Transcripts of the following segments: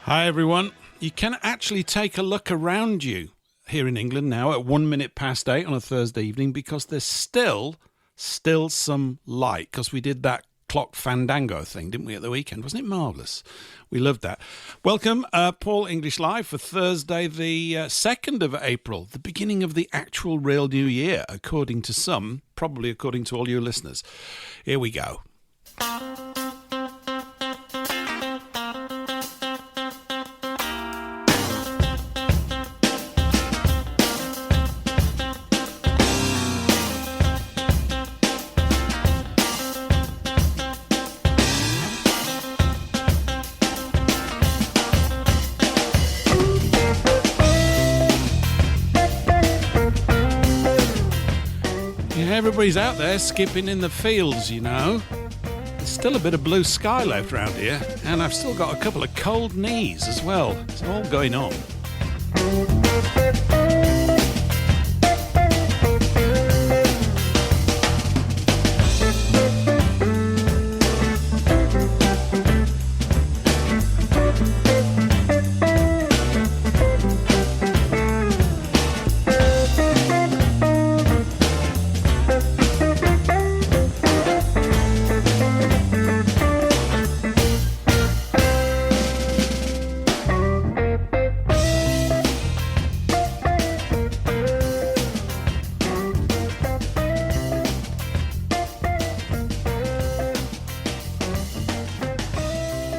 Hi everyone. You can actually take a look around you here in England now at 1 minute past 8 on a Thursday evening because there's still some light because we did that clock fandango thing, didn't we, at the weekend? Wasn't it marvellous? We loved that. Welcome, Paul English Live for Thursday the 2nd of April, the beginning of the actual real new year, according to some, probably according to all you listeners. Here we go. Everybody's out there skipping in the fields, you know. There's still a bit of blue sky left around here, and I've still got a couple of cold knees as well. It's all going on.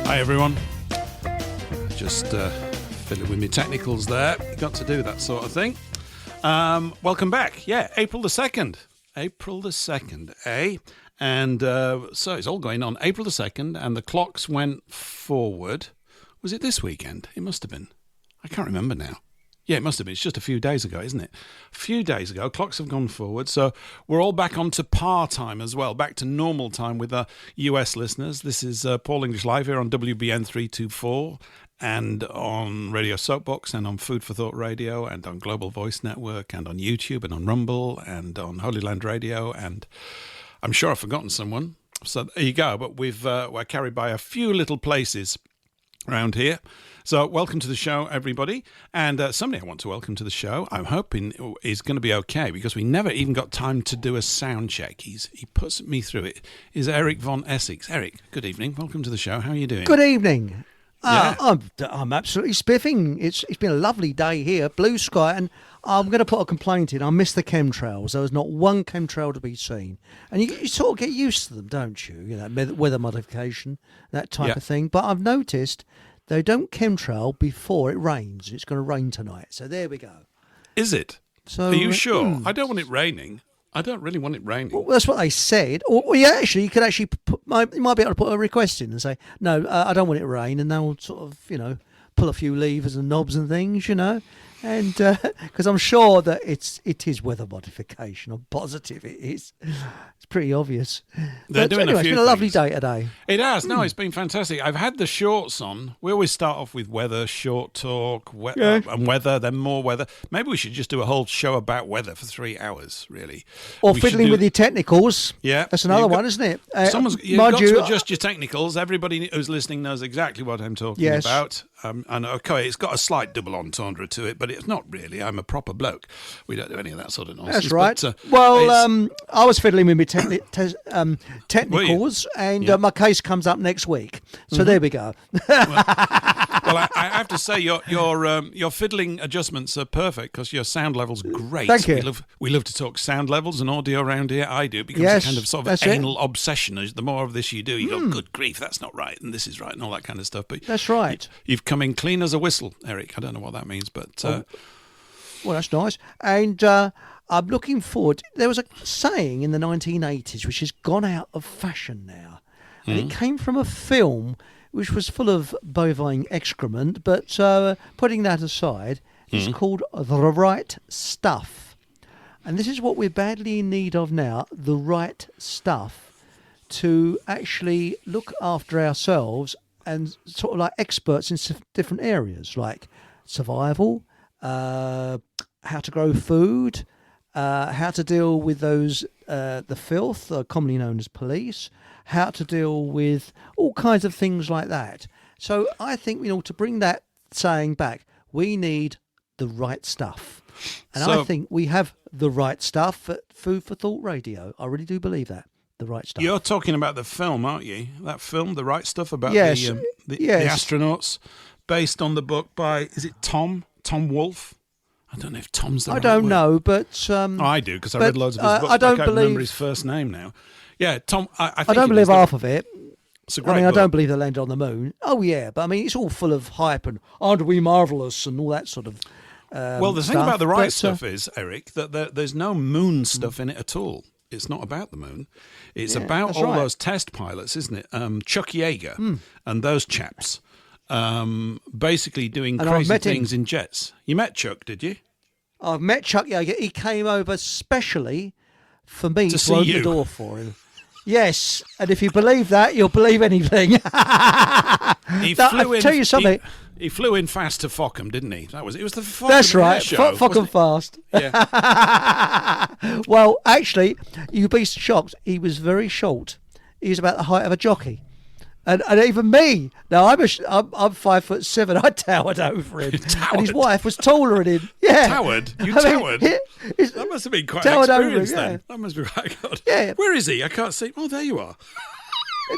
Hi everyone, just fiddling with my technicals there. You got to do that sort of thing. Welcome back. Yeah, April the 2nd, eh? And so it's all going on. April the 2nd, and the clocks went forward. Was it this weekend? It must have been. I can't remember now. Yeah, it must have been. It's just a few days ago, isn't it? A few days ago, clocks have gone forward. So we're all back onto par time as well, back to normal time with our US listeners. This is Paul English Live here on WBN 324 and on Radio Soapbox and on Food for Thought Radio and on Global Voice Network and on YouTube and on Rumble and on Holy Land Radio. And I'm sure I've forgotten someone. So there you go. But we're carried by a few little places around here. So welcome to the show, everybody. And somebody I want to welcome to the show, I'm hoping is going to be okay because we never even got time to do a sound check. He puts me through it. Is Eric von Essex. Eric, good evening. Welcome to the show. How are you doing? Good evening. Yeah. I'm absolutely spiffing. It's been a lovely day here, blue sky, and I'm going to put a complaint in. I missed the chemtrails. There was not one chemtrail to be seen. And you sort of get used to them, don't you? You know, weather modification, that type of thing. But I've noticed they don't chemtrail before it rains. It's going to rain tonight. So there we go. Is it? So, are you sure? I don't want it raining. I don't really want it raining. Well, that's what they said. Or yeah, actually, you could actually you might be able to put a request in and say, no, I don't want it to rain, and they'll sort of, pull a few levers and knobs and things, and because I'm sure that it is weather modification. I'm positive it is. It's pretty obvious. They're doing anyway, a few it's been a lovely things. day today. It has. No, it's been fantastic. I've had the shorts on. We always start off with weather, short talk, and weather, then more weather. Maybe we should just do a whole show about weather for 3 hours, really. Or fiddling with your technicals. Yeah. That's another one, isn't it? You've got to adjust your technicals. Everybody who's listening knows exactly what I'm talking about. And okay, it's got a slight double entendre to it, but it's not really. I'm a proper bloke. We don't do any of that sort of nonsense. That's right. But, I was fiddling with my technicals, and my case comes up next week. So there we go. Well, I have to say your fiddling adjustments are perfect because your sound level's great. Thank you. We love to talk sound levels and audio around here. I do. It becomes a kind of sort of anal obsession. The more of this you do, you go, good grief, that's not right, and this is right, and all that kind of stuff. But that's right. You've come in clean as a whistle, Eric. I don't know what that means, but well, that's nice. And I'm looking forward. There was a saying in the 1980s which has gone out of fashion now, and it came from a film which was full of bovine excrement. But putting that aside, it's called The Right Stuff, and this is what we're badly in need of now: the right stuff to actually look after ourselves and sort of like experts in different areas like survival, how to grow food, how to deal with those the filth, commonly known as police, how to deal with all kinds of things like that. So I think, to bring that saying back, we need the right stuff. And I think we have the right stuff at Food for Thought Radio. I really do believe that. The right stuff. You're talking about the film, aren't you? That film, The Right Stuff, about yes. the astronauts, based on the book by, is it Tom Wolfe? I don't know if Tom's the right I don't word. know, but... I do, because I read loads of his books, I don't but I can't remember his first name now. Yeah, Tom... I don't believe half of it. It's a great book. I don't believe they landed on the moon. Oh, yeah, but it's all full of hype and aren't we marvellous and all that sort of well, the thing about The Right Stuff is, Eric, that there's no moon stuff in it at all. It's not about the moon. It's about all those test pilots, isn't it? Chuck Yeager and those chaps basically doing crazy things in jets. You met Chuck, did you? I've met Chuck Yeager. He came over specially for me to open the door for him. Yes, and if you believe that, you'll believe anything. I'll tell you something. He flew in fast to Fockham, didn't he? It was the Fockham. That's right, show, Fockham fast. Yeah. Well, actually, you'd be shocked. He was very short. He was about the height of a jockey. And even me, now I'm 5'7", I towered over him. And his wife was taller than him. Yeah. Towered? You towered? That must have been quite an experience then. That must be quite good. Yeah. Where is he? I can't see. Oh, there you are.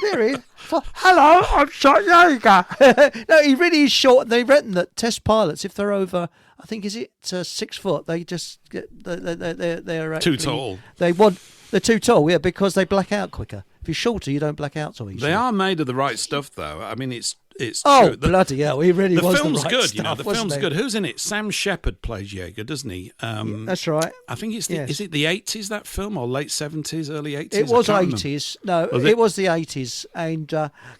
There he is. Hello, I'm Chuck Yeager. No, he really is short. They reckon that test pilots, if they're over, I think, is it 6 foot, they just get, they're actually, too tall. They're too tall, yeah, because they black out quicker. If you're shorter, you don't black out so easily. They are made of the right stuff, though. It's true. Oh, bloody hell, he really was the right good, stuff, the film's good. Who's in it? Sam Shepard plays Yeager, doesn't he? That's right. I think it's is it the 80s, that film, or late 70s, early 80s? It was 80s. No, it was the 80s. And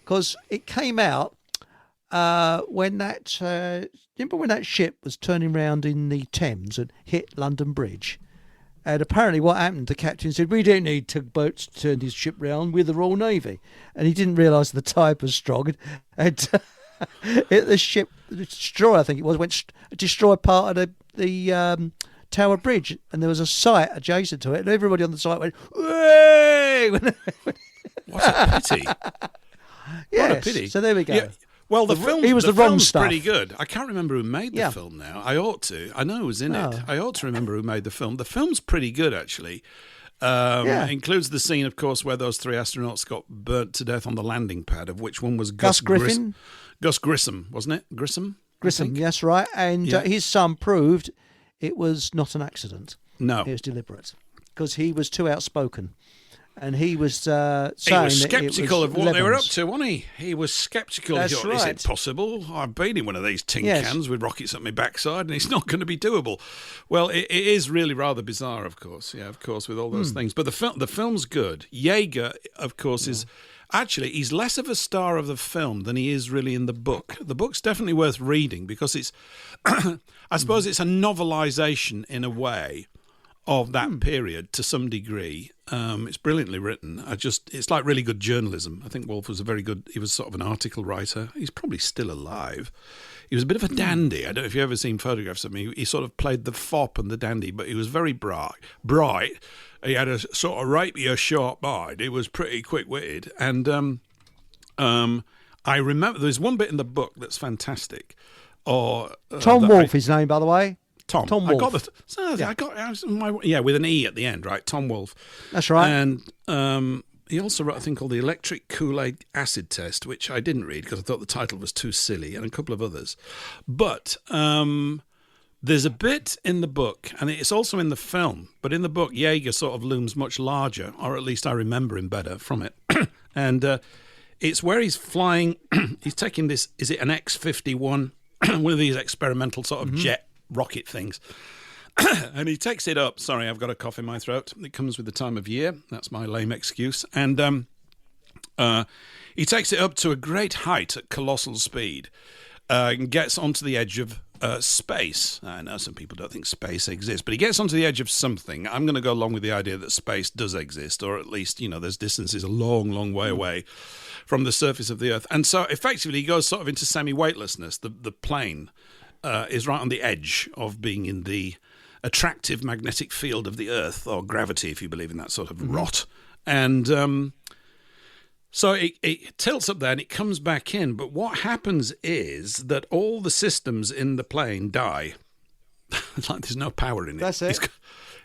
because it came out when that... remember when that ship was turning round in the Thames and hit London Bridge? And apparently what happened, the captain said, we don't need tugboats to turn this ship round, we're the Royal Navy. And he didn't realise the tide was strong. And the ship, the destroyer, I think it was, destroyed part of the Tower Bridge. And there was a site adjacent to it, and everybody on the site went, "Way!" What a pity. Yes, what a pity. So there we go. Yeah. Well, the film, he was the wrong stuff. Pretty good. I can't remember who made the film now. I ought to. I know who was in it. I ought to remember who made the film. The film's pretty good, actually. It includes the scene, of course, where those 3 astronauts got burnt to death on the landing pad, of which one was Gus Griffin. Gus Grissom, wasn't it? Grissom, yes, right. And his son proved it was not an accident. No. It was deliberate, because he was too outspoken. And he was saying he was sceptical of what lemons. they were up to, wasn't he? He was sceptical. That's he thought, right. Is it possible? I've been in one of these tin cans with rockets up my backside, and it's not going to be doable. Well, it is really rather bizarre, of course. Yeah, of course, with all those things. But the film's good. Yeager, of course, is... Actually, he's less of a star of the film than he is really in the book. The book's definitely worth reading because it's... I suppose it's a novelisation, in a way, of that period to some degree. It's brilliantly written. It's like really good journalism. I think Wolfe was he was sort of an article writer. He's probably still alive. He was a bit of a dandy. I don't know if you've ever seen photographs of him. He sort of played the fop and the dandy, but he was very bright. He had a sort of rapier, sharp mind. He was pretty quick-witted. And I remember there's one bit in the book that's fantastic. Tom Wolfe, his name, by the way. Tom Wolfe. I got with an E at the end, right? Tom Wolfe. That's right. And he also wrote a thing called the Electric Kool-Aid Acid Test, which I didn't read because I thought the title was too silly, and a couple of others. But there's a bit in the book, and it's also in the film, but in the book, Yeager sort of looms much larger, or at least I remember him better from it. And it's where he's flying, he's taking this, is it an X-51, one of these experimental sort of jet rocket things. And he takes it up. Sorry, I've got a cough in my throat. It comes with the time of year. That's my lame excuse. And he takes it up to a great height at colossal speed and gets onto the edge of space. I know some people don't think space exists, but he gets onto the edge of something. I'm going to go along with the idea that space does exist, or at least, there's distances a long, long way away from the surface of the Earth. And so effectively he goes sort of into semi-weightlessness. The plane is right on the edge of being in the attractive magnetic field of the Earth, or gravity, if you believe in that sort of rot. And So it tilts up there and it comes back in. But what happens is that all the systems in the plane die. Like there's no power in it. That's it.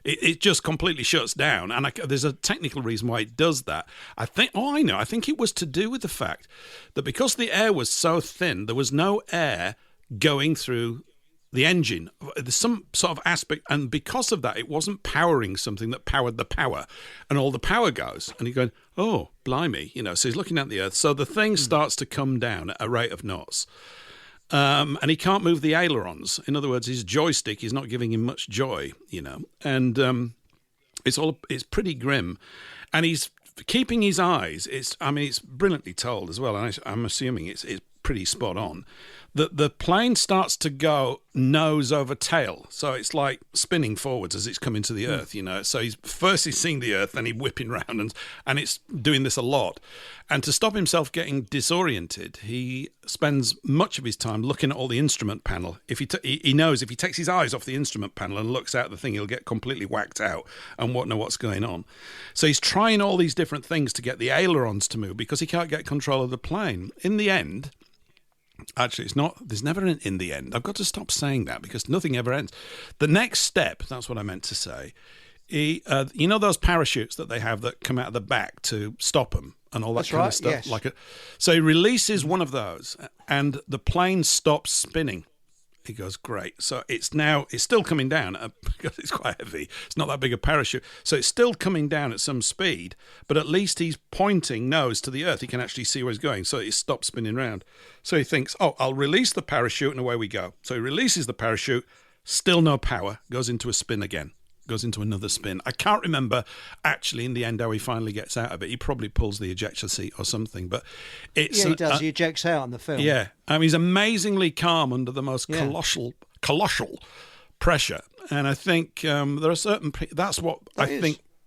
It just completely shuts down. And there's a technical reason why it does that. I think it was to do with the fact that because the air was so thin, there was no air going through the engine. There's some sort of aspect, and because of that, it wasn't powering something that powered the power, and all the power goes. And you're going, oh, blimey, so he's looking at the Earth. So the thing starts to come down at a rate of knots. And he can't move the ailerons. In other words, his joystick is not giving him much joy, and it's pretty grim. And he's keeping his eyes. It's brilliantly told as well. And I'm assuming it's pretty spot on. The plane starts to go nose over tail, so it's like spinning forwards as it's coming to the Earth, So he's seeing the Earth, then he's whipping round, and it's doing this a lot. And to stop himself getting disoriented, he spends much of his time looking at all the instrument panel. If he knows if he takes his eyes off the instrument panel and looks at the thing, he'll get completely whacked out and won't know what's going on. So he's trying all these different things to get the ailerons to move because he can't get control of the plane. In the end, actually, it's not. There's never an in the end. I've got to stop saying that because nothing ever ends. The next step, that's what I meant to say. Those parachutes that they have that come out of the back to stop them and all that kind of stuff. Yes. So he releases one of those, and the plane stops spinning. He goes, great. So it's still coming down because it's quite heavy. It's not that big a parachute. So it's still coming down at some speed, but at least he's pointing nose to the Earth. He can actually see where he's going. So it stops spinning around. So he thinks, I'll release the parachute and away we go. So he releases the parachute, still no power, goes into a spin again. Goes into another spin. I can't remember actually in the end how he finally gets out of it. He probably pulls the ejector seat or something, but it's... Yeah, he does. He ejects out in the film. Yeah. He's amazingly calm under the most colossal pressure. And I think there are certain... That's what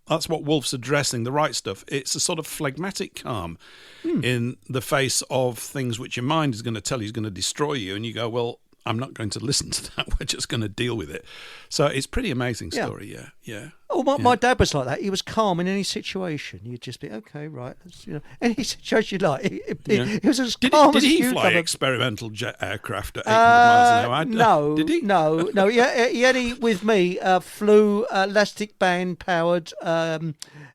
Wolf's addressing, the right stuff. It's a sort of phlegmatic calm in the face of things which your mind is going to tell you is going to destroy you. And you go, well, I'm not going to listen to that. We're just going to deal with it. So it's a pretty amazing story, yeah. Oh, my dad was like that. He was calm in any situation. You'd just be, okay, right. Any situation you like. He was as calm as Did he fly experimental jet aircraft at 800 miles an hour? No. Did he? No. With me, flew elastic band powered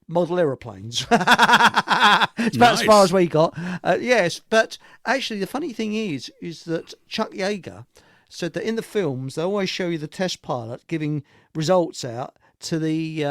model aeroplanes. It's about as far as we got. Yes, but actually the funny thing is that Chuck Yeager said that in the films they always show you the test pilot giving results out to the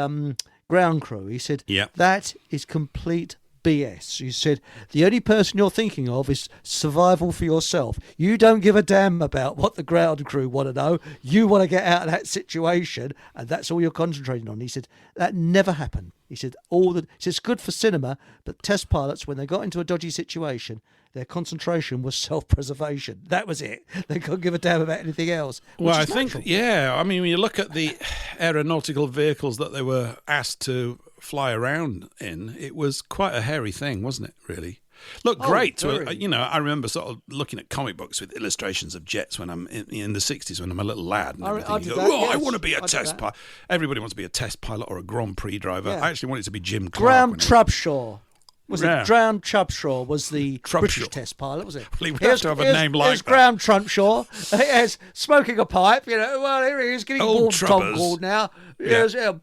ground crew. He said, that is complete BS. He said, the only person you're thinking of is survival for yourself. You don't give a damn about what the ground crew want to know. You want to get out of that situation, and that's all you're concentrating on. He said, that never happened. He said, it's good for cinema, but test pilots, when they got into a dodgy situation, their concentration was self-preservation. That was it. They couldn't give a damn about anything else. Well, I think, when you look at the aeronautical vehicles that they were asked to fly around in, it was quite a hairy thing, wasn't it, really? Look, great. I remember sort of looking at comic books with illustrations of jets when I'm in the 60s when I'm a little lad. And I want to be a test pilot. Everybody wants to be a test pilot or a Grand Prix driver. Yeah. I actually wanted to be Jim Clark. Graham Trubshaw. Graham Trubshaw was the British test pilot, was it? Well, he would have to have a name like that. Here's Graham Trubshaw. Yes, smoking a pipe. Here he is getting warm Tom called now. Yeah.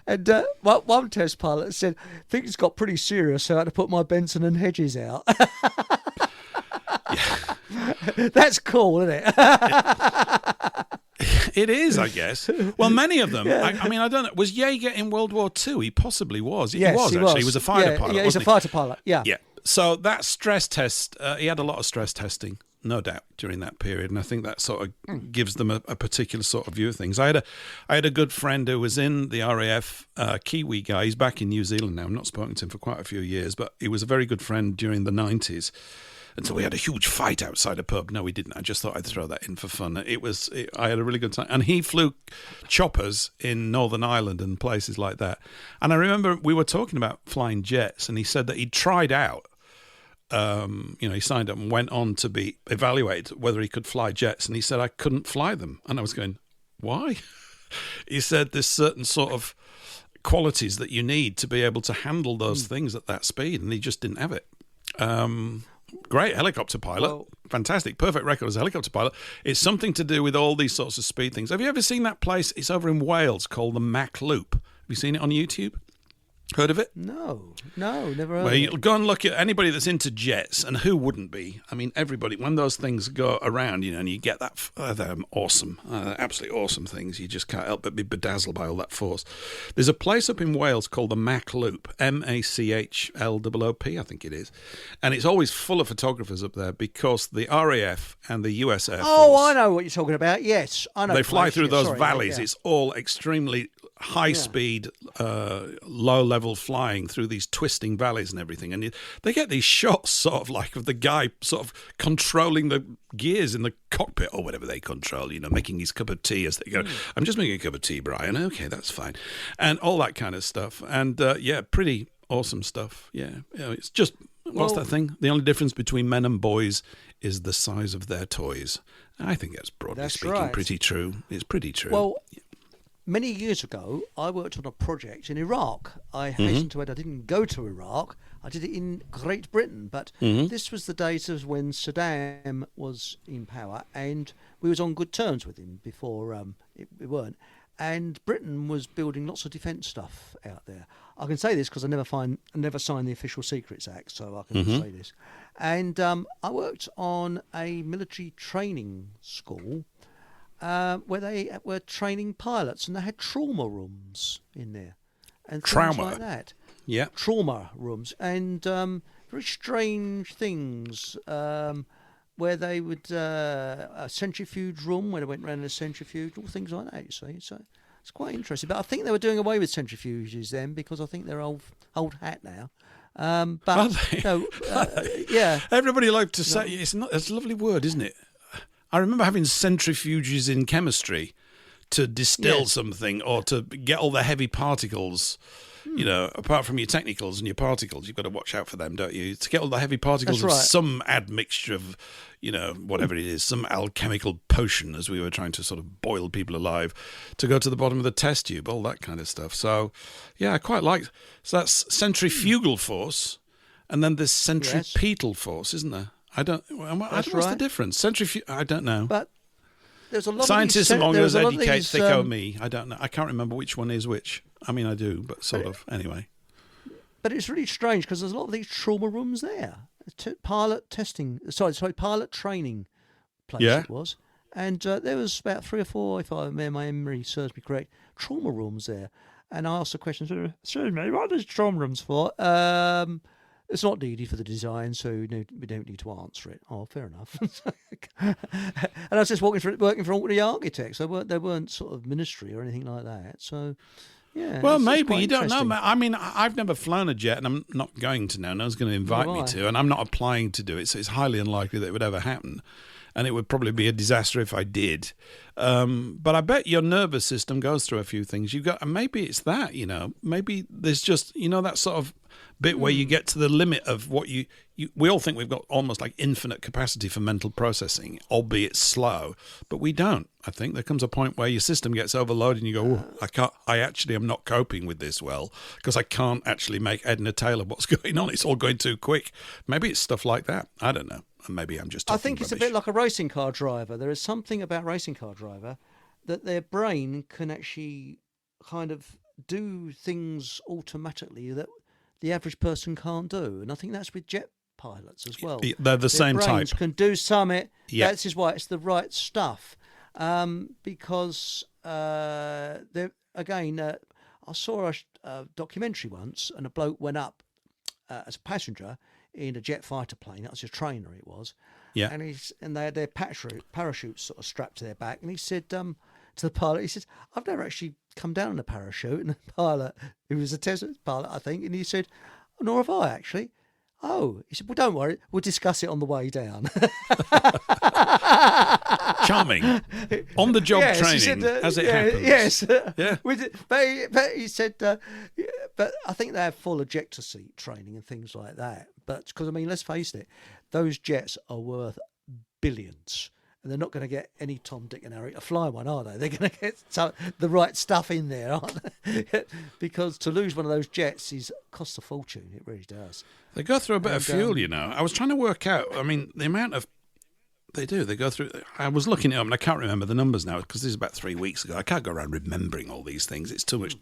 And one test pilot said, I think it's got pretty serious, so I had to put my Benson and Hedges out. That's cool, isn't it? It is, I guess. Well, many of them. Yeah. I don't know. Was Yeager in World War II? He possibly was. Yes, he was. He was a fighter pilot. Yeah, he's a fighter pilot. Yeah. Yeah. So that stress test, he had a lot of stress testing, no doubt, during that period, and I think that sort of gives them a particular sort of view of things. I had a good friend who was in the RAF, Kiwi guy. He's back in New Zealand now. I've not spoken to him for quite a few years, but he was a very good friend during the 90s. And so we had a huge fight outside a pub. No, we didn't. I just thought I'd throw that in for fun. I had a really good time. And he flew choppers in Northern Ireland and places like that. And I remember we were talking about flying jets, and he said that he tried out. He signed up and went on to be evaluated whether he could fly jets. And he said, I couldn't fly them. And I was going, why? He said there's certain sort of qualities that you need to be able to handle those things at that speed, and he just didn't have it. Great helicopter pilot. Well- Fantastic. Perfect record as a helicopter pilot. It's something to do with all these sorts of speed things. Have you ever seen that place? It's over in Wales called the Mac Loop. Have you seen it on YouTube? Heard of it? No, never heard Well, of you it. go and look at anybody that's into jets, and who wouldn't be? I mean, everybody. When those things go around, and you get that, they're awesome, absolutely awesome things. You just can't help but be bedazzled by all that force. There's a place up in Wales called the Mac Loop, MACHLOOP, I think it is, and it's always full of photographers up there because the RAF and the US Air Force. Oh, I know what you're talking about. Yes, I know. They fly place, through yeah, those sorry, valleys. yeah. It's all extremely high speed, low level flying through these twisting valleys and everything. And they get these shots sort of like of the guy sort of controlling the gears in the cockpit or whatever they control, making his cup of tea as they go. I'm just making a cup of tea, Brian. Okay, that's fine. And all that kind of stuff. And pretty awesome stuff. Yeah. It's just, what's that thing? The only difference between men and boys is the size of their toys. I think that's broadly speaking right. pretty true. It's pretty true. Well, many years ago, I worked on a project in Iraq. I hasten to add, I didn't go to Iraq. I did it in Great Britain, but this was the days of when Saddam was in power, and we was on good terms with him before we weren't. And Britain was building lots of defence stuff out there. I can say this because I never signed the Official Secrets Act, so I can say this. And I worked on a military training school where they were training pilots, and they had trauma rooms in there and things like that. Yeah. Trauma rooms and very strange things where they would a centrifuge room where they went around in a centrifuge, all things like that. You see, so it's quite interesting. But I think they were doing away with centrifuges then because I think they're old hat now. But Are they? no, yeah. Everybody likes to say it's a lovely word, isn't it? I remember having centrifuges in chemistry to distill something or to get all the heavy particles. Apart from your technicals and your particles, you've got to watch out for them, don't you? To get all the heavy particles of some admixture of, whatever it is, some alchemical potion, as we were trying to sort of boil people alive, to go to the bottom of the test tube, all that kind of stuff. So, yeah, I quite like. So that's centrifugal force, and then there's centripetal force, isn't there? I don't know what's the difference. I don't know. But there's a lot scientists of among us educate thick me. I don't know. I can't remember which one is which. I mean, I do, but sort of anyway. But it's really strange because there's a lot of these trauma rooms there. Pilot training place it was, and there was about 3 or 4, if my memory serves me correct, trauma rooms there. And I asked the question, "Excuse me, what are these trauma rooms for?" It's not needed for the design, so we don't need to answer it. Oh, fair enough. And I was just working for all the architects. They weren't sort of ministry or anything like that. So, yeah. Well, maybe you don't know. I mean, I've never flown a jet, and I'm not going to now. No one's going to invite me to, and I'm not applying to do it. So it's highly unlikely that it would ever happen. And it would probably be a disaster if I did. But I bet your nervous system goes through a few things. And maybe it's that, maybe there's just, that sort of bit where you get to the limit of what we all think we've got almost like infinite capacity for mental processing, albeit slow, but we don't. I think there comes a point where your system gets overloaded and you go, I actually am not coping with this well because I can't actually make Edna Taylor what's going on. It's all going too quick. Maybe it's stuff like that. I don't know. Maybe I'm just talking I think it's rubbish. a bit like a racing car driver. There is something about racing car driver that their brain can actually kind of do things automatically that the average person can't do. And I think that's with jet pilots as well. They're the same type. Their brains can do something. Yeah. That's just why it's the right stuff. Because, I saw a documentary once and a bloke went up as a passenger in a jet fighter plane. That was a trainer, it was. Yeah. And they had their parachutes sort of strapped to their back. And he said to the pilot, he said, "I've never actually come down in a parachute." And the pilot, who was a test pilot, I think, and he said, "Nor have I, actually." Oh, he said, "Well, don't worry, we'll discuss it on the way down." Charming. On the job training, said, as it happens. Yes. Yeah. But he said, but I think they have full ejector seat training and things like that. But because, let's face it, those jets are worth billions. And they're not going to get any Tom, Dick and Harry to fly one, are they? They're going to get the right stuff in there, aren't they? Because to lose one of those jets costs a fortune. It really does. They go through a bit of fuel, I was trying to work out, the amount of... They do. They go through... I was looking it up, and I can't remember the numbers now, because this is about 3 weeks ago. I can't go around remembering all these things. It's too much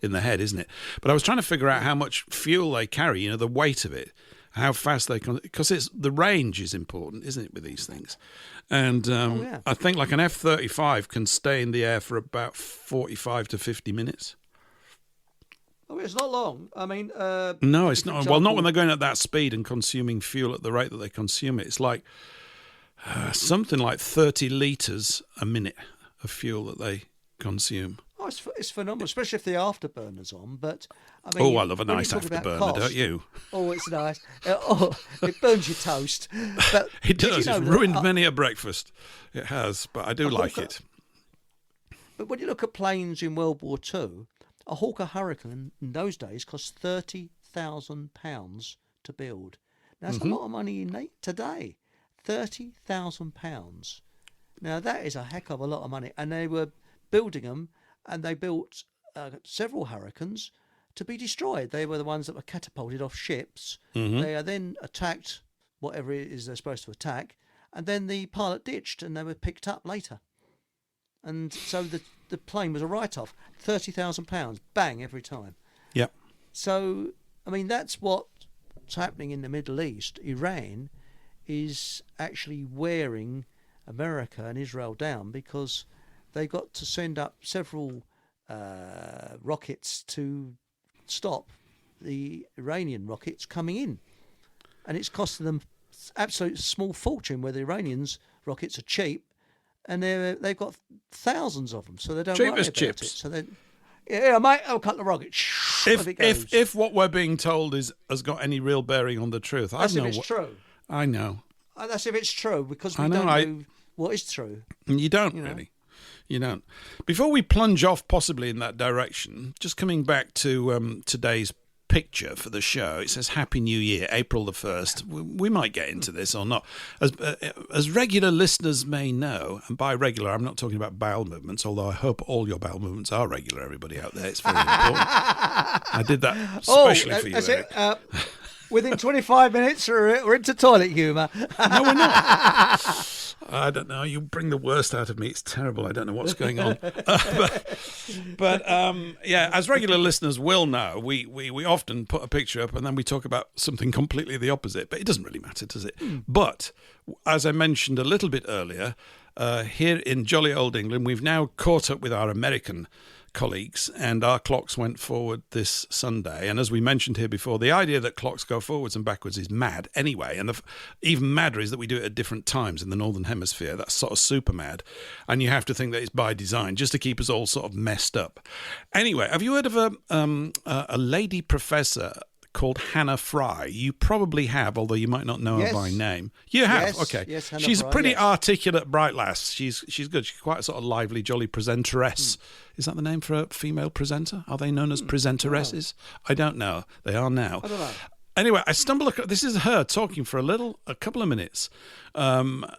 in the head, isn't it? But I was trying to figure out how much fuel they carry, the weight of it, how fast they can... Because the range is important, isn't it, with these things? And I think like an F-35 can stay in the air for about 45 to 50 minutes. Oh, it's not long. I mean... no, it's not. Well, not when they're going at that speed and consuming fuel at the rate that they consume it. It's like something like 30 litres a minute of fuel that they consume. Oh, it's phenomenal, especially if the afterburner's on. But I mean, I love a nice afterburner, don't you? Oh, it's nice. It burns your toast. But it does. It's ruined many a breakfast. It has, but I do like it. But when you look at planes in World War II, a Hawker Hurricane in those days cost £30,000 to build. Now, that's a lot of money today. £30,000. Now, that is a heck of a lot of money. And they were building them, and they built several Hurricanes to be destroyed. They were the ones that were catapulted off ships. They are then attacked, whatever it is they're supposed to attack, and then the pilot ditched, and they were picked up later. And so the plane was a write-off. £30,000, bang, every time. Yep. So, I mean, that's what's happening in the Middle East. Iran is actually wearing America and Israel down because they got to send up several rockets to stop the Iranian rockets coming in. And it's costing them absolute small fortune, where the Iranians' rockets are cheap, and they've got thousands of them, so they don't worry about chips. it. So yeah, mate, I'll cut the rockets. If what we're being told has got any real bearing on the truth, that's if it's true. I know. That's if it's true, because we don't know what is true. You don't really. You don't. Before we plunge off possibly in that direction, just coming back to today's picture for the show, it says Happy New Year, April the 1st. We might get into this or not. As regular listeners may know, and by regular I'm not talking about bowel movements, although I hope all your bowel movements are regular, everybody out there. It's very important. I did that especially for you, Eric. Within 25 minutes, we're into toilet humour. No, we're not. I don't know. You bring the worst out of me. It's terrible. I don't know what's going on. But as regular listeners will know, we often put a picture up and then we talk about something completely the opposite. But it doesn't really matter, does it? But as I mentioned a little bit earlier, here in jolly old England, we've now caught up with our American colleagues, and our clocks went forward this Sunday. And as we mentioned here before, the idea that clocks go forwards and backwards is mad anyway, and even madder is that we do it at different times in the Northern Hemisphere. That's sort of super mad, and you have to think that it's by design, just to keep us all sort of messed up. Anyway, have you heard of a lady professor called Hannah Fry? You probably have, although you might not know her by name. You have? Yes, okay. Yes, Hannah She's Fry, a pretty articulate, bright lass. She's good. She's quite a sort of lively, jolly presenteress. Is that the name for a female presenter? Are they known as presenteresses? I don't know. They are now. I don't know. Anyway, I stumbled across... This is her talking for a couple of minutes,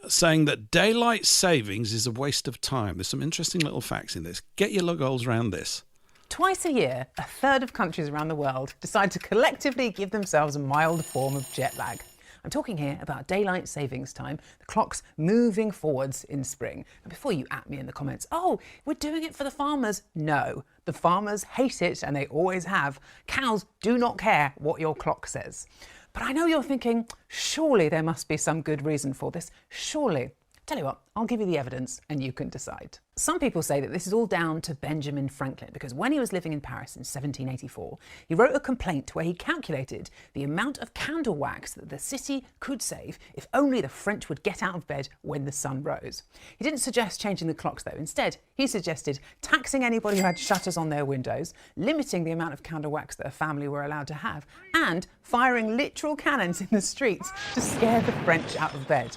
saying that daylight savings is a waste of time. There's some interesting little facts in this. Get your lug holes around this. Twice a year, a third of countries around the world decide to collectively give themselves a mild form of jet lag. I'm talking here about daylight savings time, the clocks moving forwards in spring. And before you at me in the comments, oh, we're doing it for the farmers. No, the farmers hate it, and they always have. Cows do not care what your clock says. But I know you're thinking, surely there must be some good reason for this. Surely. Tell you what, I'll give you the evidence and you can decide. Some people say that this is all down to Benjamin Franklin, because when he was living in Paris in 1784, he wrote a complaint where he calculated the amount of candle wax that the city could save if only the French would get out of bed when the sun rose. He didn't suggest changing the clocks though. Instead, he suggested taxing anybody who had shutters on their windows, limiting the amount of candle wax that a family were allowed to have, and firing literal cannons in the streets to scare the French out of bed.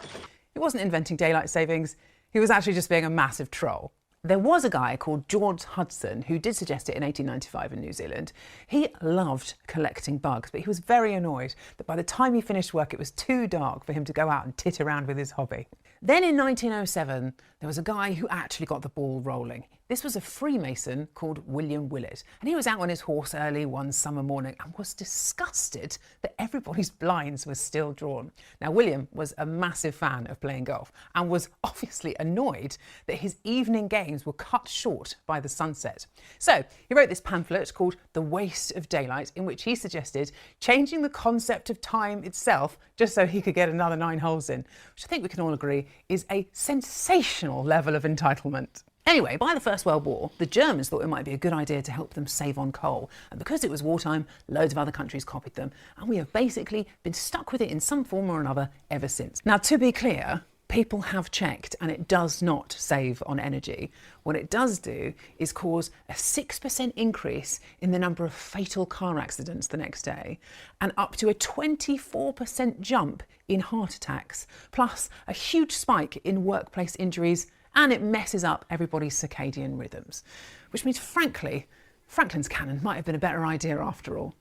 He wasn't inventing daylight savings, he was actually just being a massive troll. There was a guy called George Hudson who did suggest it in 1895 in New Zealand. He loved collecting bugs, but he was very annoyed that by the time he finished work it was too dark for him to go out and tit around with his hobby. Then in 1907, there was a guy who actually got the ball rolling. This was a Freemason called William Willett, and he was out on his horse early one summer morning and was disgusted that everybody's blinds were still drawn. Now, William was a massive fan of playing golf and was obviously annoyed that his evening games were cut short by the sunset. So he wrote this pamphlet called The Waste of Daylight, in which he suggested changing the concept of time itself just so he could get another 9 holes in, which I think we can all agree is a sensational level of entitlement. Anyway, by the First World War, the Germans thought it might be a good idea to help them save on coal. And because it was wartime, loads of other countries copied them. And we have basically been stuck with it in some form or another ever since. Now, to be clear, people have checked and it does not save on energy. What it does do is cause a 6% increase in the number of fatal car accidents the next day and up to a 24% jump in heart attacks, plus a huge spike in workplace injuries, and it messes up everybody's circadian rhythms. Which means, frankly, Franklin's cannon might have been a better idea after all.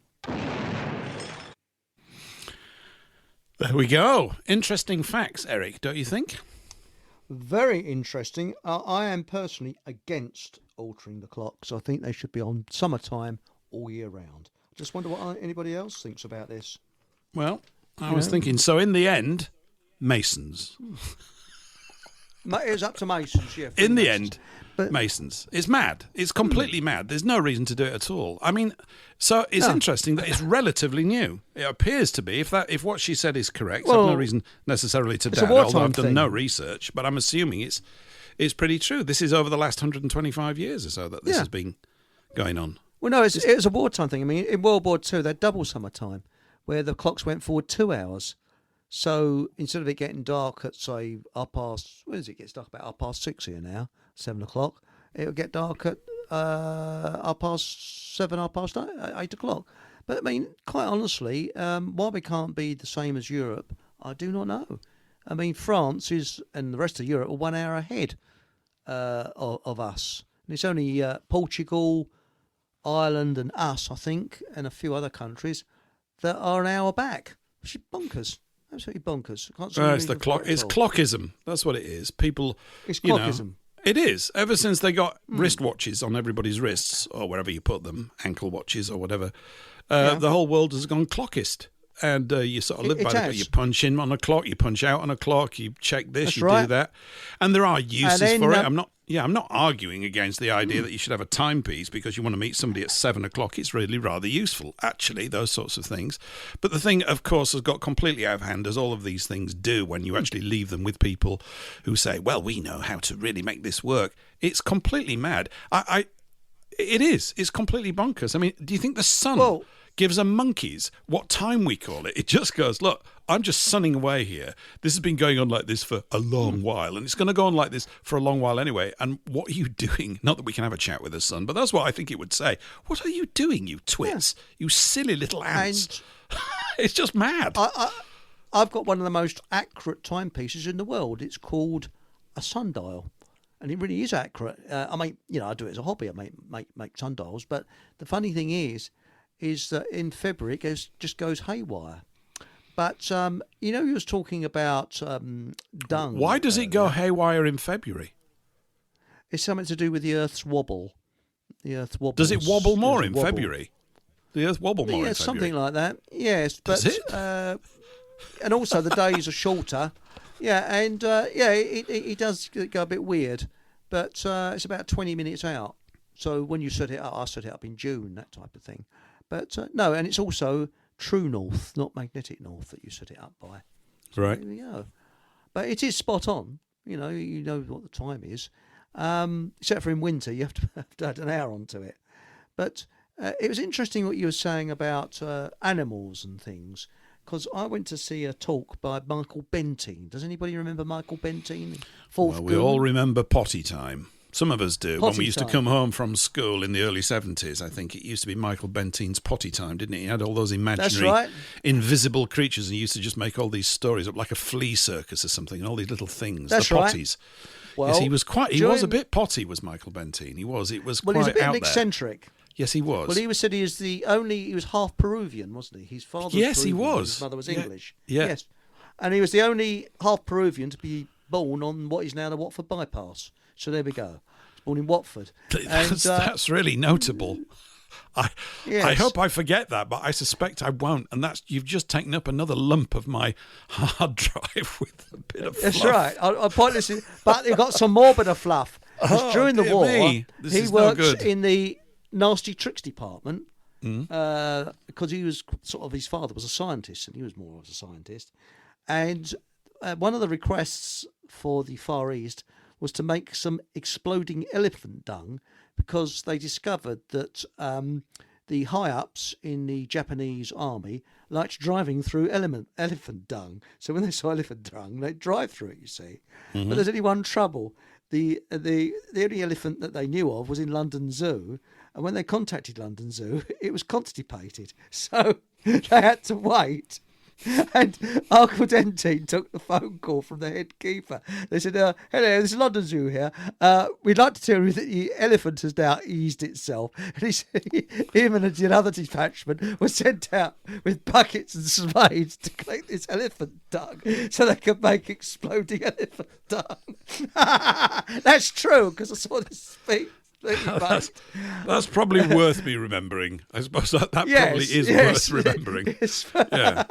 There we go. Interesting facts, Eric, don't you think? Very interesting. I am personally against altering the clocks. I think they should be on summertime all year round. Just wonder what anybody else thinks about this. Well, I was thinking, so in the end, Masons. It was up to Masons, yeah. In the Masons. end, but Masons. It's mad. It's completely mad. There's no reason to do it at all. I mean, so it's interesting that it's relatively new. It appears to be, if what she said is correct. Well, I've no reason necessarily to doubt it, although I've done no research, but I'm assuming it's pretty true. This is over the last 125 years or so that this has been going on. Well, no, it was a wartime thing. I mean, in World War II, they had double summertime, where the clocks went forward 2 hours. So instead of it getting dark at, say, it gets dark about 6:30 here now, 7 o'clock. It'll get dark at 7:30, 8 o'clock. But I mean, quite honestly, why we can't be the same as Europe, I do not know. I mean, France and the rest of Europe are 1 hour ahead of us. And it's only Portugal, Ireland and us, I think, and a few other countries that are an hour back. Which is bonkers. Absolutely bonkers. It's the clock. It's clockism. That's what it is. People. It's clockism. It is. Ever since they got wristwatches on everybody's wrists, or wherever you put them, ankle watches or whatever, the whole world has gone clockist. And you sort of live by the clock. You punch in on a clock, you punch out on a clock, you check this, do that. And there are uses for it. I'm not arguing against the idea that you should have a timepiece because you want to meet somebody at 7 o'clock. It's really rather useful, actually, those sorts of things. But the thing, of course, has got completely out of hand, as all of these things do when you actually leave them with people who say, well, we know how to really make this work. It's completely mad. It is. It's completely bonkers. I mean, do you think the sun gives a monkeys what time we call it? It just goes, look, I'm just sunning away here. This has been going on like this for a long while, and it's going to go on like this for a long while anyway. And what are you doing? Not that we can have a chat with the sun, but that's what I think it would say. What are you doing, you twits? You silly little ants. It's just mad. I've got one of the most accurate timepieces in the world. It's called a sundial. And it really is accurate. I mean, I do it as a hobby. I make sundials. But the funny thing is that in February it just goes haywire. But, you was talking about dung. Why does it go haywire in February? It's something to do with the Earth's wobble. The Earth wobbles. Does it wobble more in February? The Earth wobble more in February? Something like that. Yes. But, does it? And also the days are shorter. Yeah, and it does go a bit weird. But it's about 20 minutes out. So when you set it up, I set it up in June, that type of thing. But no, and it's also true north, not magnetic north that you set it up by. So right. There we go. But it is spot on. You know what the time is. Except for in winter, you have to add an hour onto it. But it was interesting what you were saying about animals and things. Because I went to see a talk by Michael Bentine. Does anybody remember Michael Bentine? Well, we all remember potty time. Some of us do. When we used to come home from school in the early 70s, I think it used to be Michael Bentine's potty time, didn't it? He had all those imaginary, invisible creatures, and he used to just make all these stories up like a flea circus or something, and all these little things. That's the potties. Right. Well, yes, he was a bit potty, was Michael Bentine. He was quite out there. Well, he's a bit eccentric. Yes, he was. Well, he said he was half Peruvian, wasn't he? His father was Peruvian, he was. His mother was English. Yeah. Yes. And he was the only half Peruvian to be born on what is now the Watford bypass. So there we go. He's born in Watford. That's really notable. I Yes. hope I forget that, but I suspect I won't. And you've just taken up another lump of my hard drive with a bit of fluff. That's right. I pointless, but they've got some more bit of fluff. Because during the dear war, me. This he is no worked good. in the nasty tricks department because he was sort of, his father was a scientist and he was more of a scientist. And one of the requests for the Far East was to make some exploding elephant dung, because they discovered that the high-ups in the Japanese army liked driving through elephant dung. So when they saw elephant dung, they'd drive through it, you see. But there's only one trouble. The only elephant that they knew of was in London Zoo, and when they contacted London Zoo, it was constipated. So they had to wait. And Uncle Dentine took the phone call from the head keeper. They said, hello, this is London Zoo here. We'd like to tell you that the elephant has now eased itself. And he said him and another detachment were sent out with buckets and spades to collect this elephant dung so they could make exploding elephant dung. That's true, because I saw this speech. That's probably worth me remembering. I suppose that probably is worth remembering. Yes. Yeah.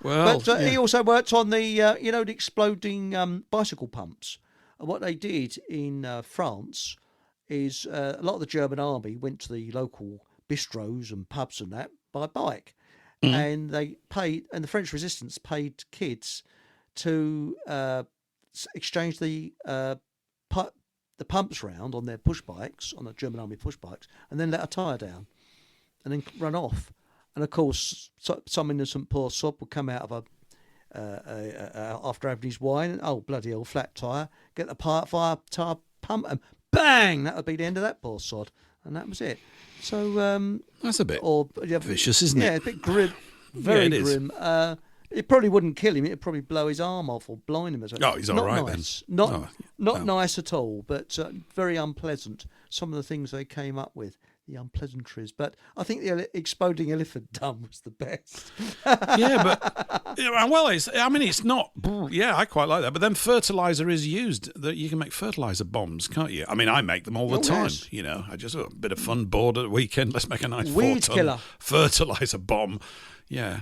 Well, But he also worked on the, the exploding bicycle pumps. And what they did in France is a lot of the German army went to the local bistros and pubs and that by bike. And they paid, and the French resistance paid kids to exchange the pumps round on their push bikes, on the German army push bikes, and then let a tyre down and then run off. And of course, some innocent poor sod would come out of after having his wine, and oh bloody hell, flat tyre, get the fire tyre pump, and bang, that would be the end of that poor sod, and that was it. So that's a bit vicious, isn't it? Yeah, a bit grim, very it is. grim. It probably wouldn't kill him. It'd probably blow his arm off or blind him. Oh, he's all right nice. then. Not nice at all, but very unpleasant. Some of the things they came up with, the unpleasantries. But I think the exploding elephant dung was the best. Yeah, but well, it's not. Yeah, I quite like that. But then fertilizer is used. That you can make fertilizer bombs, can't you? I mean, I make them all the time. Yes. You know, I just a bit of fun, bored at the weekend. Let's make a nice Weed 4-ton killer. fertilizer bomb. Yeah.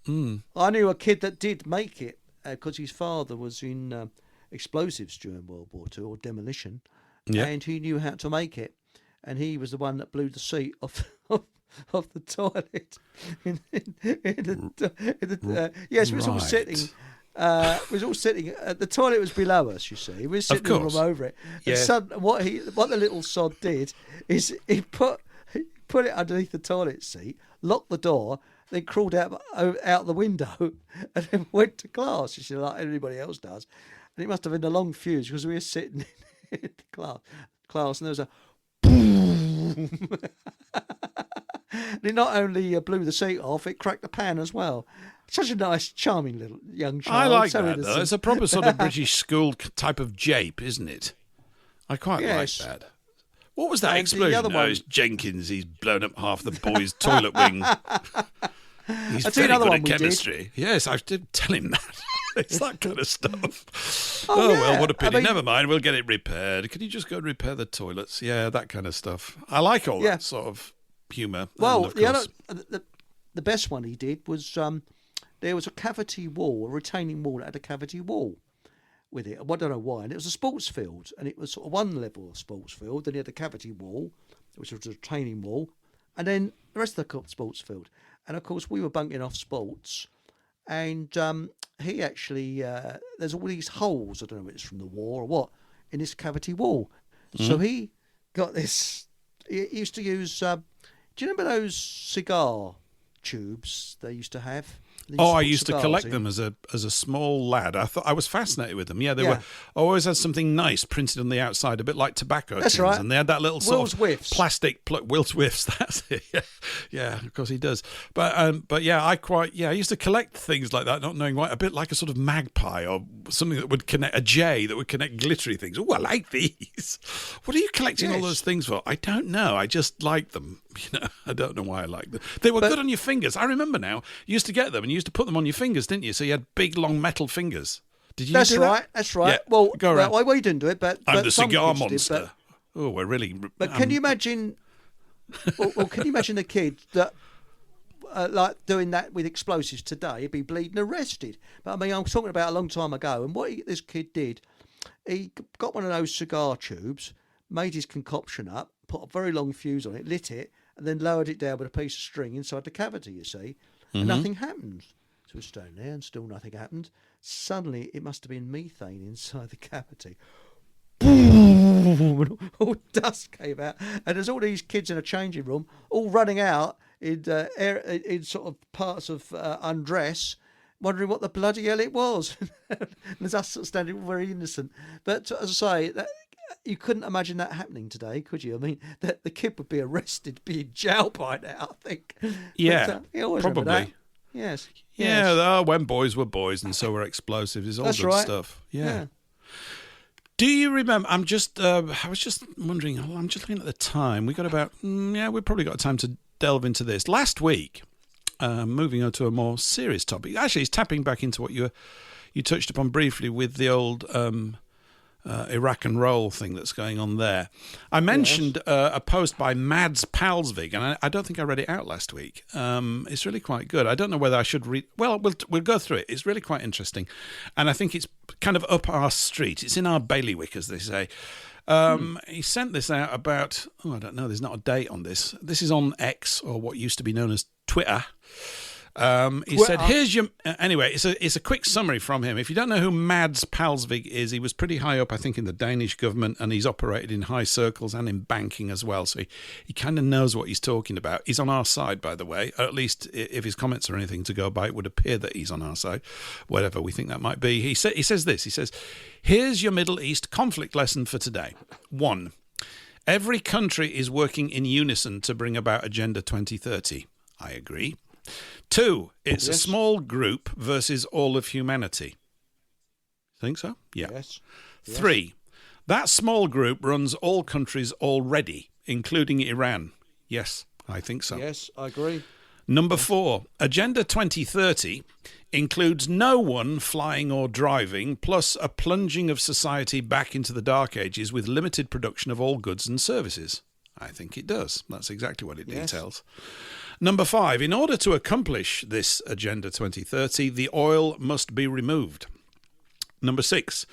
I knew a kid that did make it because his father was in explosives during World War II, or demolition, and he knew how to make it. And he was the one that blew the seat off the toilet. Yes, we was all sitting. We was all sitting. The toilet was below us. You see, we were sitting in the room over it. Yeah. And what the little sod did is he put it underneath the toilet seat, locked the door, then crawled out the window, and then went to class. You see, like everybody else does. And it must have been a long fuse because we were sitting in class, and there was a boom. And it not only blew the seat off, it cracked the pan as well. Such a nice, charming little young child. I like so that, innocent. though. It's a proper sort of British school type of jape, isn't it? I quite Yes. like that. What was that And the explosion? other one- It's Jenkins. He's blown up half the boys' toilet wing. He's I'll tell very you another good one at we did. chemistry. Yes, I did tell him that. It's that kind of stuff. Oh, well, yeah. what a pity. I mean- Never mind. We'll get it repaired. Can you just go and repair the toilets? Yeah, that kind of stuff. I like all that sort of humour. Well, and of the course, the best one he did was there was a cavity wall, a retaining wall that had a cavity wall with it. I don't know why. And it was a sports field, and it was sort of one level of sports field. Then he had a cavity wall, which was a retaining wall, and then the rest of the sports field. And of course, we were bunking off sports, and he actually there's all these holes. I don't know if it's from the war or what in this cavity wall. So he got this. He used to use. Do you remember those cigar tubes they used to have? They I put used to cigars collect in. them as a small lad. I thought I was fascinated with them. Yeah, they were always had something nice printed on the outside, a bit like tobacco That's tins, right. and they had that little sort Will's of Whiffs. plastic Will's Whiffs. That's it. Yeah, of course he does. But yeah, I used to collect things like that, not knowing why. A bit like a sort of magpie or something that would connect a jay that would connect glittery things. Oh, I like these. What are you collecting all Yes. those things for? I don't know. I just like them. You know, I don't know why I like them. They were good on your fingers. I remember now. You used to get them and you used to put them on your fingers, didn't you? So you had big, long metal fingers. Did you That's do right. that? That's right. Yeah, Well, go around. we didn't do it, but I'm the some cigar kids did, monster. Oh, we're really... but can you imagine... well, can you imagine a kid that... like doing that with explosives today, he'd be bleeding arrested. But I mean, I'm talking about a long time ago, and what this kid did, he got one of those cigar tubes, made his concoction up, put a very long fuse on it, lit it, and then lowered it down with a piece of string inside the cavity, you see, and nothing happened. So we're standing there and still nothing happened. Suddenly, it must have been methane inside the cavity. Boom! All dust came out, and there's all these kids in a changing room, all running out in sort of parts of undress, wondering what the bloody hell it was. And there's us sort of standing very innocent. But as I say, you couldn't imagine that happening today, could you? I mean, the kid would be arrested, be in jail by now, I think. Yeah, but, you always remember probably. that. Yes. Yeah, yes. when boys were boys and so were explosives. It's all That's good right. stuff. Yeah. Do you remember? I was just wondering. I'm just looking at the time. We got about. We've probably got time to delve into this. Last week, moving on to a more serious topic. Actually, it's tapping back into what you touched upon briefly with the old Iraq and roll thing that's going on there. I mentioned a post by Mads Palsvig, and I don't think I read it out last week. It's really quite good. I don't know whether I should read... Well, we'll go through it. It's really quite interesting. And I think it's kind of up our street. It's in our bailiwick, as they say. He sent this out about... I don't know. There's not a date on this. This is on X, or what used to be known as Twitter. He said, here's your... Anyway, it's a quick summary from him. If you don't know who Mads Palsvig is, he was pretty high up, I think, in the Danish government, and he's operated in high circles and in banking as well. So he kind of knows what he's talking about. He's on our side, by the way, or at least if his comments are anything to go by, it would appear that he's on our side, whatever we think that might be. He says this. He says, here's your Middle East conflict lesson for today. 1. Every country is working in unison to bring about Agenda 2030. I agree. 2, it's a small group versus all of humanity. Think so? Yeah. Yes. 3, that small group runs all countries already, including Iran. Yes, I think so. Yes, I agree. Number 4, Agenda 2030 includes no one flying or driving, plus a plunging of society back into the dark ages with limited production of all goods and services. I think it does. That's exactly what it details. Number 5, in order to accomplish this Agenda 2030, the oil must be removed. Number 6,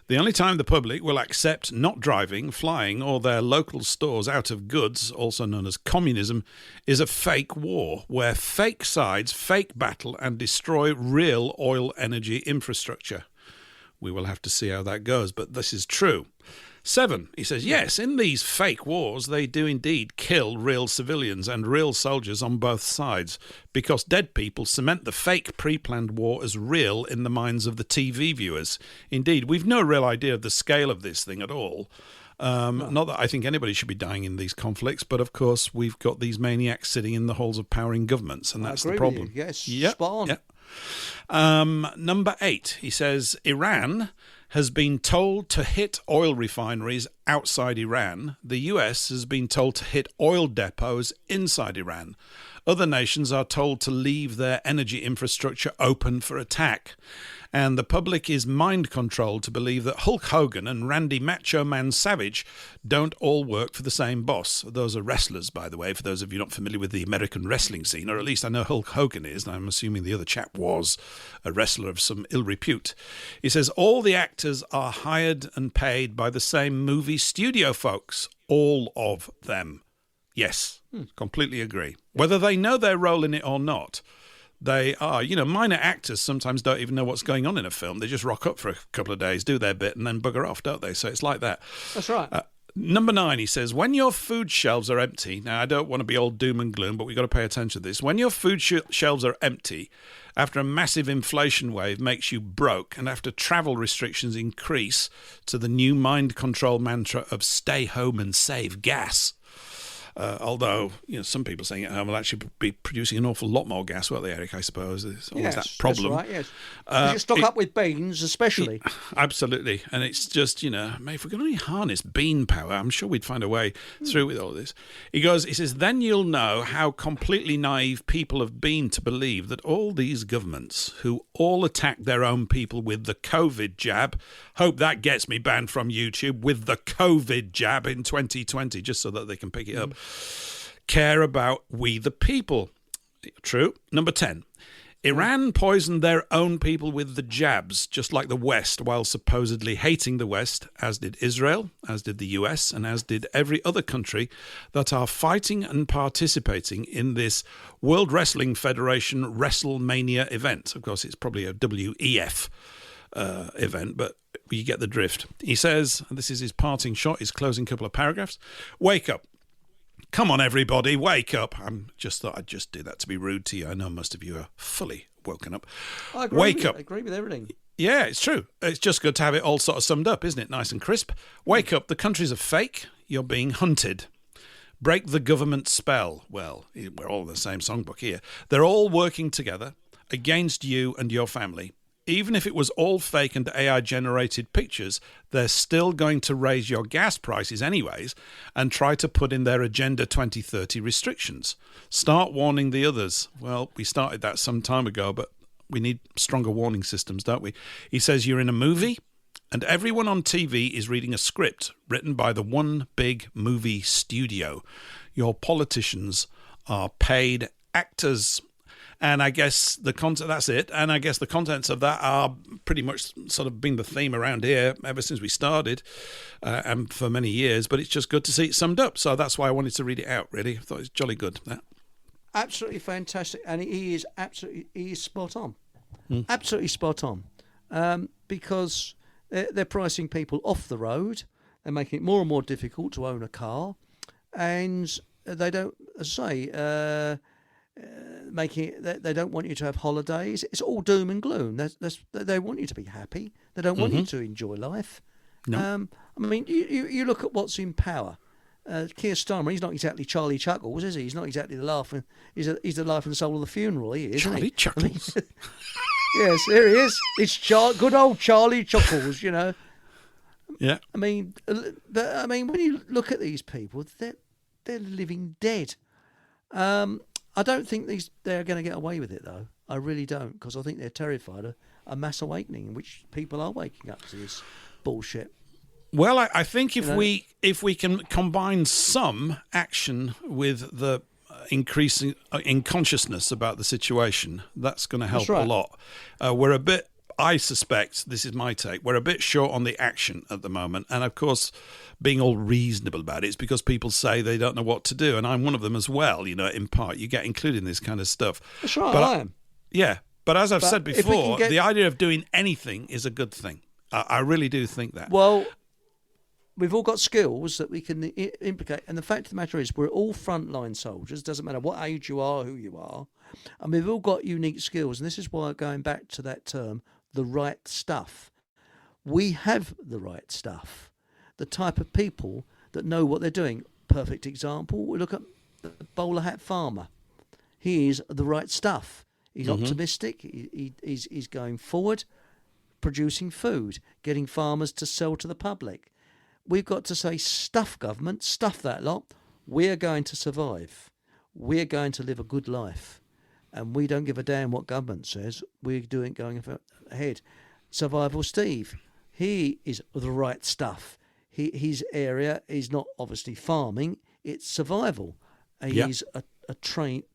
the only time the public will accept not driving, flying, or their local stores out of goods, also known as communism, is a fake war, where fake sides fake battle and destroy real oil energy infrastructure. We will have to see how that goes, but this is true. 7, he says, yes, in these fake wars, they do indeed kill real civilians and real soldiers on both sides, because dead people cement the fake pre-planned war as real in the minds of the TV viewers. Indeed, we've no real idea of the scale of this thing at all. Not that I think anybody should be dying in these conflicts, but of course we've got these maniacs sitting in the halls of power in governments, and that's the problem. With you. Yes, yep. spot on. Yep. Number 8, he says, Iran has been told to hit oil refineries outside Iran. The US has been told to hit oil depots inside Iran. Other nations are told to leave their energy infrastructure open for attack. And the public is mind-controlled to believe that Hulk Hogan and Randy Macho Man Savage don't all work for the same boss. Those are wrestlers, by the way, for those of you not familiar with the American wrestling scene, or at least I know Hulk Hogan is, and I'm assuming the other chap was a wrestler of some ill repute. He says, all the actors are hired and paid by the same movie studio folks. All of them. Yes, completely agree. Whether they know their role in it or not, they are, minor actors sometimes don't even know what's going on in a film. They just rock up for a couple of days, do their bit, and then bugger off, don't they? So it's like that. That's right. Number 9, he says, when your food shelves are empty, now I don't want to be all doom and gloom, but we've got to pay attention to this. When your food shelves are empty, after a massive inflation wave makes you broke, and after travel restrictions increase to the new mind control mantra of stay home and save gas, Although, some people saying at home will actually be producing an awful lot more gas, won't they, Eric? I suppose there's always that problem. That's right, yes. You stock up with beans, especially. Absolutely. And it's just, mate, if we could only harness bean power, I'm sure we'd find a way through with all this. He says, then you'll know how completely naive people have been to believe that all these governments who all attack their own people with the COVID jab, hope that gets me banned from YouTube, with the COVID jab in 2020, just so that they can pick it up, care about we the people. True. Number 10. Iran poisoned their own people with the jabs, just like the West, while supposedly hating the West, as did Israel, as did the US, and as did every other country that are fighting and participating in this World Wrestling Federation WrestleMania event. Of course, it's probably a WEF event, but you get the drift. He says, and this is his parting shot, his closing couple of paragraphs, wake up. Come on, everybody, wake up. I just thought I'd just do that to be rude to you. I know most of you are fully woken up. I agree Wake up. I agree with everything. Yeah, it's true. It's just good to have it all sort of summed up, isn't it? Nice and crisp. Wake up. The countries are fake. You're being hunted. Break the government spell. Well, we're all in the same songbook here. They're all working together against you and your family. Even if it was all fake and AI-generated pictures, they're still going to raise your gas prices anyways and try to put in their Agenda 2030 restrictions. Start warning the others. Well, we started that some time ago, but we need stronger warning systems, don't we? He says you're in a movie and everyone on TV is reading a script written by the one big movie studio. Your politicians are paid actors. And I guess the content, that's it. And I guess the contents of that are pretty much sort of been the theme around here ever since we started and for many years. But it's just good to see it summed up. So that's why I wanted to read it out, really. I thought it was jolly good. That. Absolutely fantastic. And he is spot on. Absolutely spot on. Because they're pricing people off the road. They're making it more and more difficult to own a car. And they don't, as I say... making it, they don't want you to have holidays. It's all doom and gloom. They want you to be happy. They don't want you to enjoy life. No. I mean, you look at what's in power. Keir Starmer, he's not exactly Charlie Chuckles, is he? He's not exactly the laugh. He's the life and soul of the funeral. He is. Charlie Chuckles. I mean, yes, there he is. It's good old Charlie Chuckles. Yeah. I mean, when you look at these people, they're living dead. I don't think they're going to get away with it, though. I really don't, because I think they're terrified of a mass awakening in which people are waking up to this bullshit. Well, I think if we can combine some action with the increasing in consciousness about the situation, that's going to help a lot. We're a bit, I suspect, this is my take, we're a bit short on the action at the moment. And of course, being all reasonable about it, it's because people say they don't know what to do. And I'm one of them as well, in part. You get included in this kind of stuff. That's right, but I am. Yeah, but as I've said before, the idea of doing anything is a good thing. I really do think that. Well, we've all got skills that we can implicate. And the fact of the matter is we're all frontline soldiers. Doesn't matter what age you are, who you are. And we've all got unique skills. And this is why, going back to that term, the right stuff. We have the right stuff. The type of people that know what they're doing. Perfect example, we look at the bowler hat farmer. He is the right stuff. He's optimistic. He's going forward, producing food, getting farmers to sell to the public. We've got to say, stuff government, stuff that lot. We're going to survive. We're going to live a good life. And we don't give a damn what government says. We're going ahead. Survival Steve, he is the right stuff. His area is not obviously farming, it's survival. He's a trained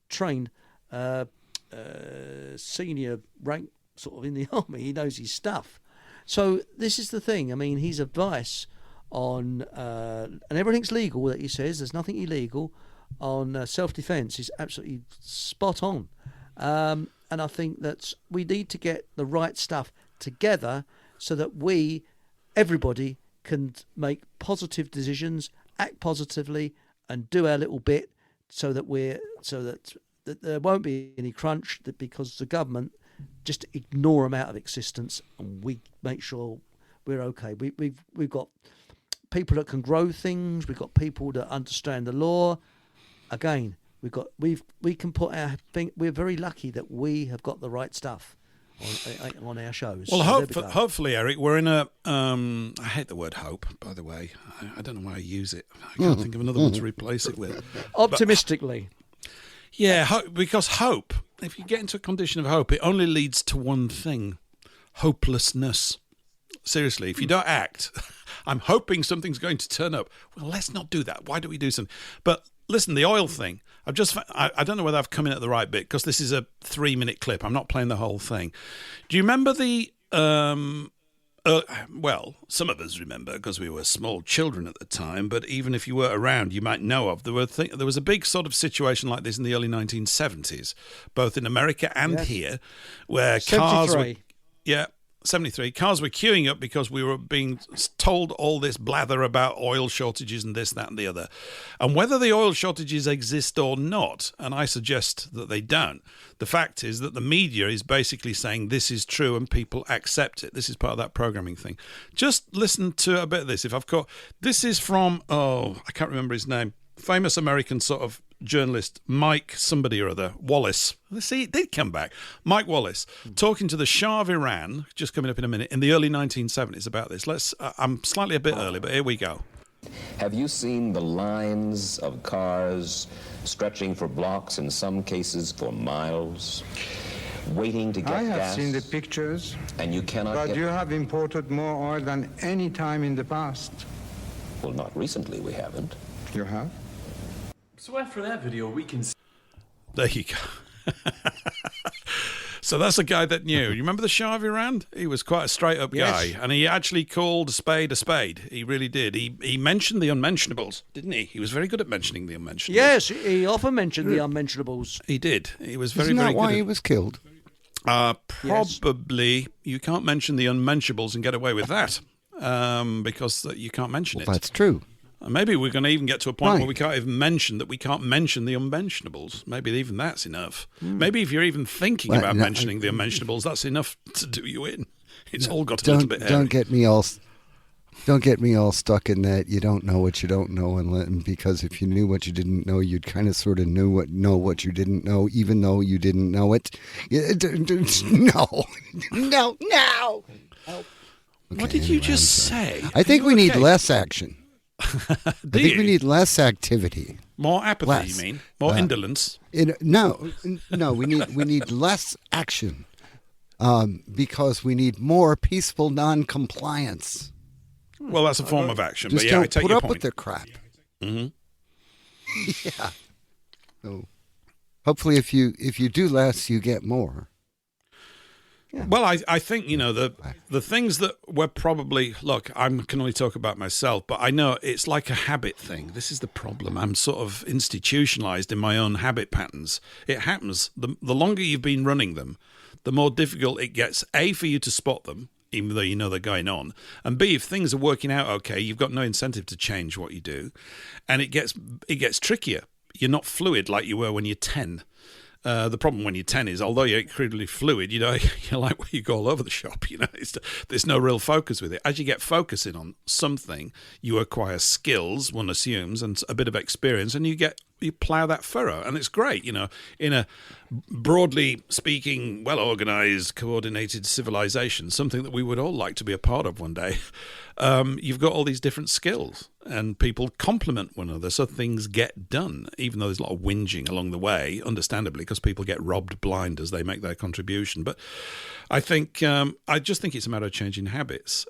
senior rank sort of in the army. He knows his stuff. So this is the thing. I mean, his advice on, and everything's legal that he says, there's nothing illegal, on self-defence is absolutely spot on. And I think that we need to get the right stuff together so that everybody can make positive decisions, act positively, and do our little bit, so that there won't be any crunch, because the government just ignore them out of existence, and we make sure we're okay. We've got people that can grow things. We've got people that understand the law. again, we can put our thing. We're very lucky that we have got the right stuff on our shows. Well, So hopefully, Eric, we're in a. I hate the word hope, by the way. I don't know why I use it. I can't think of another one to replace it with. optimistically. Yeah, because hope, if you get into a condition of hope, it only leads to one thing: hopelessness. Seriously, if you don't act, I'm hoping something's going to turn up. Well, let's not do that. Why do we do something? But listen, the oil thing, I don't know whether I've come in at the right bit, because this is a 3-minute clip. I'm not playing the whole thing. Do you remember the, well, some of us remember because we were small children at the time, but even if you were around, you might know of, there was a big sort of situation like this in the early 1970s, both in America and here, where 73. 73. Cars were queuing up because we were being told all this blather about oil shortages and this, that, and the other. And whether the oil shortages exist or not, and I suggest that they don't, the fact is that the media is basically saying this is true and people accept it. This is part of that programming thing. Just listen to a bit of this. If I've caught, this is from, I can't remember his name, famous American sort of journalist, Mike somebody or other, Wallace. Let's see, it did come back. Mike Wallace, talking to the Shah of Iran, just coming up in a minute, in the early 1970s about this. I'm slightly a bit early, but here we go. Have you seen the lines of cars stretching for blocks, in some cases for miles, waiting to get gas? I have seen the pictures, and you cannot but get... you have imported more oil than any time in the past. Well, not recently, we haven't. You have? So after that video, we can... There you go. So that's a guy that knew. You remember the Shah of Iran? He was quite a straight-up guy, and he actually called a spade a spade. He really did. He mentioned the unmentionables, didn't he? He was very good at mentioning the unmentionables. Yes, he often mentioned the unmentionables. He did. He was very, Isn't very that good. why he was killed? Probably. You can't mention the unmentionables and get away with that, because you can't mention it. That's true. And maybe we're going to even get to a point Right. where we can't even mention that we can't mention the unmentionables. Maybe even that's enough. Maybe if you're even thinking Well, about no, mentioning the unmentionables, that's enough to do you in. It's all got a little bit hairy. Don't get me all stuck in that you don't know what you don't know, and because if you knew what you didn't know, you'd kind of sort of know what you didn't know, even though you didn't know it. No. What did you just say? I think we need less action. Do I think you? we need less activity. More apathy, less. you mean? More indolence? No, we need less action, because we need more peaceful non-compliance. Well, that's a form of action, Just but yeah, I don't take put your up point. with the crap. Mm-hmm. Yeah. So, hopefully, if you do less, you get more. Yeah. Well, I think, the things that we're probably, look, I can only talk about myself, but I know it's like a habit thing. This is the problem. I'm sort of institutionalized in my own habit patterns. It happens. The longer you've been running them, the more difficult it gets, A, for you to spot them, even though you know they're going on, and B, if things are working out okay, you've got no incentive to change what you do, and it gets trickier. You're not fluid like you were when you're 10. The problem when you're 10 is, although you're incredibly fluid, you're like where you go all over the shop. There's no real focus with it. As you get focusing on something, you acquire skills, one assumes, and a bit of experience, and you plough that furrow, and it's great. In a broadly speaking, well-organized, coordinated civilization, something that we would all like to be a part of one day. You've got all these different skills, and people complement one another, so things get done, even though there's a lot of whinging along the way, understandably, because people get robbed blind as they make their contribution. But I just think it's a matter of changing habits.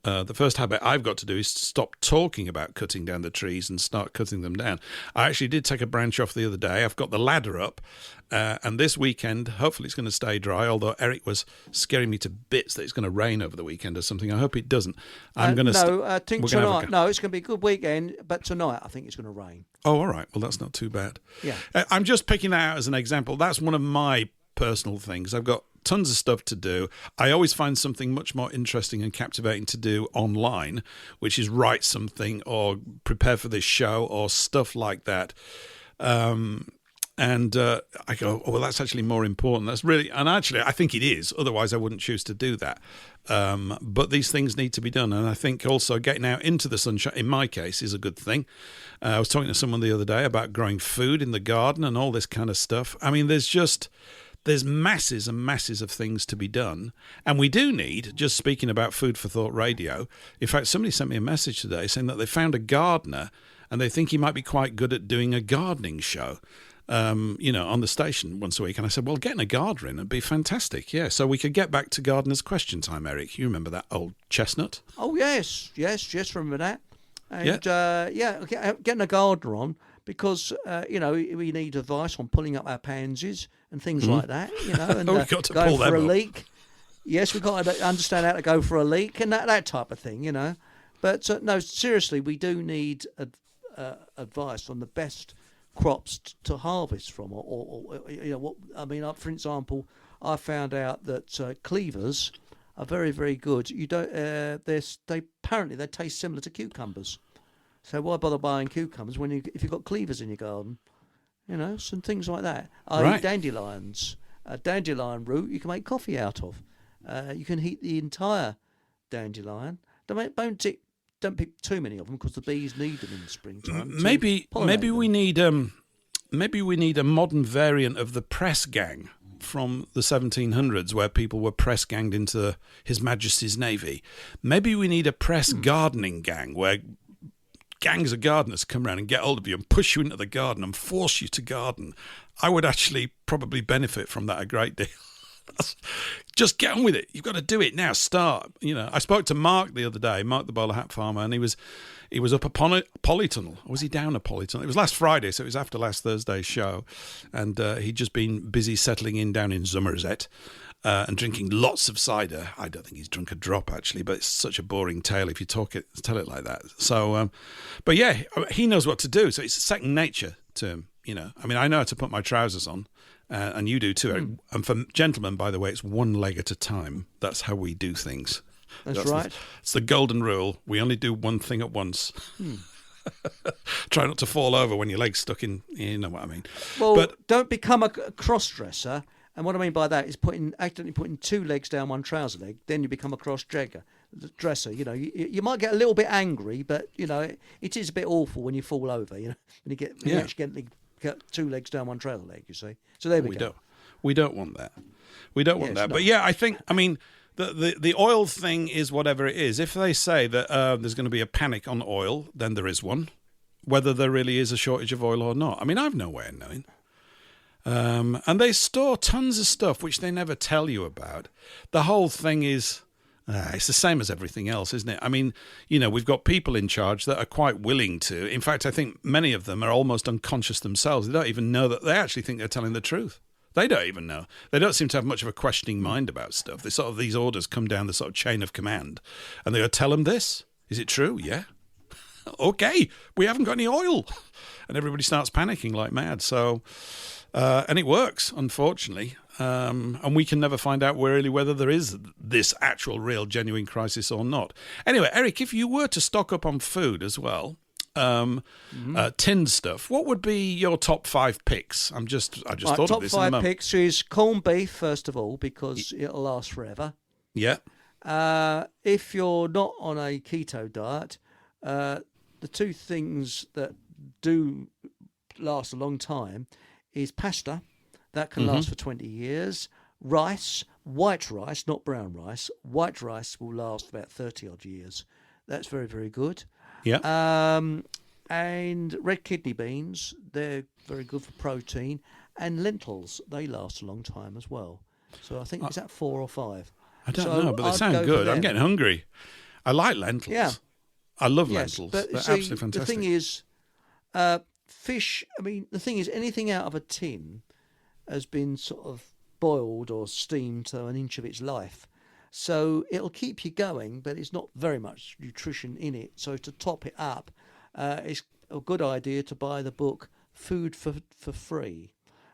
The first habit I've got to do is to stop talking about cutting down the trees and start cutting them down. I actually did take a branch off the other day. I've got the ladder up, and this weekend, hopefully it's going to stay dry, although Eric was scaring me to bits that it's going to rain over the weekend or something. I hope it doesn't. I think tonight. No, it's going to be a good weekend, but tonight I think it's going to rain. Oh, all right. Well, that's not too bad. Yeah. I'm just picking that out as an example. That's one of my personal things. I've got tons of stuff to do. I always find something much more interesting and captivating to do online, which is write something or prepare for this show or stuff like that. And I go, oh, well, that's actually more important. That's really, and actually, I think it is. Otherwise, I wouldn't choose to do that. But these things need to be done. And I think also getting out into the sunshine, in my case, is a good thing. I was talking to someone the other day about growing food in the garden and all this kind of stuff. I mean, there's masses and masses of things to be done. And we do need, just speaking about Food for Thought Radio, in fact, somebody sent me a message today saying that they found a gardener and they think he might be quite good at doing a gardening show, on the station once a week. And I said, well, getting a gardener in would be fantastic. Yeah, so we could get back to gardener's question time, Eric. You remember that old chestnut? Oh, yes, remember that. And, getting a gardener on, because, we need advice on pulling up our pansies and things like that, and We've got to going pull for them a up. leak. Yes, we've got to understand how to go for a leak and that type of thing, But, no, seriously, we do need advice on the best crops to harvest from, for example, I found out that cleavers are very, very good. You don't, apparently they taste similar to cucumbers. So why bother buying cucumbers if you've got cleavers in your garden? Some things like that. Right. Dandelions, dandelion root you can make coffee out of. You can heat the entire dandelion. Don't pick too many of them because the bees need them in the springtime. Maybe we need a modern variant of the press gang from the 1700s, where people were press ganged into His Majesty's Navy. Maybe we need a press gardening gang, where gangs of gardeners come around and get hold of you and push you into the garden and force you to garden. I would actually probably benefit from that a great deal. Just get on with it. You've got to do it now. Start. I spoke to Mark the other day, Mark the bowler hat farmer, and he was up a polytunnel. Or was he down a polytunnel? It was last Friday, so it was after last Thursday's show, and he'd just been busy settling in down in Somerset and drinking lots of cider. I don't think he's drunk a drop actually, but it's such a boring tale if you tell it like that. So, but yeah, he knows what to do. So it's second nature to him. I know how to put my trousers on. And you do too, Eric. And for gentlemen, by the way, it's one leg at a time. That's how we do things. That's right. It's the golden rule. We only do one thing at once. Try not to fall over when your leg's stuck in. You know what I mean. Well, but don't become a cross-dresser. And what I mean by that is accidentally putting two legs down one trouser leg. Then you become a cross-dresser. You might get a little bit angry, but it is a bit awful when you fall over. When you accidentally get two legs down one trouser leg. You see. So there we go. We don't want that. We don't want that. No. But yeah, I think, the oil thing is whatever it is. If they say that there's going to be a panic on oil, then there is one. Whether there really is a shortage of oil or not. I've no way of knowing. And they store tons of stuff which they never tell you about. The whole thing is, it's the same as everything else, isn't it? We've got people in charge that are quite willing to. In fact, I think many of them are almost unconscious themselves. They don't even know that they actually think they're telling the truth. They don't even know. They don't seem to have much of a questioning mind about stuff. These orders come down the sort of chain of command, and they go, tell them this. Is it true? Yeah. Okay, we haven't got any oil. And everybody starts panicking like mad. So, and it works, unfortunately. And we can never find out really whether there is this actual, real, genuine crisis or not. Anyway, Eric, if you were to stock up on food as well, tinned stuff, what would be your top 5 picks? I just thought of this. Top 5 picks is corned beef, first of all, because it'll last forever. Yeah. If you're not on a keto diet, the two things that do last a long time is pasta. That can last for 20 years. Rice, white rice, not brown rice. White rice will last about 30 odd years. That's very, very good. Yeah. And red kidney beans, they're very good for protein. And lentils, they last a long time as well. So I think, is that 4 or 5? I don't know, but they sound good. I'm getting hungry. I like lentils. Yeah. I love lentils. But they're absolutely fantastic. The thing is, fish, the thing is, anything out of a tin has been sort of boiled or steamed to an inch of its life. So it'll keep you going, but it's not very much nutrition in it. So to top it up, it's a good idea to buy the book Food for Free.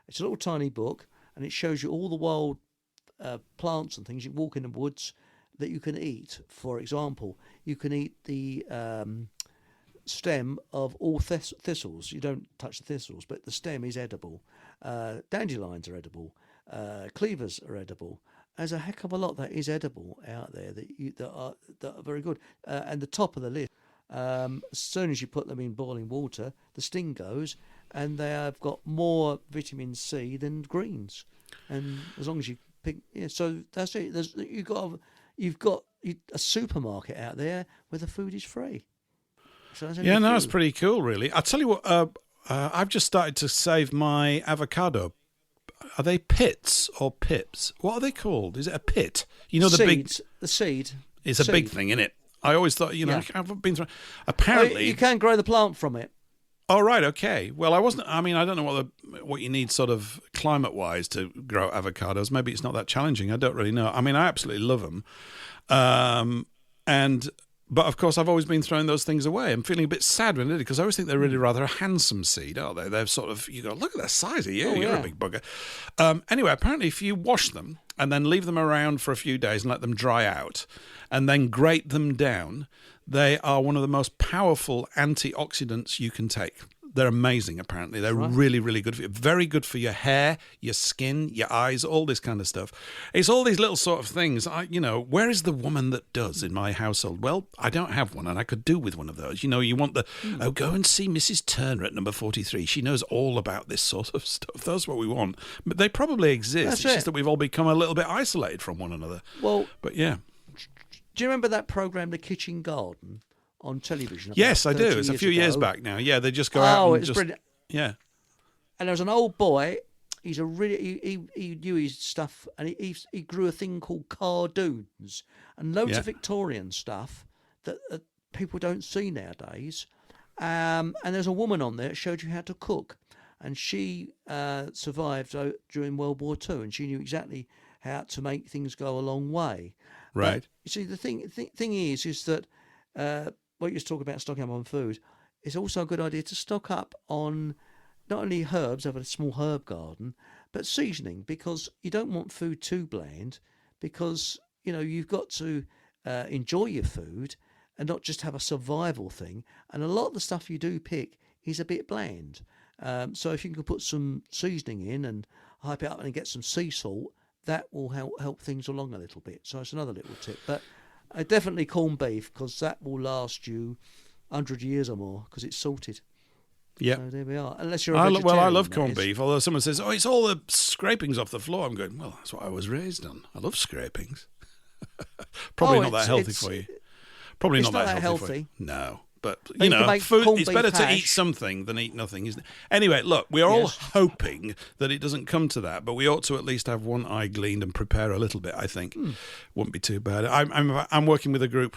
It's a little tiny book, and it shows you all the wild plants and things you walk in the woods that you can eat. For example, you can eat the stem of all thistles. You don't touch the thistles, but the stem is edible. Dandelions are edible. Cleavers are edible. there's a heck of a lot that is edible out there that are very good. And the top of the list, as soon as you put them in boiling water, the sting goes, and they have got more vitamin C than greens. And as long as you pick, so that's it. You've got a supermarket out there where the food is free. So it's pretty cool, really. I'll tell you what. I've just started to save my avocado. Are they pits or pips? What are they called? Is it a pit? You know, the seed. It's a big thing, isn't it? I always thought, I've been through. Apparently, you can grow the plant from it. Oh, right, okay. Well, I don't know what you need sort of climate-wise to grow avocados. Maybe it's not that challenging. I don't really know. I mean, I absolutely love them. But, of course, I've always been throwing those things away. I'm feeling a bit sad when I did it because I always think they're really rather a handsome seed, aren't they? They're sort of, you go, look at the size of you. You're a big bugger. Anyway, apparently if you wash them and then leave them around for a few days and let them dry out and then grate them down, they are one of the most powerful antioxidants you can take. They're amazing, apparently. They're really, really good for you. Very good for your hair, your skin, your eyes, all this kind of stuff. It's all these little sort of things. Where is the woman that does in my household? Well, I don't have one, and I could do with one of those. You want go and see Mrs. Turner at number 43. She knows all about this sort of stuff. That's what we want. But they probably exist. It's just that we've all become a little bit isolated from one another. Well, but yeah. Do you remember that program, The Kitchen Garden? On television. Yes, I do. It's a few years back now. Yeah, they just go out and it's brilliant. Yeah. And there was an old boy. He's he knew his stuff, and he grew a thing called cardoons and loads of Victorian stuff that people don't see nowadays. And there's a woman on there that showed you how to cook, and she survived during World War II, and she knew exactly how to make things go a long way. Right. But, you see, the thing is that. What you just talk about stocking up on food, it's also a good idea to stock up on not only herbs, have a small herb garden, but seasoning, because you don't want food too bland, because you've got to enjoy your food and not just have a survival thing. And a lot of the stuff you do pick is a bit bland. So if you can put some seasoning in and hype it up and get some sea salt, that will help things along a little bit. So it's another little tip. But definitely corned beef, because that will last you 100 years or more, because it's salted. Yeah. So there we are. Unless you're a vegetarian. Well, I love corned beef, although someone says, it's all the scrapings off the floor. I'm going, well, that's what I was raised on. I love scrapings. Probably not that healthy for you. Probably not that healthy for you. No. But, food, it's better to eat something than eat nothing, isn't it? Anyway, look, we are all hoping that it doesn't come to that, but we ought to at least have one eye gleaned and prepare a little bit, I think. Wouldn't be too bad. I'm working with a group.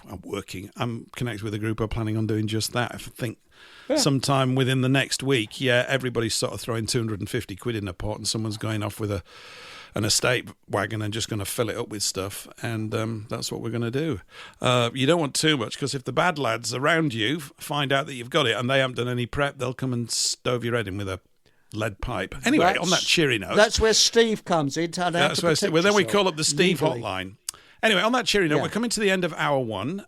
I'm connected with a group who are planning on doing just that. I think sometime within the next week, everybody's sort of throwing 250 quid in a pot, and someone's going off with an estate wagon and just going to fill it up with stuff, and that's what we're going to do. You don't want too much, because if the bad lads around you find out that you've got it and they haven't done any prep, they'll come and stove your head in with a lead pipe. Anyway, on that cheery note, that's where Steve comes in. Then we call up the Steve hotline. Anyway, on that cheery note, we're coming to the end of hour one.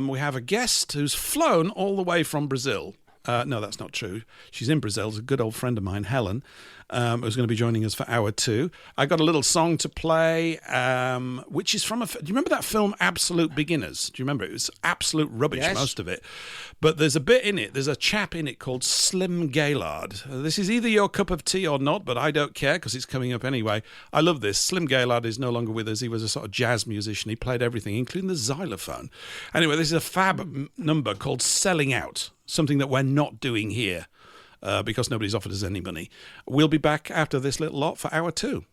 We have a guest who's flown all the way from Brazil. No, that's not true. She's in Brazil. It's a good old friend of mine, Helen, who's going to be joining us for hour two. I got a little song to play, which is from do you remember that film Absolute Beginners? Do you remember? It was absolute rubbish, most of it. But there's a bit in it. There's a chap in it called Slim Gaillard. This is either your cup of tea or not, but I don't care because it's coming up anyway. I love this. Slim Gaillard is no longer with us. He was a sort of jazz musician. He played everything, including the xylophone. Anyway, this is a fab number called Selling Out, something that we're not doing here because nobody's offered us any money. We'll be back after this little lot for hour two.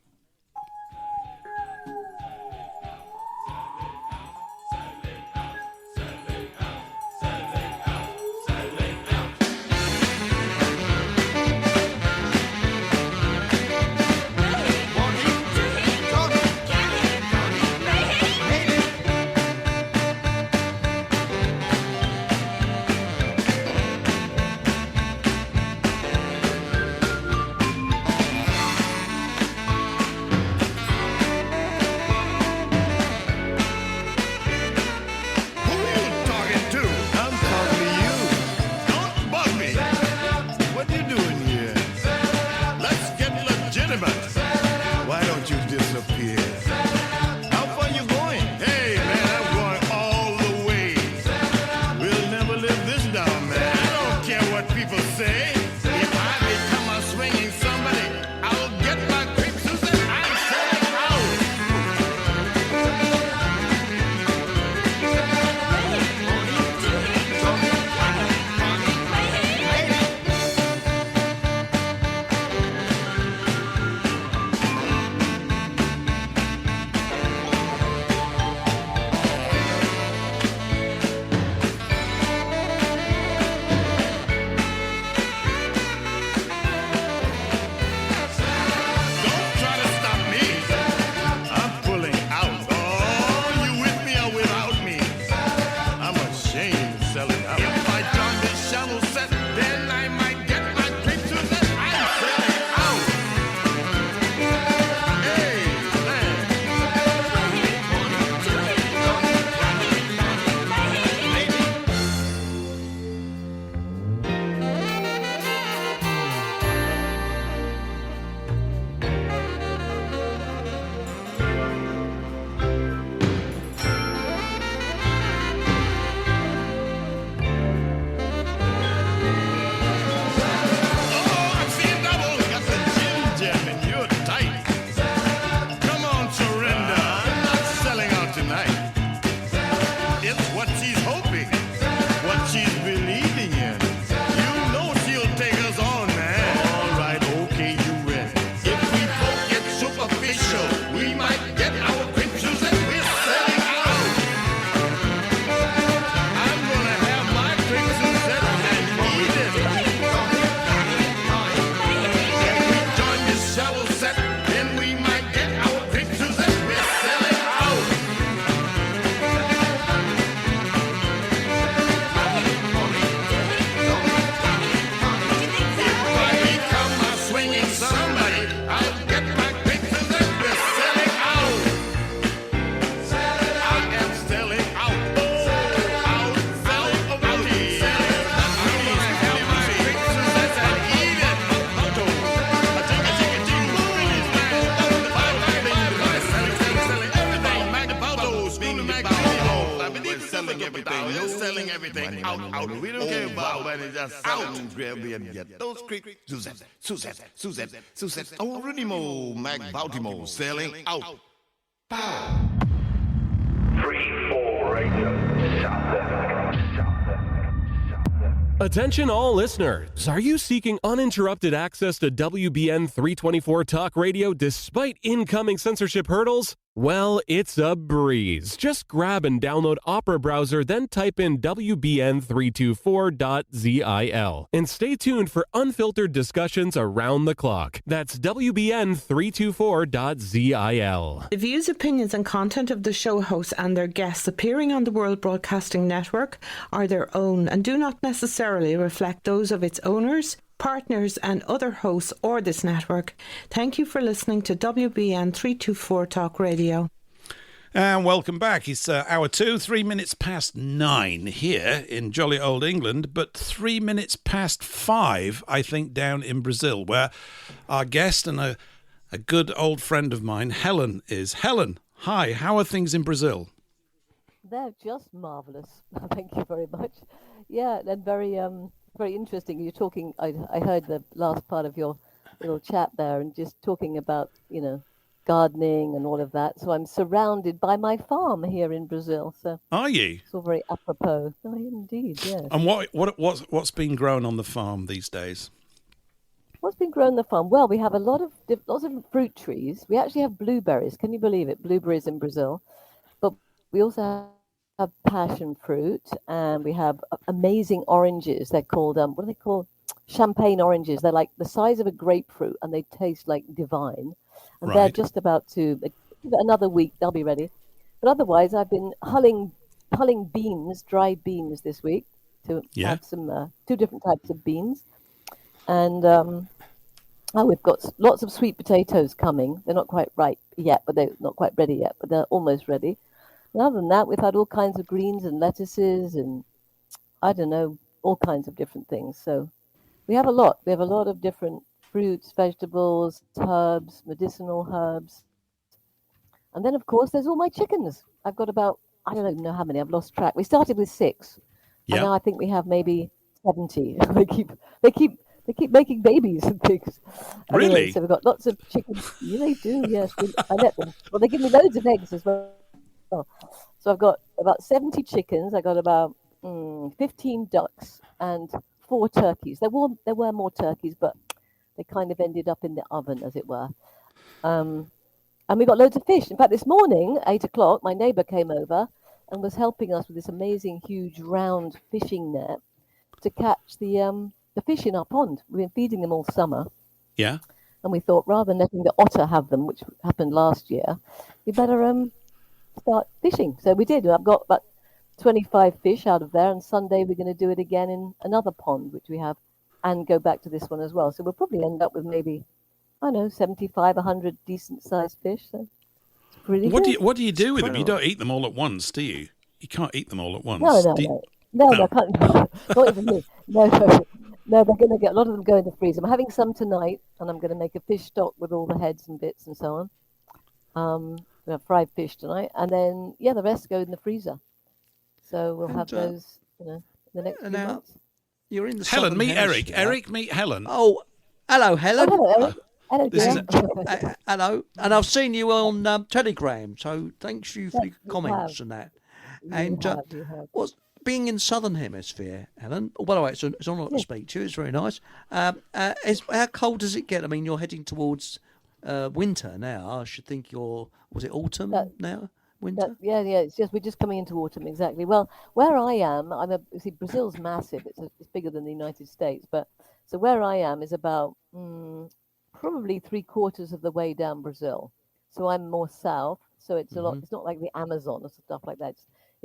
is just out. Those creek, Suzette, already mo, Mac Baltimore, selling out. Pow. 348. Attention all listeners. Are you seeking uninterrupted access to WBN 324 Talk Radio despite incoming censorship hurdles? Well, it's a breeze. Just grab and download Opera Browser, then type in WBN324.zil. And stay tuned for unfiltered discussions around the clock. That's WBN324.zil. The views, opinions, and content of the show hosts and their guests appearing on the World Broadcasting Network are their own and do not necessarily reflect those of its owners, partners, and other hosts or this network. Thank you for listening to WBN 324 Talk Radio. And welcome back. It's hour 2, 3 minutes past 9 here in jolly old England, but 3 minutes past 5, I think, down in Brazil, where our guest and a good old friend of mine, Helen, is. Helen, hi, how are things in Brazil? They're just marvellous. Thank you very much. Yeah, and very interesting. You're talking, I heard the last part of your little chat there and just talking about, gardening and all of that. So I'm surrounded by my farm here in Brazil. So are you? It's all very apropos. I am indeed, yes. And what's been grown on the farm these days? What's been grown on the farm? Well, we have lots of fruit trees. We actually have blueberries. Can you believe it? Blueberries in Brazil. But we also have passion fruit, and we have amazing oranges. They're called what are they called? Champagne oranges. They're like the size of a grapefruit, and they taste like divine. And they're just about to give it another week. They'll be ready. But otherwise, I've been hulling beans, dry beans this week to have some 2 different types of beans, and we've got lots of sweet potatoes coming. They're not quite ripe yet, but they're not quite ready yet, but they're almost ready. And other than that, we've had all kinds of greens and lettuces and, I don't know, all kinds of different things. So we have a lot. We have a lot of different fruits, vegetables, herbs, medicinal herbs. And then, of course, there's all my chickens. I've got about, I don't even know how many. I've lost track. We started with 6. And now I think we have maybe 70. They keep making babies and things. Really? Anyway, so we've got lots of chickens. Yeah, they do, yes. I let them. Well, they give me loads of eggs as well. So I've got about 70 chickens. I got about 15 ducks and 4 turkeys. There were more turkeys, but they kind of ended up in the oven, as it were. And we got loads of fish. In fact, this morning, 8 o'clock, my neighbour came over and was helping us with this amazing, huge, round fishing net to catch the fish in our pond. We've been feeding them all summer. Yeah. And we thought, rather than letting the otter have them, which happened last year, we better start fishing. So we did. I've got about 25 fish out of there, and Sunday we're going to do it again in another pond, which we have, and go back to this one as well. So we'll probably end up with maybe, 75, 100 decent-sized fish. So it's pretty good. What do you do with them? You don't eat them all at once, do you? You can't eat them all at once. No, I can't. Not even me. No, they're going to get, a lot of them go in the freezer. I'm having some tonight, and I'm going to make a fish stock with all the heads and bits and so on. We have fried fish tonight, and then, the rest go in the freezer. So we'll have those, in the next few months. You're in the Helen, meet Eric. Hemisphere. Eric, meet Helen. Oh, hello, Helen. Oh, hello, Eric. Hello, hello. And I've seen you on Telegram, so thanks you for your comments and that. And you have. what's being in Southern Hemisphere, Helen? Oh, by the way, it's an honour to speak to you. It's very nice. How cold does it get? I mean, you're heading towards winter now. I should think was it autumn now? Winter? It's just we're just coming into autumn, exactly. Well, where I am, see, Brazil's massive. It's bigger than the United States, but so where I am is about probably 3/4 of the way down Brazil. So I'm more south. So it's a lot. It's not like the Amazon or stuff like that.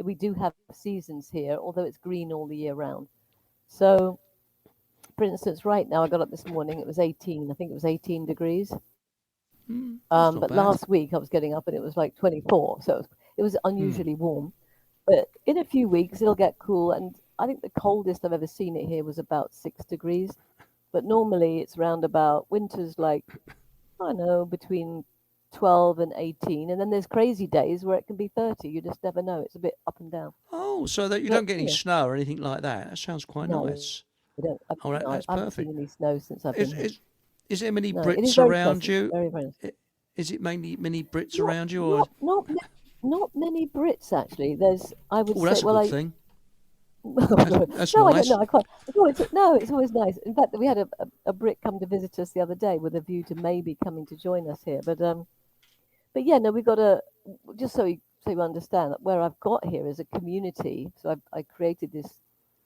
We do have seasons here, although it's green all the year round. So, for instance, right now I got up this morning. It was 18. I think it was 18 degrees. But last week I was getting up and it was like 24, so it was unusually warm. But in a few weeks it'll get cool, and I think the coldest I've ever seen it here was about 6 degrees. But normally it's round about winter's like, I don't know, between 12 and 18, and then there's crazy days where it can be 30. You just never know. It's a bit up and down. Oh, so that you don't get any snow or anything like that. That sounds quite nice. We don't. Oh, No, that's I haven't perfect. seen any snow since I've been here. Is there many No, it is Brits very around pleasant. you? Very, very. Is it mainly many Brits Not, around you, or? not, not, ma- not many Brits actually. There's, I would Oh, say. that's a Well, good I. thing. That's No, I don't nice. know. I can't. No, it's always nice. In fact, we had a Brit come to visit us the other day with a view to maybe coming to join us here. But yeah, no, we got a. Just so you understand that where I've got here is a community. So I created this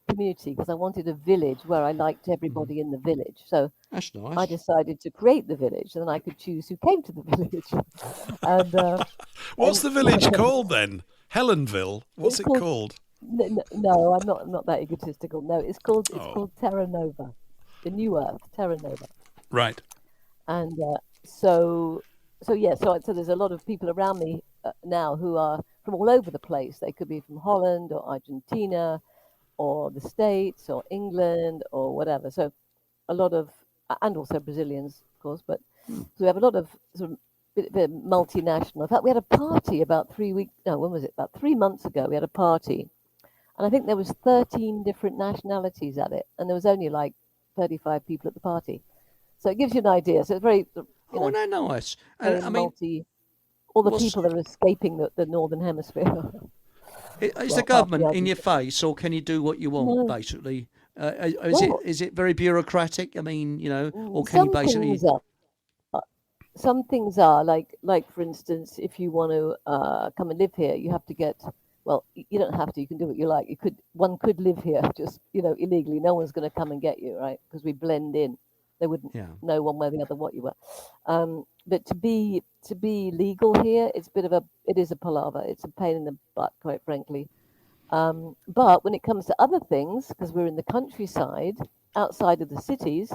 community because I wanted a village where I liked everybody in the village. So That's I nice. decided to create the village, and then I could choose who came to the village. and What's the village and- called then? Helenville. What's It's it called. called? No, I'm not that egotistical. No, it's called Oh. Terra Nova, the New Earth, Terra Nova. Right. And so there's a lot of people around me now who are from all over the place. They could be from Holland or Argentina, or the States or England or whatever. So a lot of, and also Brazilians, of course. But so we have a lot of sort of bit multinational. In fact, we had a party about 3 weeks. No, when was it? About 3 months ago, we had a party. And I think there was 13 different nationalities at it, and there was only like 35 people at the party. So it gives you an idea. So it's very, Oh, no, nice. very And I mean, all the what's- people that are escaping the northern hemisphere. is Well, the apart from government the in your face, or can you do what you want, No. basically? Well- Is it very bureaucratic? I mean, or can you Some basically? things are. Some things are like for instance, if you want to come and live here, you have to get. Well, you don't have to. You can do what you like. One could live here just illegally. No one's going to come and get you, right? Because we blend in. They wouldn't know one way or the other what you were. But to be legal here, it is a palaver. It's a pain in the butt, quite frankly. But when it comes to other things, because we're in the countryside, outside of the cities,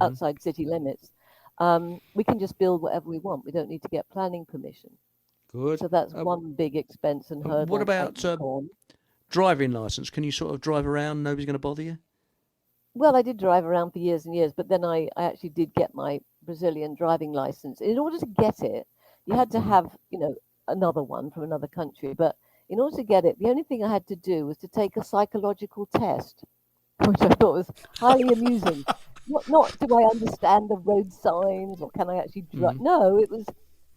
outside city limits, we can just build whatever we want. We don't need to get planning permission. Good. So that's one big expense and hurdle. What about taken on. driving license? Can you sort of drive around? Nobody's going to bother you. Well, I did drive around for years and years, but then I actually did get my Brazilian driving license. In order to get it, you had to have, another one from another country. But in order to get it, the only thing I had to do was to take a psychological test, which I thought was highly amusing. Not do I understand the road signs or can I actually drive? No, it was,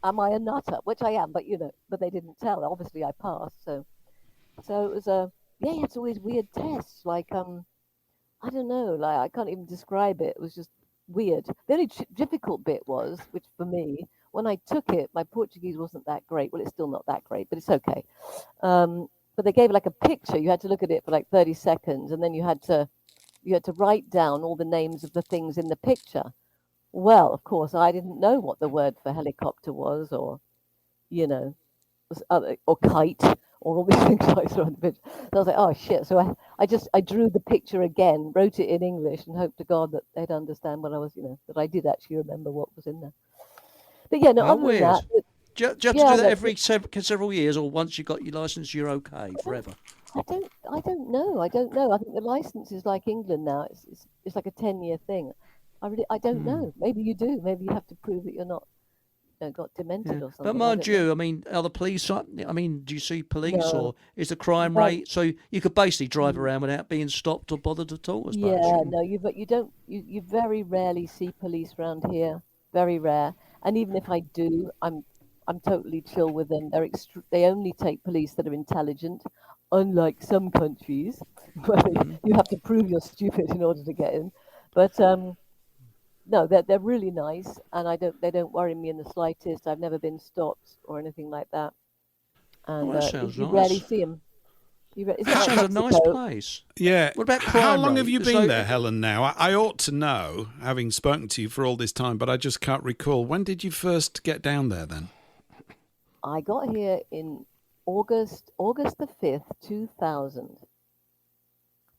am I a nutter? Which I am, but but they didn't tell. Obviously, I passed. So it was it's always weird tests. Like I don't know, like I can't even describe it. It was just weird. The only difficult bit was, which for me, when I took it, my Portuguese wasn't that great. Well, it's still not that great, but it's okay. But they gave like a picture. You had to look at it for like 30 seconds, and then you had to write down all the names of the things in the picture. Well, of course, I didn't know what the word for helicopter was, or or kite, or all these things I saw on the picture. So I was like, oh shit! So I drew the picture again, wrote it in English, and hoped to God that they'd understand what I was, that I did actually remember what was in there. But yeah, no, other than that, Do you have to do that every several years, or once you got your license, you're okay forever? I don't know. I think the license is like England now. It's like a 10-year thing. I don't know. Maybe you do. Maybe you have to prove that you're not got demented or something. But mind you, I mean, are the police? I mean, do you see police, No. or is the crime rate? So you could basically drive around without being stopped or bothered at all. I suppose. Yeah, no, you don't. You very rarely see police around here. Very rare. And even if I do, I'm totally chill with them. They only take police that are intelligent, unlike some countries where you have to prove you're stupid in order to get in. But no, they're really nice, and they don't worry me in the slightest. I've never been stopped or anything like that. And that sounds you nice. rarely see them. It's not Sounds like a nice Mexico. place. Yeah. What about How crime long rate? have you As been though- there, Helen, now? I ought to know, having spoken to you for all this time, but I just can't recall. When did you first get down there then? I got here in August the 5th, 2000.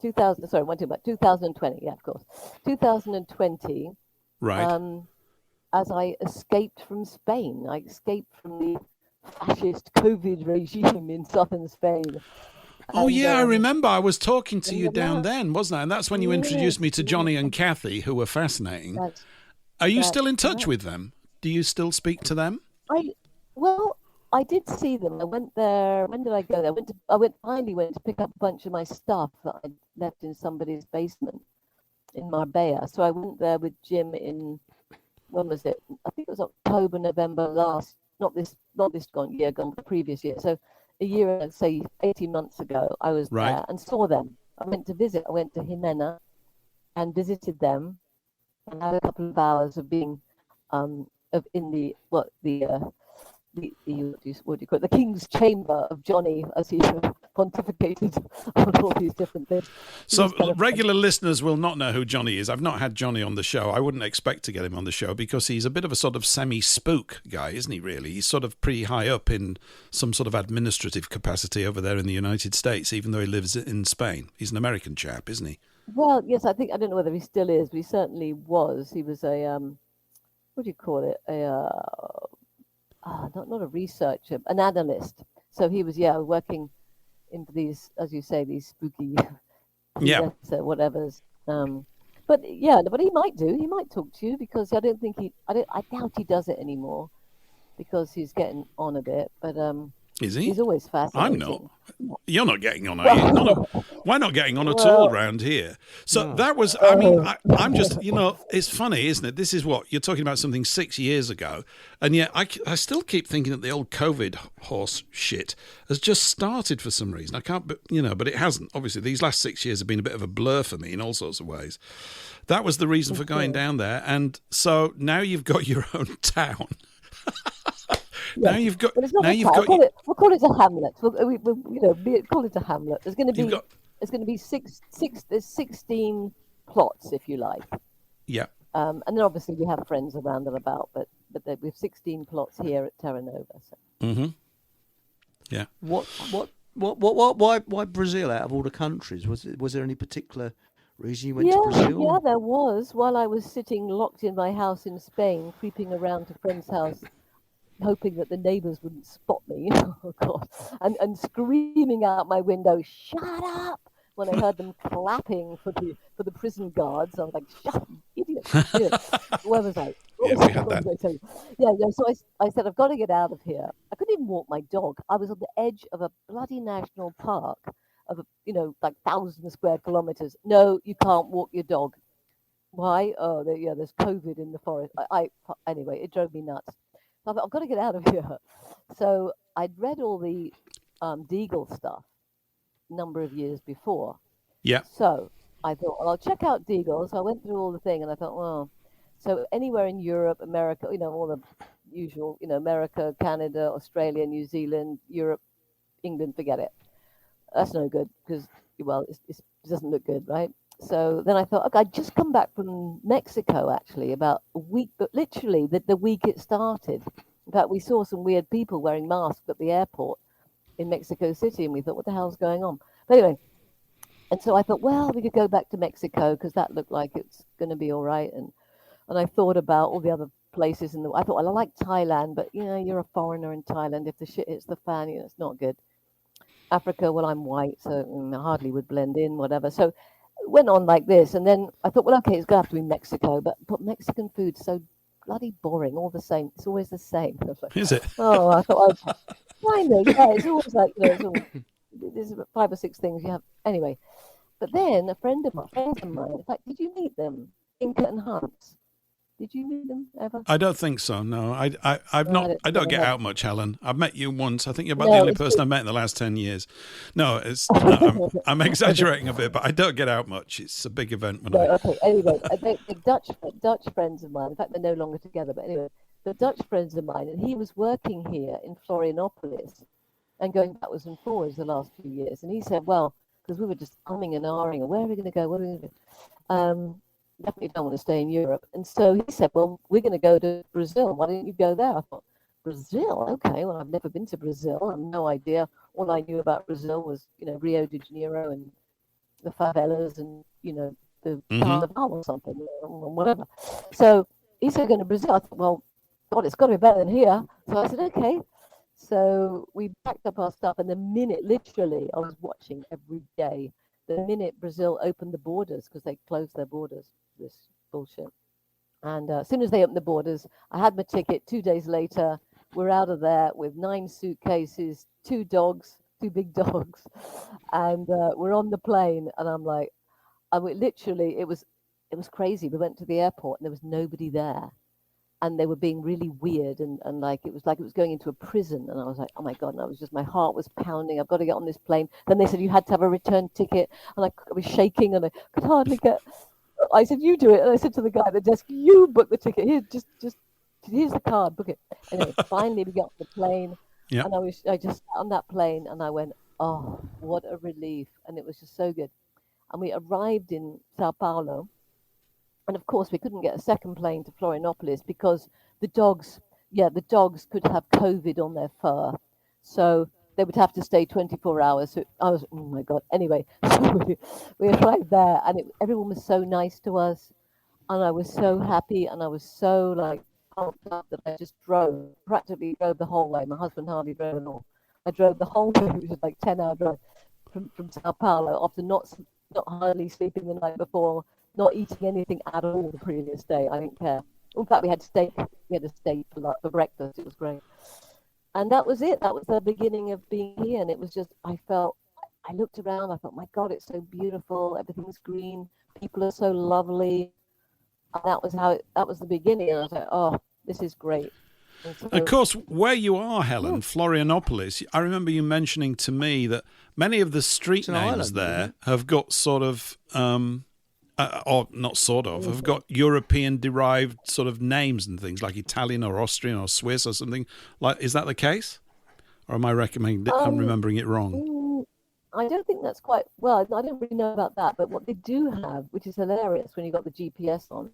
2000, sorry, one thing about 2020, yeah, of course. 2020, Right. as I escaped from Spain. I escaped from the fascist COVID regime in southern Spain. Oh, And, yeah, I remember. I was talking to you remember down that? then, wasn't I? And that's when you introduced me to Johnny and Kathy, who were fascinating. Are you that's still in touch correct. with them? Do you still speak to them? I did see them. I went there. When did I go there? Finally went to pick up a bunch of my stuff that I left in somebody's basement. in Marbella. So I went there with Jim in, when was it? I think it was October, November last, not this year gone, but the previous year. So a year, let's say 18 months ago, I was Right. there and saw them. I went to visit. I went to Jimena and visited them and had a couple of hours of being in the what the what do you call it, the King's Chamber of Johnny, as he pontificated on all these different things. So regular listeners will not know who Johnny is. I've not had Johnny on the show. I wouldn't expect to get him on the show because he's a bit of a sort of semi-spook guy, isn't he, really? He's sort of pretty high up in some sort of administrative capacity over there in the United States, even though he lives in Spain. He's an American chap, isn't he? Well, yes, I don't know whether he still is, but he certainly was. He was a, what do you call it? Not a researcher, an analyst. So he was, working into these, as you say, these spooky, whatever's. But he might do. He might talk to you because I doubt he does it anymore because he's getting on a bit. But is he? He's always fascinating. I'm not. You're not getting on, are you? We're not getting on at all around here. So that was, I mean, I'm just, it's funny, isn't it? This is what, you're talking about something 6 years ago, and yet I still keep thinking that the old COVID horse shit has just started for some reason. I can't, but it hasn't. Obviously, these last 6 years have been a bit of a blur for me in all sorts of ways. That was the reason for going down there, and so now you've got your own town. Now you've got. We'll call it a hamlet. We'll call it a hamlet. There's going to be there's 16 plots, if you like. Yeah. And then obviously we have friends around and about, but we have 16 plots here at Terra Nova. So. Mm-hmm. Yeah. Why Brazil out of all the countries? Was there any particular reason you went to Brazil? Yeah, there was. While I was sitting locked in my house in Spain, creeping around to a friend's house, hoping that the neighbours wouldn't spot me, oh God, and screaming out my window, "Shut up!" when I heard them clapping for the prison guards. I was like, "Shut up, idiot!" Where was I? We had that. So I said, "I've got to get out of here." I couldn't even walk my dog. I was on the edge of a bloody national park of like 1,000 square kilometers. No, you can't walk your dog. Why? Oh, there's COVID in the forest. Anyway, it drove me nuts. So I thought, I've got to get out of here. So I'd read all the Deagle stuff a number of years before. Yeah. So I thought, well, I'll check out Deagle. So I went through all the thing, and I thought, well, so anywhere in Europe, America, all the usual, America, Canada, Australia, New Zealand, Europe, England, forget it. That's no good because, it doesn't look good, right? So then I thought, okay, I'd just come back from Mexico, actually, about a week, but literally the week it started. In fact, we saw some weird people wearing masks at the airport in Mexico City, and we thought, what the hell's going on? But anyway, and so I thought, well, we could go back to Mexico because that looked like it's going to be all right. And I thought about all the other places, I thought, well, I like Thailand, but, you're a foreigner in Thailand. If the shit hits the fan, it's not good. Africa, well, I'm white, so I hardly would blend in, whatever. So it went on like this, and then I thought, well, okay, it's going to have to be Mexico, but Mexican food's so bloody boring, all the same. It's always the same. Is it? Oh, I thought, kind of, yeah, it's always like, there's 5 or 6 things you have. Anyway, but then friends of mine, in fact, did you meet them? Inca and Hunts. Did you meet them ever? I don't think so. No, I've not. I don't get out much, Helen. I've met you once. I think you're about the only person I've met in the last 10 years. No, I'm exaggerating a bit, but I don't get out much. It's a big event when Okay. Anyway, the Dutch friends of mine. In fact, they're no longer together. But anyway, the Dutch friends of mine, and he was working here in Florianopolis, and going backwards and forwards the last few years. And he said, well, because we were just umming and ahhing, where are we going to go? What are we going to do? Definitely don't want to stay in Europe. And so he said, well, we're going to go to Brazil. Why don't you go there? I thought, Brazil? Okay, well, I've never been to Brazil. I have no idea. All I knew about Brazil was, Rio de Janeiro and the favelas and, the carnival or something, or whatever. So he said, going to Brazil. I thought, well, God, it's got to be better than here. So I said, okay. So we packed up our stuff, and the minute, literally, I was watching every day, the minute Brazil opened the borders, because they closed their borders, this bullshit. And as soon as they opened the borders, I had my ticket. 2 days later, we're out of there with 9 suitcases, 2 dogs, 2 big dogs, and we're on the plane. And I'm like, literally, it was it was crazy. We went to the airport and there was nobody there. And they were being really weird and like it was going into a prison. And I was like, oh my God. And I was just, my heart was pounding. I've got to get on this plane. Then they said you had to have a return ticket. And I was shaking and I could hardly get, I said, you do it. And I said to the guy at the desk, you book the ticket. Here, just here's the card, book it. Anyway, finally we got on the plane. Yeah. And I just sat on that plane and I went, oh, what a relief. And it was just so good. And we arrived in Sao Paulo. And of course, we couldn't get a second plane to Florianopolis because the dogs could have COVID on their fur. So they would have to stay 24 hours. So I was, oh my God. Anyway, so we arrived there and everyone was so nice to us. And I was so happy and I was so like pumped up that I just practically drove the whole way. My husband hardly drove at all. I drove the whole way, which was like 10-hour drive from Sao Paulo after not hardly sleeping the night before, not eating anything at all the previous day. I didn't care. In fact, we had steak. We had a steak for breakfast. It was great. And that was it. That was the beginning of being here. And it was just, I looked around. I thought, my God, it's so beautiful. Everything's green. People are so lovely. And that was the beginning. And I was like, oh, this is great. So, of course, where you are, Helen, Florianopolis, I remember you mentioning to me that many of the street names there have got sort of, or not sort of, have got European-derived sort of names and things like Italian or Austrian or Swiss or something. Like, is that the case? Or am I I'm remembering it wrong? I don't think that's quite, well, I don't really know about that, but what they do have, which is hilarious when you've got the GPS on,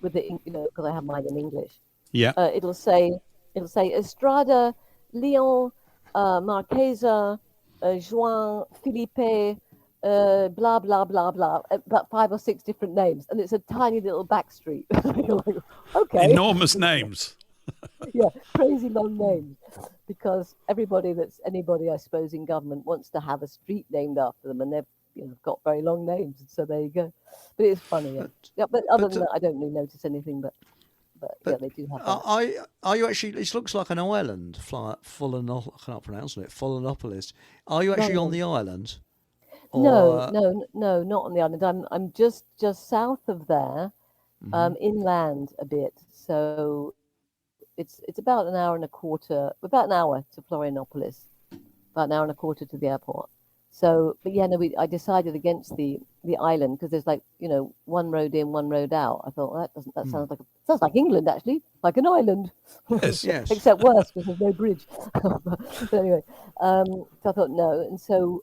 with the, because I have mine in English. Yeah. It'll say Estrada, Leon, Marquesa, Juan, Felipe, blah, blah, blah, blah, about 5 or 6 different names. And it's a tiny little back street. You're like, okay. Enormous names. Yeah, crazy long names. Because anybody, I suppose, in government wants to have a street named after them. And they've got very long names. So there you go. But it's funny. Yeah. But other than that, I don't really notice anything. But yeah, they do have that. Are you actually? It looks like an island. I can't pronounce it. Florianopolis. Are you actually on the island? Or... No, not on the island. I'm just south of there, inland a bit. So it's about an hour and a quarter. About an hour to Florianopolis. About an hour and a quarter to the airport. So, but yeah, no, I decided against the island because there's like, one road in, one road out. I thought, well, that sounds like England actually, like an island. Yes. Yes. Except worse because there's no bridge. But anyway, so I thought no. And so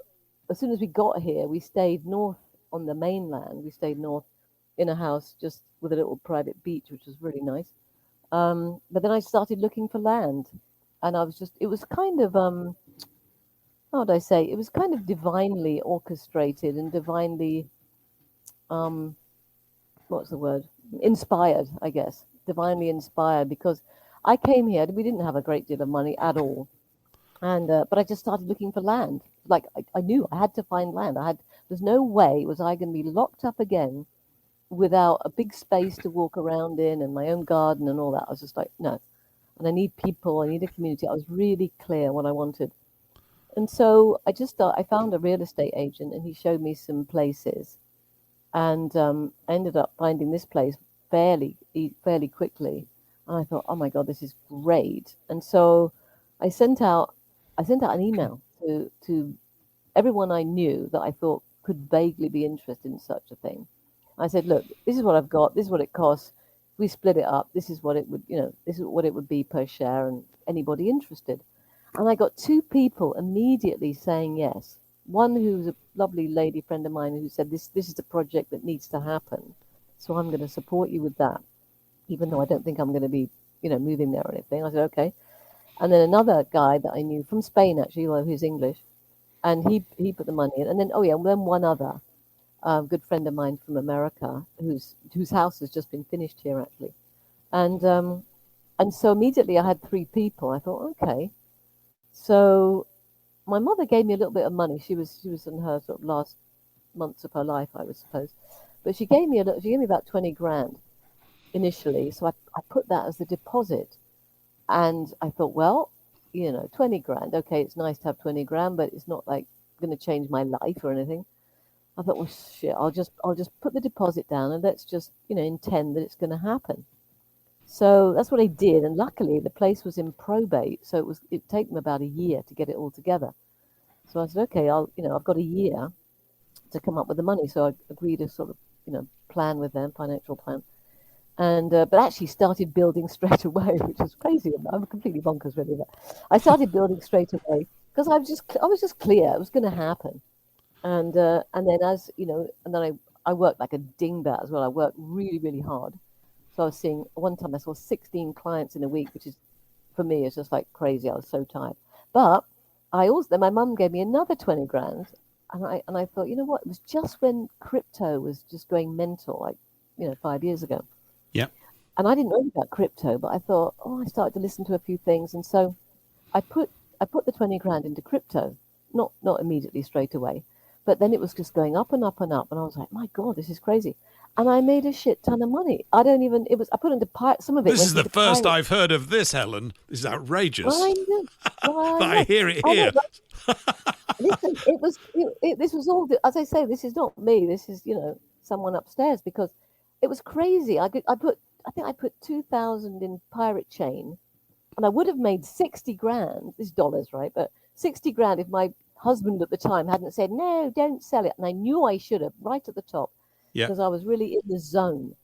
as soon as we got here, we stayed north on the mainland. We stayed north in a house just with a little private beach, which was really nice. But then I started looking for land and it was kind of, how would I say? It was kind of divinely orchestrated and divinely, what's the word? Inspired, I guess. Divinely inspired because I came here. We didn't have a great deal of money at all, and but I just started looking for land. Like I knew I had to find land. There's no way was I going to be locked up again without a big space to walk around in and my own garden and all that. I was just like, no. And I need people. I need a community. I was really clear what I wanted. And so I found a real estate agent and he showed me some places and I ended up finding this place fairly quickly. And I thought, oh my God, this is great. And so I sent out an email to everyone I knew that I thought could vaguely be interested in such a thing. I said, look, this is what I've got. This is what it costs. We split it up. This is what it would be per share and anybody interested. And I got 2 people immediately saying yes. One who's a lovely lady friend of mine who said, this is a project that needs to happen. So I'm going to support you with that, even though I don't think I'm going to be, moving there or anything. I said, okay. And then another guy that I knew from Spain, actually, who's English, and he put the money in. And then, then one other good friend of mine from America whose house has just been finished here, actually. And so immediately I had 3 people. I thought, okay. So my mother gave me a little bit of money. She was in her sort of last months of her life, I would suppose. But she gave me about 20 grand initially. So I put that as the deposit. And I thought, well, 20 grand. Okay, it's nice to have 20 grand, but it's not like going to change my life or anything. I thought, well, shit, I'll just put the deposit down and let's just, intend that it's going to happen. So that's what I did, and luckily the place was in probate, so it'd take them about a year to get it all together. So I said, okay, I've got a year to come up with the money. So I agreed to sort of, plan with them, financial plan, and but actually started building straight away, which is crazy. I'm completely bonkers, really. But I started building straight away because I was just clear it was going to happen, and then and then I worked like a dingbat as well. I worked really, really hard. So I was seeing, one time I saw 16 clients in a week, which is, for me, it's just like crazy. I was so tired. But then my mum gave me another 20 grand. And I thought, you know what? It was just when crypto was just going mental, like, 5 years ago. Yeah. And I didn't know about crypto, but I thought, I started to listen to a few things. And so I put the 20 grand into crypto, not immediately straight away. But then it was just going up and up and up. And I was like, my God, this is crazy. And I made a shit ton of money. I put into some of it. This is the first I've heard of this, Helen. This is outrageous. I hear it here. Listen, this was all, as I say, this is not me. This is, someone upstairs, because it was crazy. I think I put 2,000 in Pirate Chain, and I would have made 60 grand. This is dollars, right? But 60 grand if my husband at the time hadn't said, no, don't sell it. And I knew I should have, right at the top. Yeah. Because I was really in the zone.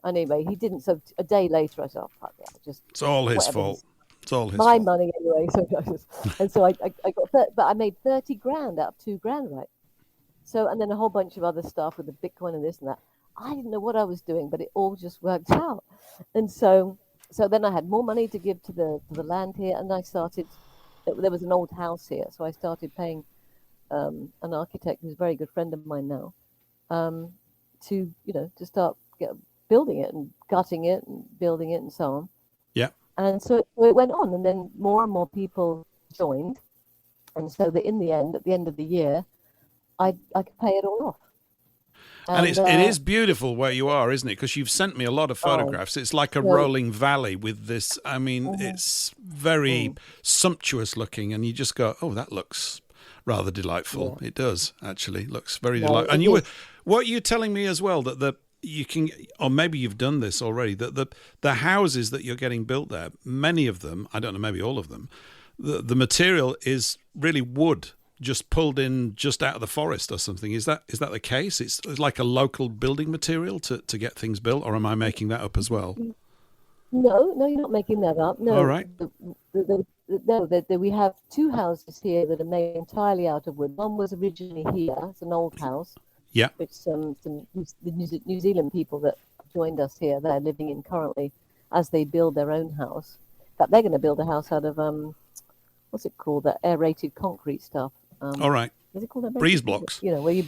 Anyway, he didn't. So a day later, I said, "Oh fuck it!" It's all his fault. It's all his my fault. money anyway. So I got, but I made 30 grand out of 2 grand, right? So, and then a whole bunch of other stuff with the Bitcoin and this and that. I didn't know what I was doing, but it all just worked out. And so then I had more money to give to the land here, and I started. There was an old house here, so I started paying an architect who's a very good friend of mine now. To start building it and gutting it and building it and so on. Yeah. And so it went on, and then more and more people joined, and so that in the end, at the end of the year, I could pay it all off. And it is beautiful where you are, isn't it? Because you've sent me a lot of photographs. It's like a rolling valley with this. I mean, it's very sumptuous looking, and you just go, oh, that looks rather delightful. Yeah. It does, actually. Looks very delightful. And what you're telling me as well, that you can, or maybe you've done this already, that the houses that you're getting built there, many of them, I don't know, maybe all of them, the material is really wood, just pulled in just out of the forest or something. Is that the case? It's like a local building material to get things built, or am I making that up as well? No, you're not making that up. No. All right. We have 2 houses here that are made entirely out of wood. One was originally here. It's an old house. Yeah. Which the New Zealand people that joined us here, they're living in currently as they build their own house. In fact, they're going to build a house out of, what's it called, that aerated concrete stuff. All right. Is it called breeze blocks? Where you...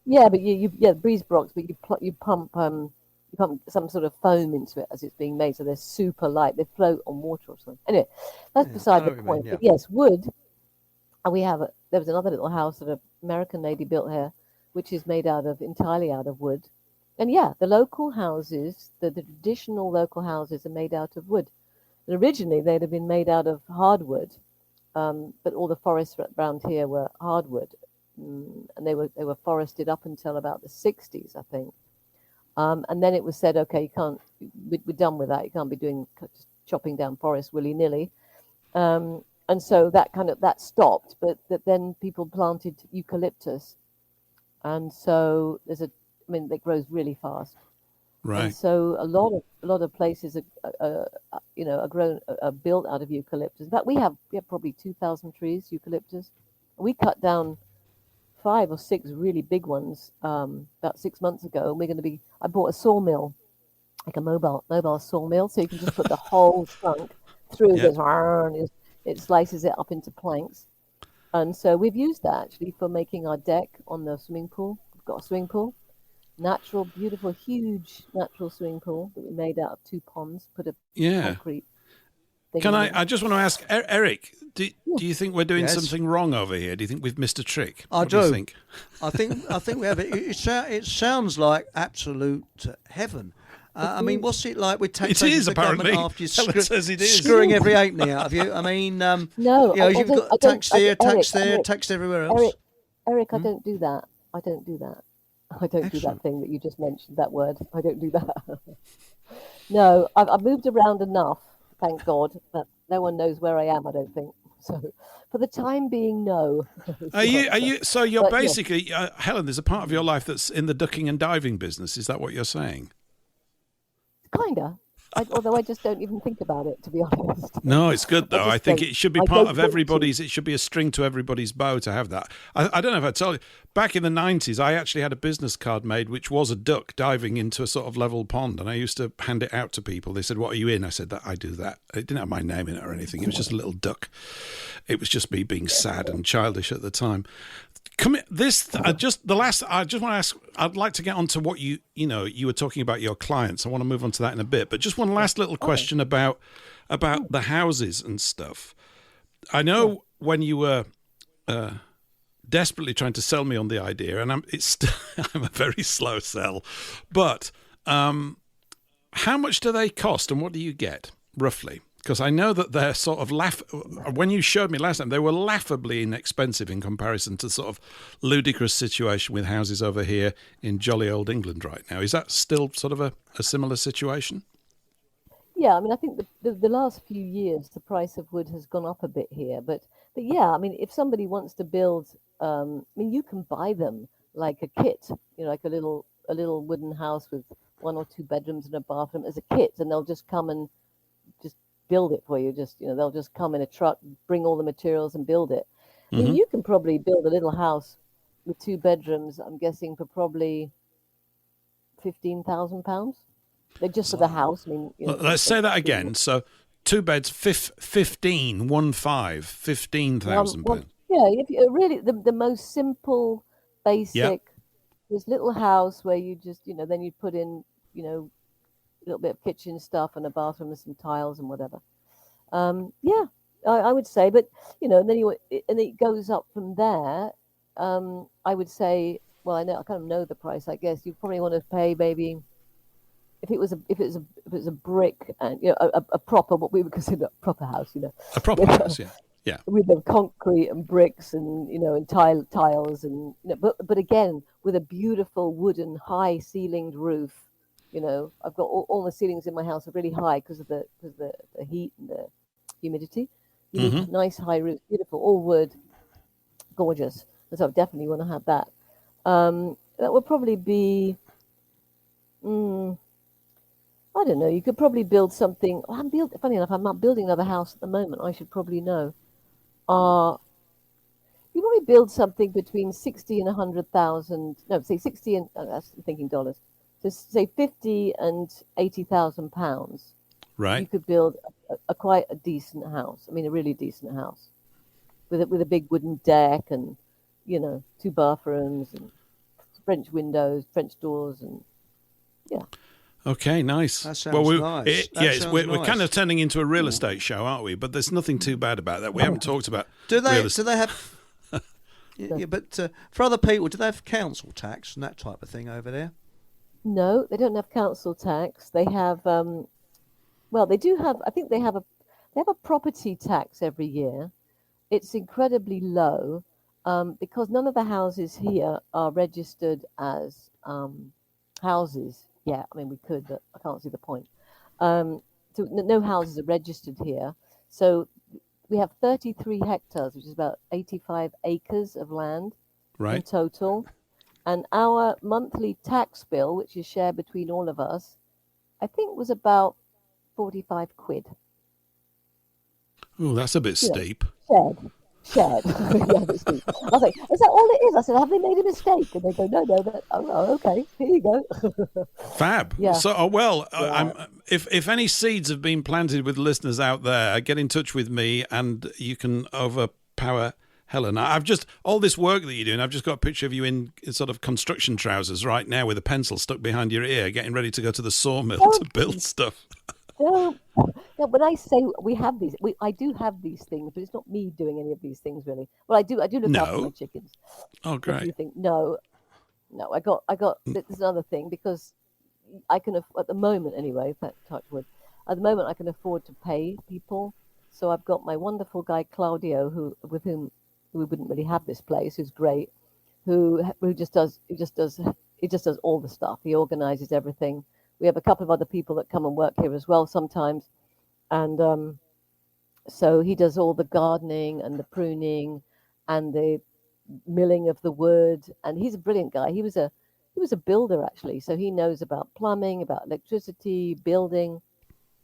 Yeah, but breeze blocks, but you pump some sort of foam into it as it's being made, so they're super light. They float on water or something. Anyway, that's beside the point. But yes, wood. And there was another little house that an American lady built here, which is made entirely out of wood. And yeah, the local houses, the traditional local houses are made out of wood. And originally they'd have been made out of hardwood, but all the forests around here were hardwood, and they were forested up until about the 60s, I think. And then it was said, okay, we're done with that. You can't be just chopping down forests willy-nilly. And so that stopped, but then people planted eucalyptus. And so it grows really fast. Right. And so a lot of places are built out of eucalyptus. In fact, we have probably 2,000 trees, eucalyptus. We cut down 5 or 6 really big ones about 6 months ago, and I bought a sawmill, like a mobile sawmill, so you can just put the whole trunk through this, and it slices it up into planks. And so we've used that actually for making our deck on the swimming pool. We've got a swimming pool, natural, beautiful, huge natural swimming pool that we made out of 2 ponds. Put a concrete thing. I just want to ask Eric, do you think we're doing something wrong over here? Do you think we've missed a trick? I do. Do you think? I think we have it. It sounds like absolute heaven. I mean, what's it like with taxation? It is, apparently. After Helen says it is. Screwing every halfpenny out of you. I mean, no, you've got tax there, tax there, tax everywhere else. Eric, I don't do that. I don't do that. I don't do that Excellent. thing that you just mentioned, that word. I don't do that. No, I've moved around enough, thank God, that no one knows where I am, I don't think. So for the time being, no. is Are the you? Are answer. you? So you're But yes, basically, Helen. There's a part of your life that's in the ducking and diving business. Is that what you're saying? kinda. Although I just don't even think about it, to be honest. No, it's good I though. I just think don't. it should be I part don't of want to. everybody's. It should be a string to everybody's bow to have that. I don't know if I told you. Back in the 90s, I actually had a business card made which was a duck diving into a sort of level pond, and I used to hand it out to people. They said, "What are you in?" I said, "That I do that." It didn't have my name in it or anything. It was just a little duck. It was just me being sad and childish at the time. Just the last. I just want to ask. I'd like to get on to what you were talking about your clients. I want to move on to that in a bit. But just one last little question about the houses and stuff. I know when you were desperately trying to sell me on the idea, and I'm a very slow sell. But how much do they cost, and what do you get roughly? Because I know that they're sort of when you showed me last time, they were laughably inexpensive in comparison to sort of ludicrous situation with houses over here in jolly old England right now. Is that still sort of a similar situation? Yeah, I mean, I think the last few years the price of wood has gone up a bit here, but yeah, I mean, if somebody wants to build, I mean, you can buy them like a kit, like a little wooden house with 1 or 2 bedrooms and a bathroom as a kit, and they'll just come and just build it for you. Just they'll just come in a truck, bring all the materials, and build it. I mean, you can probably build a little house with 2 bedrooms. I'm guessing for probably £15,000. They're just for the house. I mean, Let's say that again. So 2 beds, 15,000 well, pounds. yeah. If you really the most simple, Yep. basic, this little house where you just then you put in a little bit of kitchen stuff and a bathroom and some tiles and whatever. Yeah, I would say, but and then it goes up from there. I would say, well, I kind of know the price. I guess you probably want to pay maybe if it was a brick and a proper, what we would consider a proper house, A proper house, yeah. with the concrete and bricks and and tiles and but again with a beautiful wooden high ceilinged roof. I've got all the ceilings in my house are really high because of the heat and the humidity. You need nice high roof, beautiful, all wood, gorgeous. And so I definitely want to have that. That would probably be, I don't know. You could probably build something. Funny enough, I'm not building another house at the moment. I should probably know. You probably build something between 60 and 100,000. No, say 60 and that's thinking dollars. So say 50 and 80,000 pounds. Right. You could build a quite a decent house. I mean, a really decent house with a big wooden deck and 2 bathrooms and French windows, French doors, and yeah. Okay, nice. That sounds nice. We're kind of turning into a real estate show, aren't we? But there's nothing too bad about that. We haven't talked about Do real they estate. have? Yeah, but for other people, do they have council tax and that type of thing over there? No, they don't have council tax. They have, well, they do have. I think they have a property tax every year. It's incredibly low because none of the houses here are registered as houses. Yeah, I mean we could, but I can't see the point. So no houses are registered here. So we have 33 hectares, which is about 85 acres of land in total. And our monthly tax bill, which is shared between all of us, I think was about 45 quid. Oh, that's a bit steep. Shared. Yeah, a bit steep. I was like, is that all it is? I said, have they made a mistake? And they go, no. Oh, okay, here you go. Fab. Yeah. So, if any seeds have been planted with listeners out there, get in touch with me and you can overpower Helen. I've just, all this work that you're doing, I've just got a picture of you in sort of construction trousers right now with a pencil stuck behind your ear, getting ready to go to the sawmill to build stuff. No, when I say we have these, I do have these things, but it's not me doing any of these things really. Well, I do look after my chickens. Oh, great. You think no, I got. There's another thing because I can at the moment anyway. Touch wood. At the moment, I can afford to pay people, so I've got my wonderful guy Claudio, with whom we wouldn't really have this place, who's great, who just does all the stuff. He organizes everything. We have a couple of other people that come and work here as well sometimes, and so he does all the gardening and the pruning and the milling of the wood. And he's a brilliant guy. He was a builder actually, so he knows about plumbing, about electricity, building.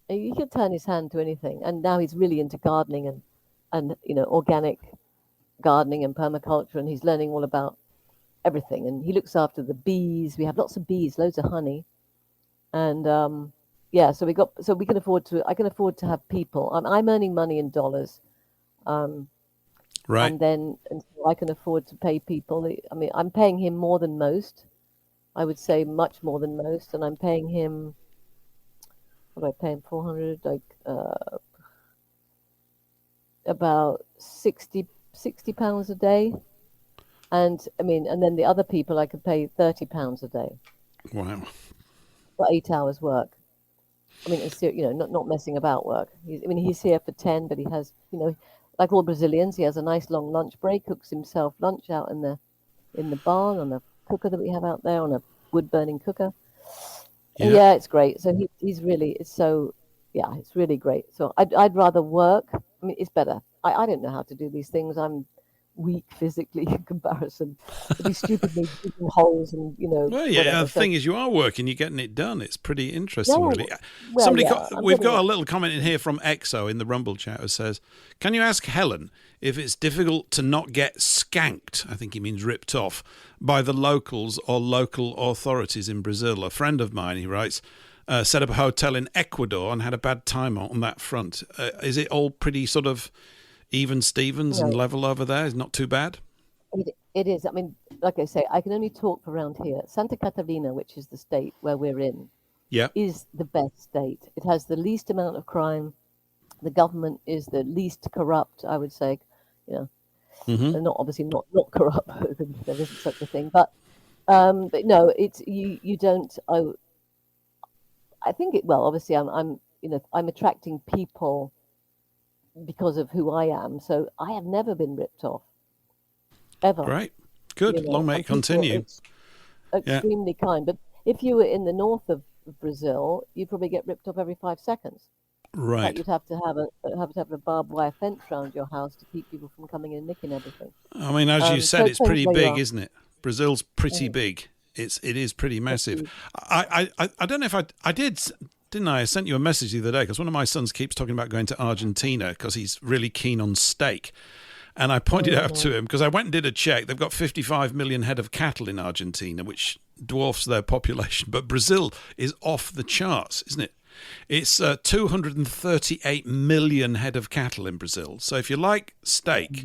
And he can turn his hand to anything. And now he's really into gardening and organic gardening and permaculture, and he's learning all about everything. And he looks after the bees. We have lots of bees, loads of honey, and yeah. So we can afford to. I can afford to have people. I'm earning money in dollars, right? And so I can afford to pay people. I mean, I'm paying him more than most. I would say much more than most, and I'm paying him. What do I pay him? 400, like about 60 pounds a day. And I mean, and then the other people I could pay £30 a day. Wow. For 8 hours work. I mean, it's, not messing about work. He's here for 10, but he has, like all Brazilians, he has a nice long lunch break, cooks himself lunch out in the barn on a cooker that we have out there, on a wood burning cooker. Yeah, it's great. So it's really great. So I'd rather work. I mean, it's better. I don't know how to do these things. I'm weak physically in comparison to these stupidly digging holes and Well, yeah. whatever. The thing is, you are working. You're getting it done. It's pretty interesting, Yeah, really. well, We've got a little comment in here from Exo in the Rumble chat who says, "Can you ask Helen if it's difficult to not get skanked?" I think he means ripped off by the locals or local authorities in Brazil. A friend of mine, he writes, set up a hotel in Ecuador and had a bad time on that front. Is it all pretty sort of even Stevens and level over there? Is not too bad? It is. I mean, like I say, I can only talk for around here. Santa Catarina, which is the state where we're in, is the best state. It has the least amount of crime. The government is the least corrupt, I would say. Mm-hmm. Not corrupt. There isn't such a thing. But no, it's you don't. I think it. Well, obviously, I'm attracting people because of who I am. So I have never been ripped off, ever. Great, good. Long may it continue. Extremely kind. But if you were in the north of Brazil, you'd probably get ripped off every 5 seconds. Right. Like you'd have to have a barbed wire fence around your house to keep people from coming in and nicking everything. I mean, as you said, it's pretty big, isn't it? Brazil's pretty big. It is pretty massive. I don't know if I did. Didn't I? I sent you a message the other day because one of my sons keeps talking about going to Argentina because he's really keen on steak. And I pointed out to him, because I went and did a check, they've got 55 million head of cattle in Argentina, which dwarfs their population. But Brazil is off the charts, isn't it? It's 238 million head of cattle in Brazil. So if you like steak,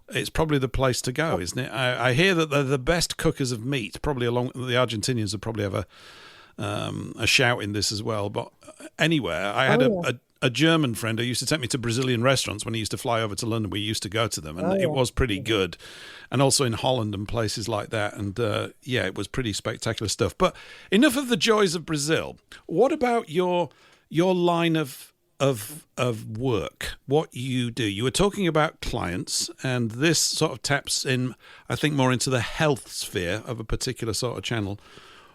it's probably the place to go, isn't it? I hear that they're the best cookers of meat. Probably the Argentinians will probably have a shout in this as well. But anywhere, I had a German friend who used to take me to Brazilian restaurants when he used to fly over to London. We used to go to them, and it was pretty good. And also in Holland and places like that. And it was pretty spectacular stuff. But enough of the joys of Brazil. What about your line of work? What you do? You were talking about clients, and this sort of taps in, I think, more into the health sphere of a particular sort of channel.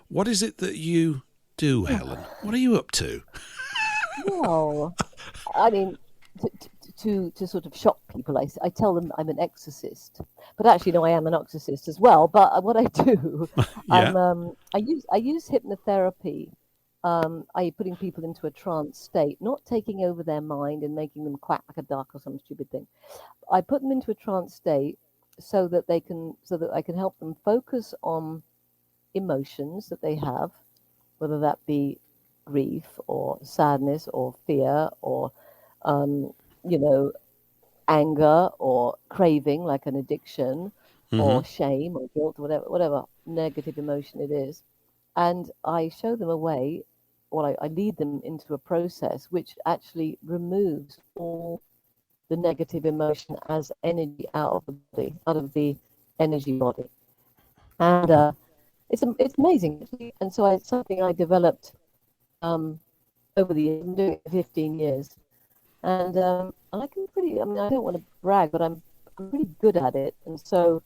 What is it that you do, Helen? What are you up to? Well, I mean, to sort of shock people, I tell them I'm an exorcist, but actually, no, I am an exorcist as well. But what I do, I use hypnotherapy. I putting people into a trance state, not taking over their mind and making them quack like a duck or some stupid thing. I put them into a trance state so that I can help them focus on emotions that they have, whether that be grief or sadness or fear or anger or craving, like an addiction, or shame or guilt, whatever negative emotion it is. And I show them a way, or I lead them into a process which actually removes all the negative emotion as energy out of the body, out of the energy body. And it's amazing. And so it's something I developed over the years. I'm doing it for 15 years. And I can I don't want to brag, but I'm pretty good at it. And so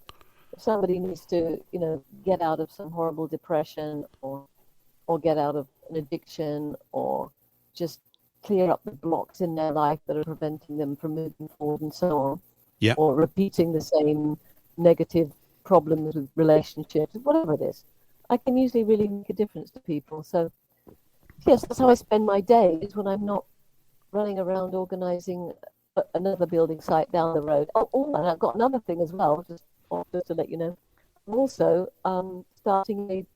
If somebody needs to, get out of some horrible depression or get out of an addiction or just clear up the blocks in their life that are preventing them from moving forward and so on, Yeah. or repeating the same negative problems with relationships, whatever it is, I can usually really make a difference to people. So, yes, that's how I spend my days when I'm not running around organizing another building site down the road. Oh, and I've got another thing as well, just to let you know. I'm also starting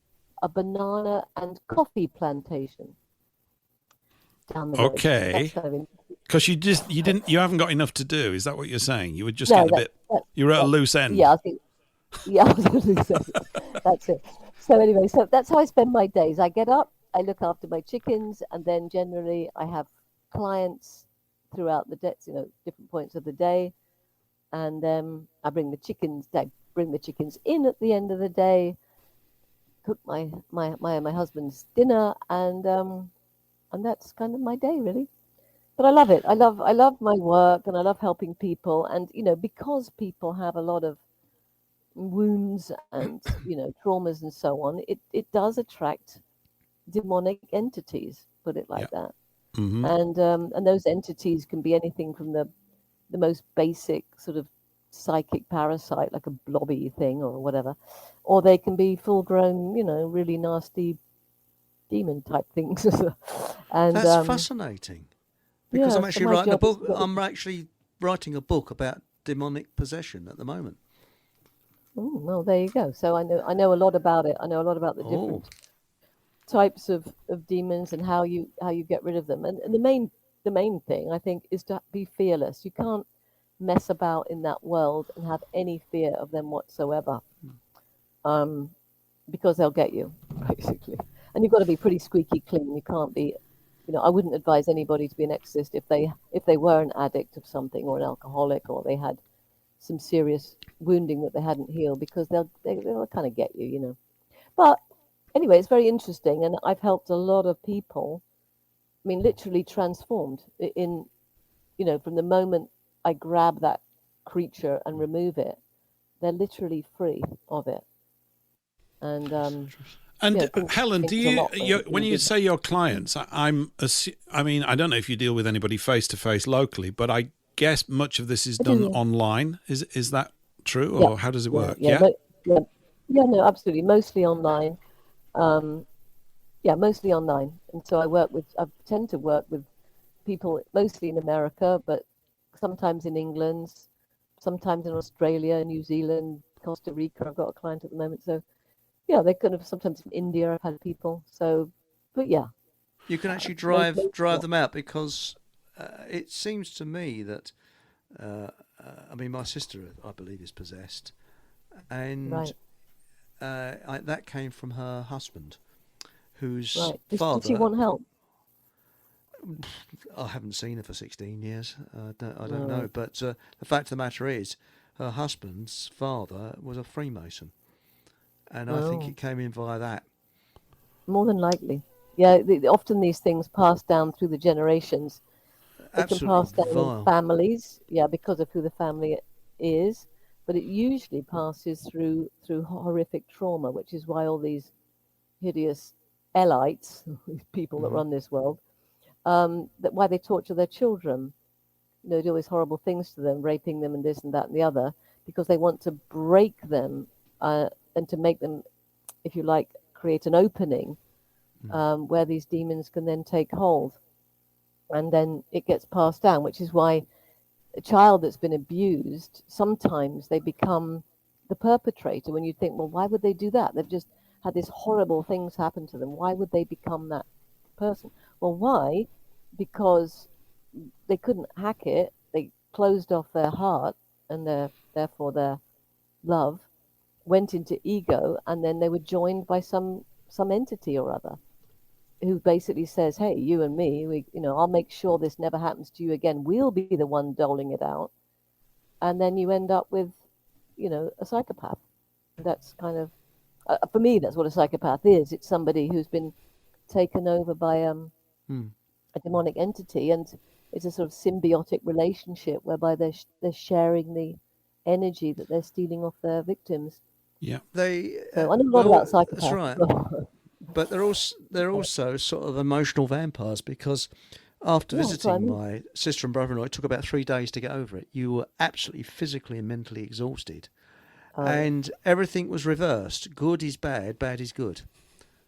a banana and coffee plantation down the road. Okay. Because you haven't got enough to do. Is that what you're saying? You were just getting a bit. You were at a loose end. Yeah, I think. Yeah, I was at a loose end. That's it. So anyway, so that's how I spend my days. I get up, I look after my chickens, and then generally I have clients throughout the day, different points of the day, and then I bring the chickens in at the end of the day, cook my husband's dinner, and that's kind of my day really. But I love it. I love my work, and I love helping people, and because people have a lot of wounds and traumas and so on, it does attract demonic entities, put it like that. Mm-hmm. And those entities can be anything from the most basic sort of psychic parasite, like a blobby thing or whatever, or they can be full grown, really nasty demon type things. And that's fascinating, because yeah, I'm actually writing a book. I'm actually writing a book about demonic possession at the moment. Oh, well, there you go. So I know a lot about it. I know a lot about the different types of demons and how you get rid of them. And the main thing I think is to be fearless. You can't mess about in that world and have any fear of them whatsoever, because they'll get you basically. And you've got to be pretty squeaky clean. You can't be, I wouldn't advise anybody to be an exorcist if they were an addict of something or an alcoholic or they had some serious wounding that they hadn't healed, because they'll kind of get you, But anyway, it's very interesting, and I've helped a lot of people. I mean, literally transformed in, from the moment I grab that creature and remove it, they're literally free of it. And Helen, do you when you say your clients, I mean, I don't know if you deal with anybody face to face locally, but I guess much of this is done online. Is that true, or how does it work? No, absolutely, mostly online. Mostly online. And so I tend to work with people mostly in America, but sometimes in England, sometimes in Australia, New Zealand, Costa Rica. I've got a client at the moment. So yeah, they kind of sometimes in India I've had people. So, but yeah. You can actually drive them out, because it seems to me that I mean, my sister, I believe, is possessed, and that came from her husband, whose father. Did she want help? I haven't seen her for 16 years. I don't know, but the fact of the matter is, her husband's father was a Freemason, and I think it came in via that. More than likely, yeah. Often these things pass down through the generations. It can pass down in families, because of who the family is, but it usually passes through horrific trauma, which is why all these hideous elites, these people that run this world, why they torture their children. Do all these horrible things to them, raping them and this and that and the other, because they want to break them and to make them, if you like, create an opening where these demons can then take hold. And then it gets passed down, which is why a child that's been abused, sometimes they become the perpetrator. When you think, well, why would they do that? They've just had these horrible things happen to them. Why would they become that person? Well, why? Because they couldn't hack it. They closed off their heart, and therefore their love went into ego, and then they were joined by some entity or other, who basically says, hey, you and me, I'll make sure this never happens to you again. We'll be the one doling it out. And then you end up with, a psychopath. That's kind of, for me, that's what a psychopath is. It's somebody who's been taken over by a demonic entity, and it's a sort of symbiotic relationship whereby they're sharing energy that they're stealing off their victims. Yeah. They. So I know a lot about psychopaths. That's right. But they're also sort of emotional vampires, because after Yeah, that's what I visiting mean. my sister and brother-in-law, it took about 3 days to get over it. You were absolutely physically and mentally exhausted, and everything was reversed. Good is bad, bad is good.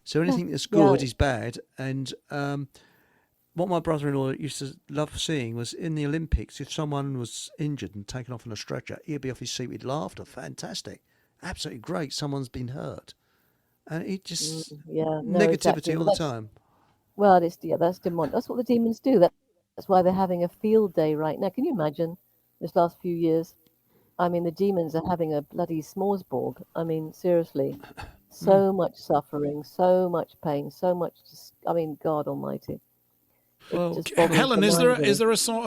So anything that's good is bad. And what my brother-in-law used to love seeing was in the Olympics, if someone was injured and taken off on a stretcher, he'd be off his seat with laughter. Fantastic, absolutely great. Someone's been hurt. And it just negativity exactly. all the time. Well, that's demonic. That's what the demons do. That's why they're having a field day right now. Can you imagine this last few years? I mean, the demons are having a bloody smorgasbord. I mean, seriously, so much suffering, so much pain, so much. I mean, God Almighty. Well, Helen, is there a sort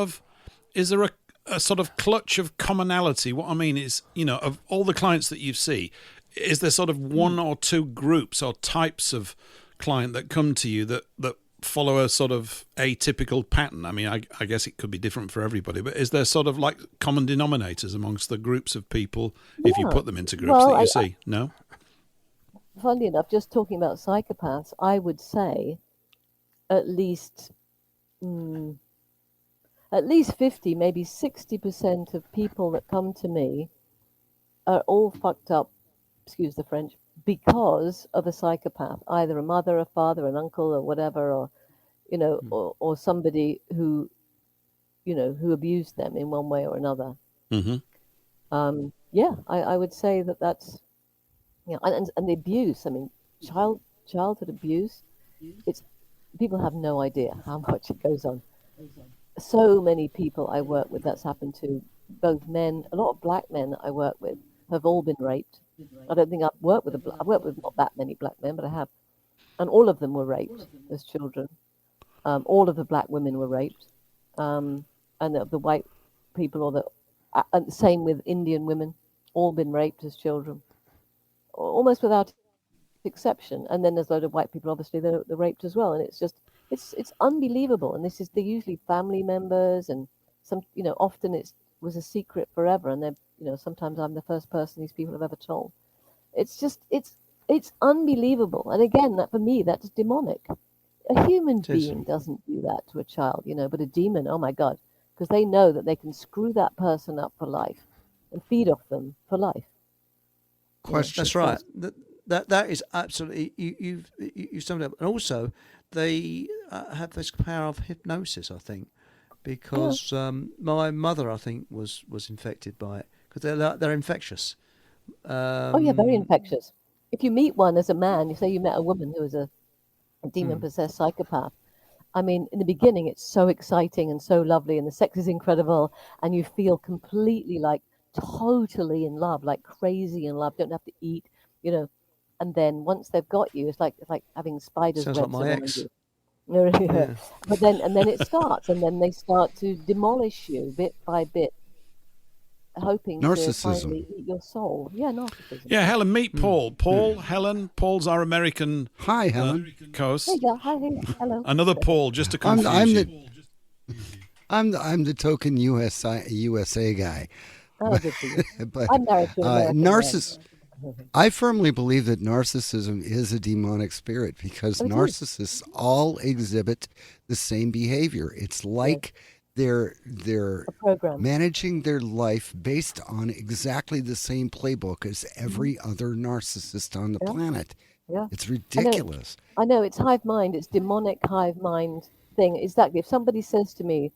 of clutch of commonality? What I mean is, of all the clients that you see, is there sort of one or two groups or types of client that come to you that follow a sort of atypical pattern? I mean, I guess it could be different for everybody, but is there sort of like common denominators amongst the groups of people if you put them into groups that you see? No? Funnily enough, just talking about psychopaths, I would say at least 50, maybe 60% of people that come to me are all fucked up, excuse the French, because of a psychopath, either a mother, a father, an uncle, or whatever, or or somebody who abused them in one way or another. Mm-hmm. I would say that's and the abuse. I mean, childhood abuse. It's people have no idea how much it goes on. So many people I work with that's happened to, both men. A lot of black men that I work with have all been raped. I don't think I've worked with I've worked with not that many black men, but I have, and all of them were raped as children. All of the black women were raped, and the white people, and the same with Indian women, all been raped as children, almost without exception. And then there's a load of white people, obviously, they're raped as well, and it's just it's unbelievable. And they're usually family members, and some often it was a secret forever, and they're sometimes I'm the first person these people have ever told. It's unbelievable. And again, that for me, that's demonic. A human being doesn't do that to a child, but a demon, oh my God, because they know that they can screw that person up for life and feed off them for life. Question. That's right. That is absolutely, you've summed it up. And also, they have this power of hypnosis, I think, because my mother, I think, was infected by it, because they're infectious. Very infectious. If you meet one as a man, you say you met a woman who was a demon-possessed psychopath. I mean, in the beginning, it's so exciting and so lovely, and the sex is incredible, and you feel completely like totally in love, like crazy in love. Don't have to eat, And then once they've got you, it's like having spiders Sounds webs like my around ex. you. Yeah. But then it starts, and then they start to demolish you bit by bit, hoping to finally eat your soul. Yeah, narcissism. Yeah, Helen, meet Paul. Helen. Paul's our American. Hi, Helen. Coast. Hey, hi, hello. Another Paul, just to confuse you. I'm the token USA guy. Oh, good for you. But I'm married to an American. I firmly believe that narcissism is a demonic spirit, because narcissists all exhibit the same behavior. It's like they're managing their life based on exactly the same playbook as every other narcissist on the planet. Yeah. It's ridiculous. I know, it's hive mind. It's demonic hive mind thing. Exactly. If somebody says to me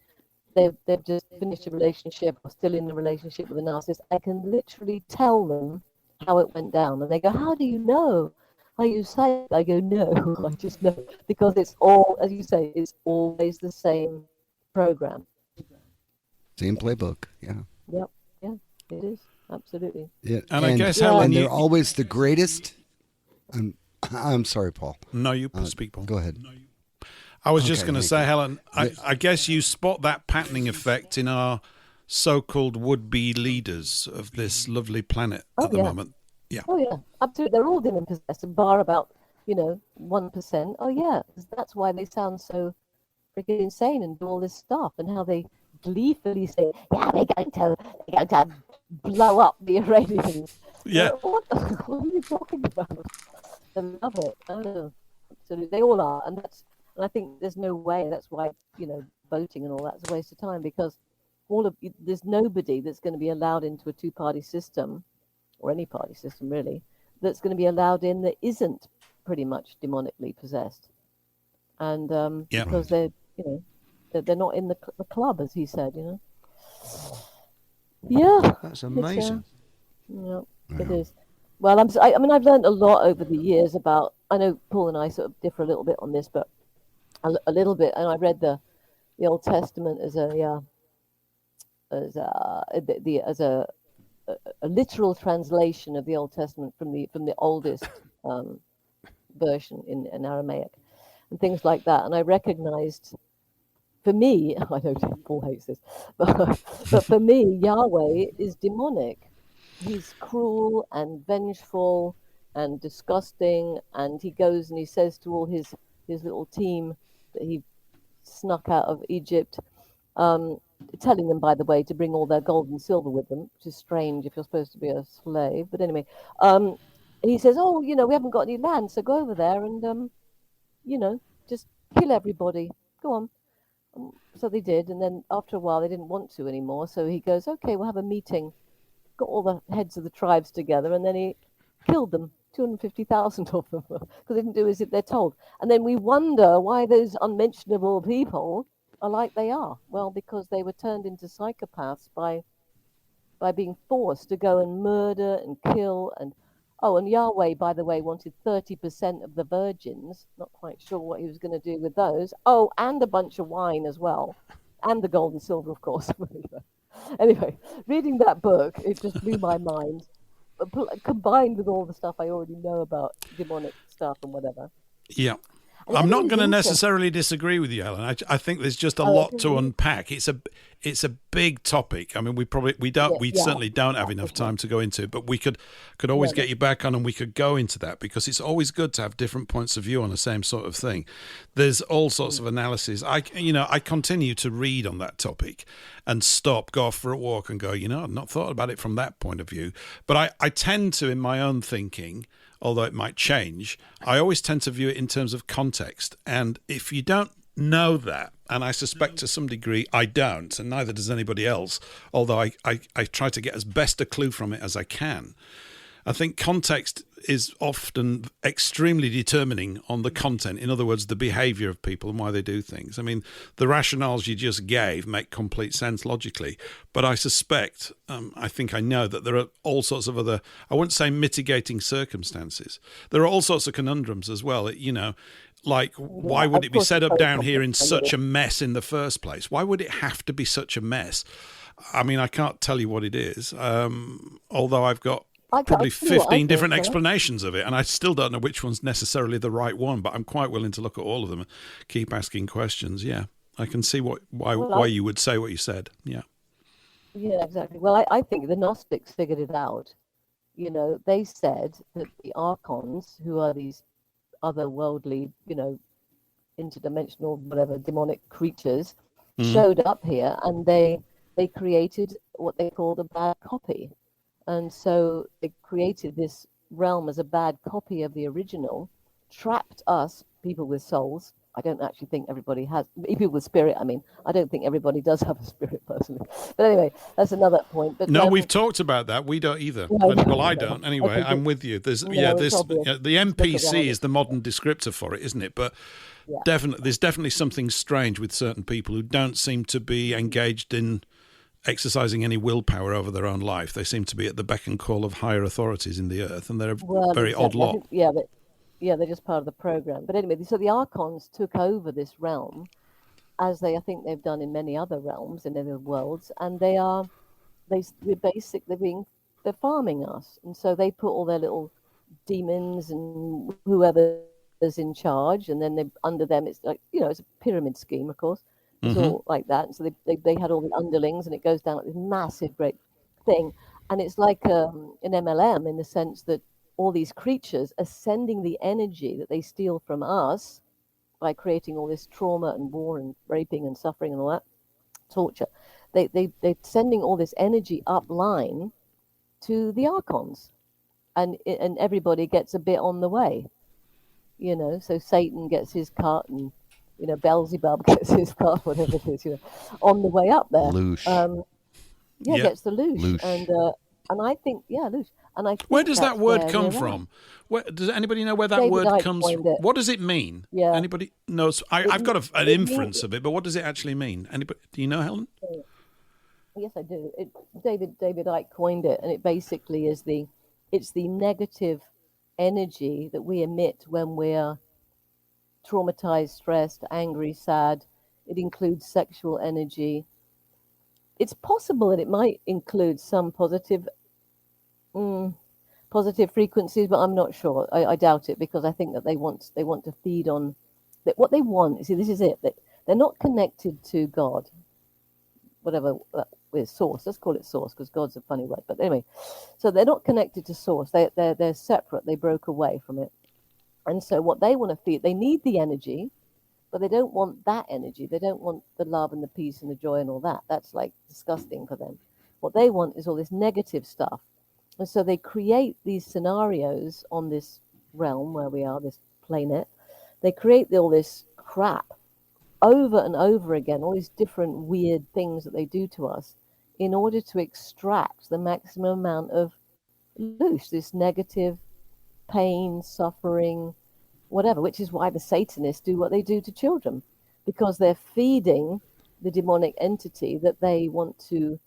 they've just finished a relationship or still in a relationship with a narcissist, I can literally tell them how it went down, and they go, "How do you know? Are you psychic?" I go, "No, I just know, because it's all, as you say, it's always the same program, same playbook." Yeah. Yep. Yeah, it is absolutely. Yeah, and I guess Helen, and they're always the greatest. I'm sorry, Paul. No, you speak, Paul. Go ahead. I was just going to say, Helen, I guess you spot that patterning effect in our so-called would-be leaders of this lovely planet at the moment. Yeah. Oh yeah, absolutely. They're all demon possessed, bar about 1%. Oh yeah, that's why they sound so freaking insane and do all this stuff, and how they gleefully say, "Yeah, they're going to blow up the Iranians. Yeah. What are you talking about? I love it. I know. Absolutely. They all are. And I think there's no way. That's why, voting and all that's a waste of time, because there's nobody that's going to be allowed into a two-party system, or any party system really, that's going to be allowed in that isn't pretty much demonically possessed. And because they're not in the club, as he said, Yeah. That's amazing. It is. Well, I mean, I've learned a lot over the years about. I know Paul and I sort of differ a little bit on this, but a little bit. And I read the Old Testament as a literal translation of the Old Testament from the oldest version in Aramaic and things like that. And I recognized, for me, I know Paul hates this, but for me, Yahweh is demonic. He's cruel and vengeful and disgusting, and he goes and he says to all his little team that he snuck out of Egypt, telling them, by the way, to bring all their gold and silver with them, which is strange if you're supposed to be a slave. But anyway, he says, oh, we haven't got any land, so go over there and, just kill everybody. Go on. So they did, and then after a while they didn't want to anymore, so he goes, okay, we'll have a meeting. Got all the heads of the tribes together, and then he killed them, 250,000 of them, because they didn't do as they're told. And then we wonder why those unmentionable people are like they are. Well, because they were turned into psychopaths by being forced to go and murder and kill. And Yahweh, by the way, wanted 30% of the virgins. Not quite sure what he was going to do with those. Oh, and a bunch of wine as well, and the gold and silver, of course. Anyway, reading that book, it just blew my mind, combined with all the stuff I already know about demonic stuff and whatever. Yeah. I'm not going to necessarily disagree with you, Helen. I think there's just a lot to unpack. It's a big topic. I mean, we certainly don't have enough time to go into it, but we could always get you back on and we could go into that, because it's always good to have different points of view on the same sort of thing. There's all sorts of analysis. I continue to read on that topic and go off for a walk and go, I've not thought about it from that point of view. But I tend to, in my own thinking, although it might change, I always tend to view it in terms of context. And if you don't know that, and I suspect to some degree I don't, and neither does anybody else, although I try to get as best a clue from it as I can, I think context is often extremely determining on the content. In other words, the behavior of people and why they do things. I mean, the rationales you just gave make complete sense logically, but I suspect, I think I know that there are all sorts of other, I wouldn't say mitigating circumstances. There are all sorts of conundrums as well, like, why would it be set up down here in such a mess in the first place? Why would it have to be such a mess? I mean, I can't tell you what it is, although I've got probably 15 different explanations of it, and I still don't know which one's necessarily the right one, but I'm quite willing to look at all of them and keep asking questions. Yeah, I can see why you would say what you said. Yeah. Yeah, exactly. Well, I think the Gnostics figured it out. They said that the archons, who are these otherworldly, interdimensional, whatever, demonic creatures, showed up here, and they created what they called a bad copy. And so they created this realm as a bad copy of the original, trapped us, people with souls. I don't actually think everybody has, people with spirit, I mean. I don't think everybody does have a spirit, personally. But anyway, that's another point. But no, we've talked about that. We don't either. Well, I don't. Anyway, I'm with you. There's the NPC is the modern descriptor for it, isn't it? But there's definitely something strange with certain people who don't seem to be engaged in exercising any willpower over their own life. They seem to be at the beck and call of higher authorities in the earth, and they're a very odd lot. They're just part of the program. But anyway, so the Archons took over this realm, as I think they've done in many other realms in other worlds, and they're farming us, and so they put all their little demons and whoever's in charge, and then under them it's like it's a pyramid scheme, of course. It's all like that. And so they had all the underlings, and it goes down like this massive, great thing. And it's like an MLM in the sense that all these creatures are sending the energy that they steal from us by creating all this trauma and war and raping and suffering and all that, torture. they're sending all this energy up line to the archons, and everybody gets a bit on the way, so Satan gets his cut, and Beelzebub gets his cut, whatever it is, on the way up there. Loosh. Gets the loosh. Loosh. And I think, loosh. And I think Where does that word where come we're at. from? Does anybody know where that David word Icke comes coined from? it. What does it mean? Yeah. Anybody knows? I've got an inference of it, but what does it actually mean? Anybody? Do you know, Helen? Yes, I do. David Icke coined it, and it basically is it's the negative energy that we emit when we're traumatized, stressed, angry, sad. It includes sexual energy. It's possible that it might include some positive frequencies, but I'm not sure. I doubt it, because I think that they want to feed on that. What they want, see, this is it, that they're not connected to God, whatever is source. Let's call it source, because God's a funny word. But anyway, so they're not connected to source. They're separate. They broke away from it, and so what they want to feed, they need the energy, but they don't want that energy. They don't want the love and the peace and the joy and all that. That's like disgusting for them. What they want is all this negative stuff. And so they create these scenarios on this realm where we are, this planet. They create all this crap over and over again, all these different weird things that they do to us in order to extract the maximum amount of loose, this negative pain, suffering, whatever, which is why the Satanists do what they do to children, because they're feeding the demonic entity that they want to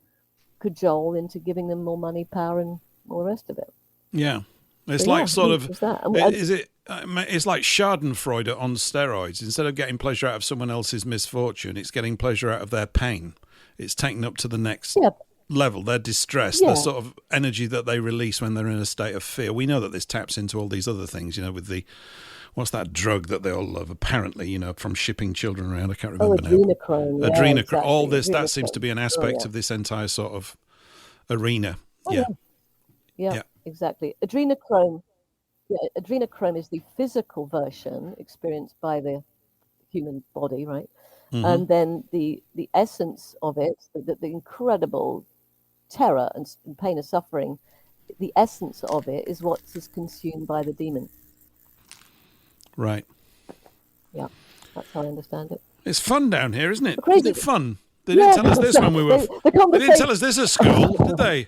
cajole into giving them more money, power, and all the rest of it. Yeah. It's So, like yeah, sort of, it's that. it's like Schadenfreude on steroids. Instead of getting pleasure out of someone else's misfortune, it's getting pleasure out of their pain. It's taken up to the next level. Their distress, the sort of energy that they release when they're in a state of fear. We know that this taps into all these other things, with the, what's that drug that they all love, apparently, from shipping children around. I can't remember now. Adrenochrome. Adrenochrome. Exactly. All this, that Adrenochrome. seems to be an aspect of this entire sort of arena. Yeah, exactly. Adrenochrome is the physical version experienced by the human body, right? Mm-hmm. And then the essence of it, the incredible terror and pain and suffering, the essence of it is what is consumed by the demon. Right. Yeah, that's how I understand it. It's fun down here, isn't it? Crazy. Isn't it fun? They didn't tell us this when we were... They didn't tell us this at school, did they?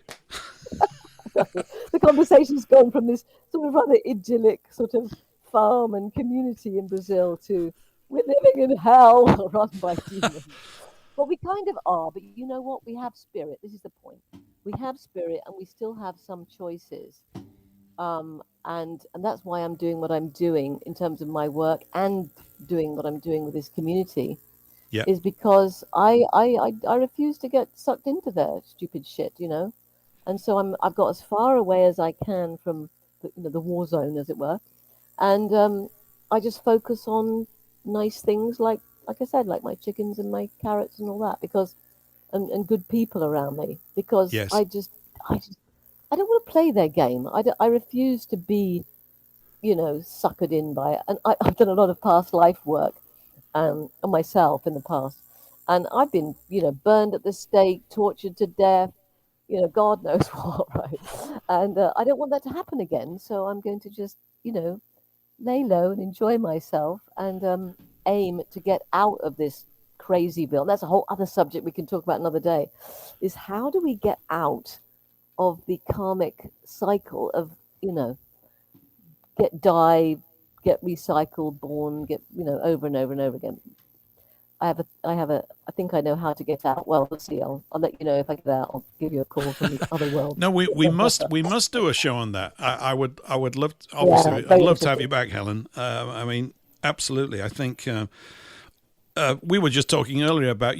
The conversation's gone from this sort of rather idyllic sort of farm and community in Brazil to we're living in hell run by demons. But we kind of are, but you know what? We have spirit. This is the point. We have spirit, and we still have some choices. And that's why I'm doing what I'm doing in terms of my work and doing what I'm doing with this community. Yeah. Is because I refuse to get sucked into their stupid shit, And so I've got as far away as I can from the war zone, as it were, and I just focus on nice things like I said, like my chickens and my carrots and all that, because and good people around me, because I don't want to play their game. I refuse to be, suckered in by it. And I've done a lot of past life work on myself in the past, and I've been burned at the stake, tortured to death. God knows what, right? And I don't want that to happen again. So I'm going to just, lay low and enjoy myself and aim to get out of this crazy bill. That's a whole other subject we can talk about another day, is how do we get out of the karmic cycle of, get recycled, born, get, over and over and over again. I think I know how to get out. Well, let's see. I'll let you know if I get out. I'll give you a call from the other world. No, we must do a show on that. I would love, obviously, I'd love to have you back, Helen. I mean, absolutely. I think we were just talking earlier about,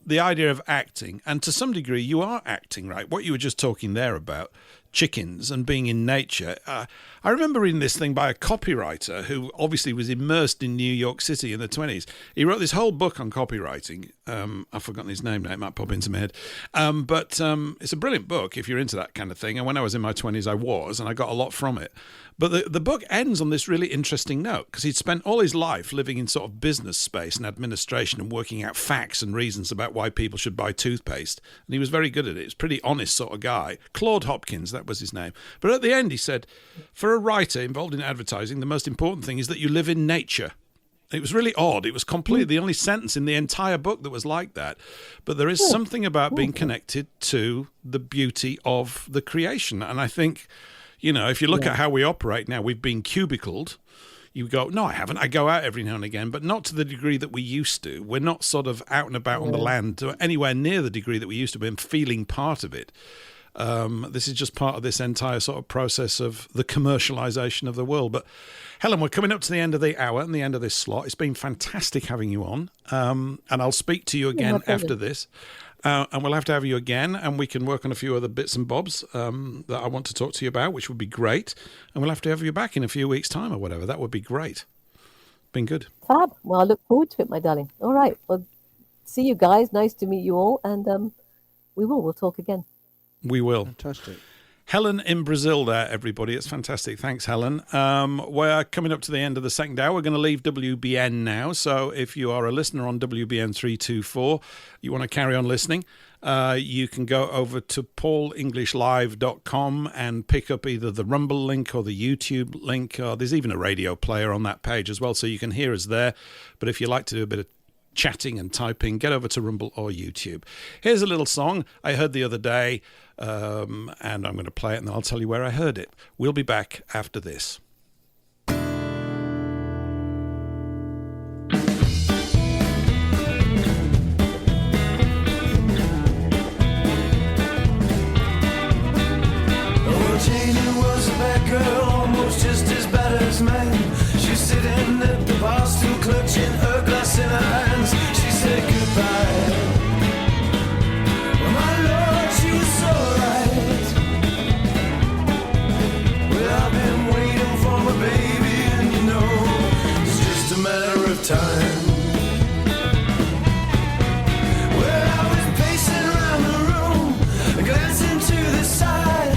the idea of acting, and to some degree you are acting, right? What you were just talking there about, chickens and being in nature. I remember reading this thing by a copywriter who obviously was immersed in New York City in the 20s. He wrote this whole book on copywriting. I've forgotten his name now. It might pop into my head. But it's a brilliant book if you're into that kind of thing. And when I was in my 20s, I was, and I got a lot from it. But the book ends on this really interesting note, because he'd spent all his life living in sort of business space and administration and working out facts and reasons about why people should buy toothpaste. And he was very good at it. He was a pretty honest sort of guy. Claude Hopkins, that was his name. But at the end, he said, for a writer involved in advertising, the most important thing is that you live in nature. It was really odd. It was completely the only sentence in the entire book that was like that. But there is something about being connected to the beauty of the creation. And I think, you know, if you look at how we operate now, we've been cubicled. You go, no, I haven't. I go out every now and again, but not to the degree that we used to. We're not sort of out and about on the land to anywhere near the degree that we used to be and feeling part of it. This is just part of this entire sort of process of the commercialization of the world. But Helen, we're coming up to the end of the hour and the end of this slot. It's been fantastic having you on. And I'll speak to you again after this. And we'll have to have you again, and we can work on a few other bits and bobs that I want to talk to you about, which would be great. And we'll have to have you back in a few weeks' time or whatever. That would be great. Been good. Fab. Well, I look forward to it, my darling. All right. Well, see you guys. Nice to meet you all. And we'll talk again. We will. Fantastic. Helen in Brazil there, everybody. It's fantastic. Thanks, Helen. We're coming up to the end of the second hour. We're going to leave WBN now. So if you are a listener on WBN 324, you want to carry on listening, you can go over to paulenglishlive.com and pick up either the Rumble link or the YouTube link. There's even a radio player on that page as well, so you can hear us there. But if you like to do a bit of chatting and typing, get over to Rumble or YouTube. Here's a little song I heard the other day, and I'm going to play it and then I'll tell you where I heard it. We'll be back after this. Janie was a bad girl, almost just as bad as mine. She's sitting at the bar, still clutching her glass in her hands. She said goodbye. Well, my Lord, she was so right. Well, I've been waiting for my baby, and you know, it's just a matter of time. Well, I was pacing around the room, glancing to the side.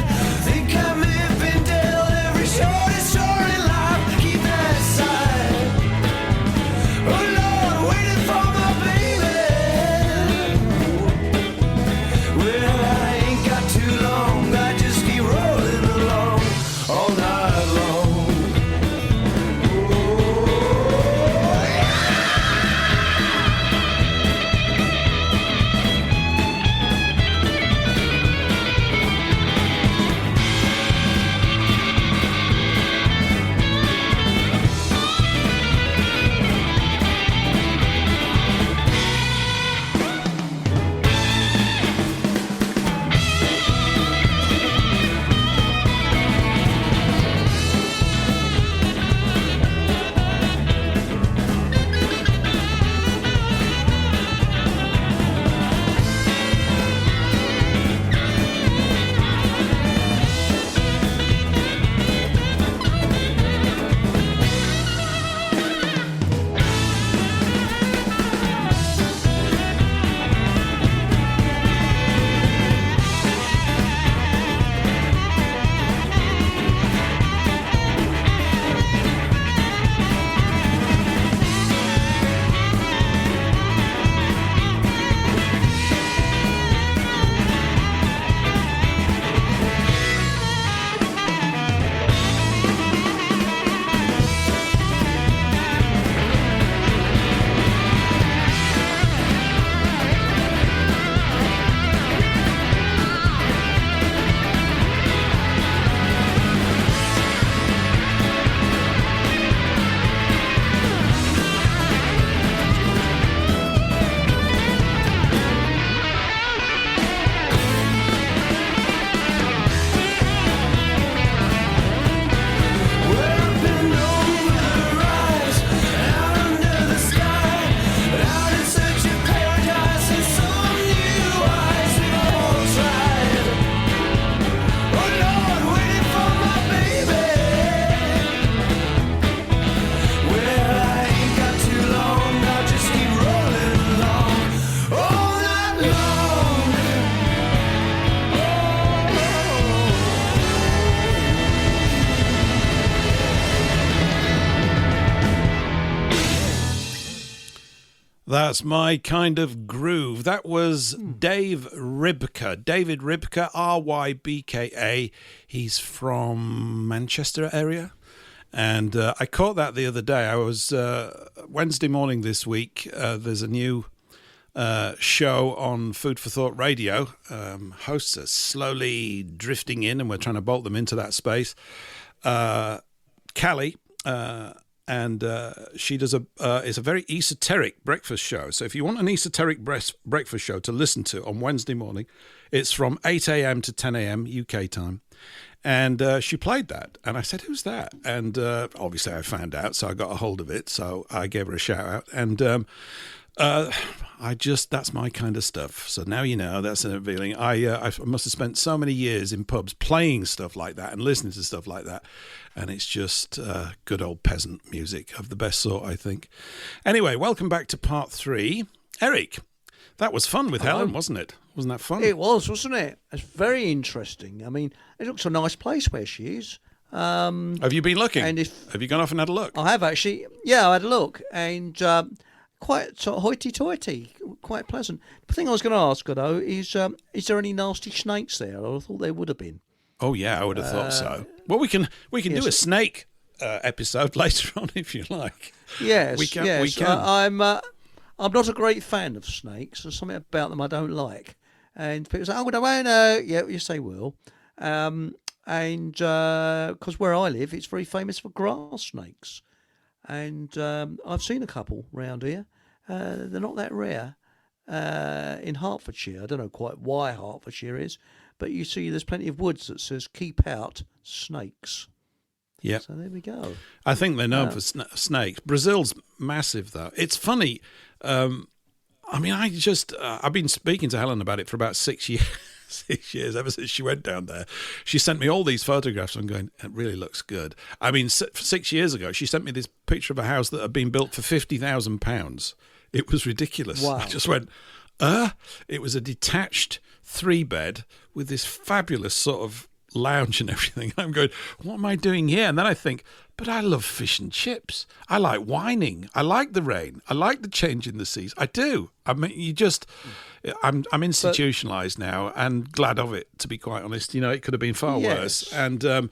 That's my kind of groove. That was David Rybka, R-Y-B-K-A. He's from Manchester area. And I caught that the other day. I was Wednesday morning this week. There's a new show on Food for Thought Radio. Hosts are slowly drifting in, and we're trying to bolt them into that space. Callie, and she does it's a very esoteric breakfast show. So if you want an esoteric breakfast show to listen to on Wednesday morning, it's from 8 a.m. to 10 a.m. UK time. And she played that, and I said, "Who's that?" And obviously I found out, so I got a hold of it. So I gave her a shout out, and that's my kind of stuff. So now you know, that's a feeling. I must have spent so many years in pubs playing stuff like that and listening to stuff like that, and it's just good old peasant music of the best sort, I think. Anyway, welcome back to part 3. Eric, that was fun with Helen, wasn't it? Wasn't that fun? It was, wasn't it? It's very interesting. I mean, it looks a nice place where she is. Have you been looking? Have you gone off and had a look? I have actually. Yeah, I had a look, and quite sort of hoity-toity, quite pleasant. The thing I was going to ask her, though, is there any nasty snakes there? I thought there would have been. Oh, yeah, I would have thought so. Well, we can do a snake episode later on if you like. Yes, we can. I'm not a great fan of snakes. There's something about them I don't like. And people say, "Oh, no." Yeah, yes, they will. And because where I live, it's very famous for grass snakes. And I've seen a couple round here. They're not that rare. In Hertfordshire, I don't know quite why Hertfordshire is, but you see there's plenty of woods that says "Keep out snakes." Yeah. So there we go. I think they're known for snakes. Brazil's massive, though. It's funny. I mean, I've been speaking to Helen about it for about 6 years. 6 years, ever since she went down there. She sent me all these photographs. I'm going, it really looks good. I mean, 6 years ago, she sent me this picture of a house that had been built for £50,000. It was ridiculous. Wow. I just went, it was a detached 3-bed with this fabulous sort of lounge and everything. I'm going, what am I doing here? And then I think, but I love fish and chips. I like whining. I like the rain. I like the change in the seas. I do. I mean, I'm institutionalized now and glad of it, to be quite honest. You know, it could have been far worse. And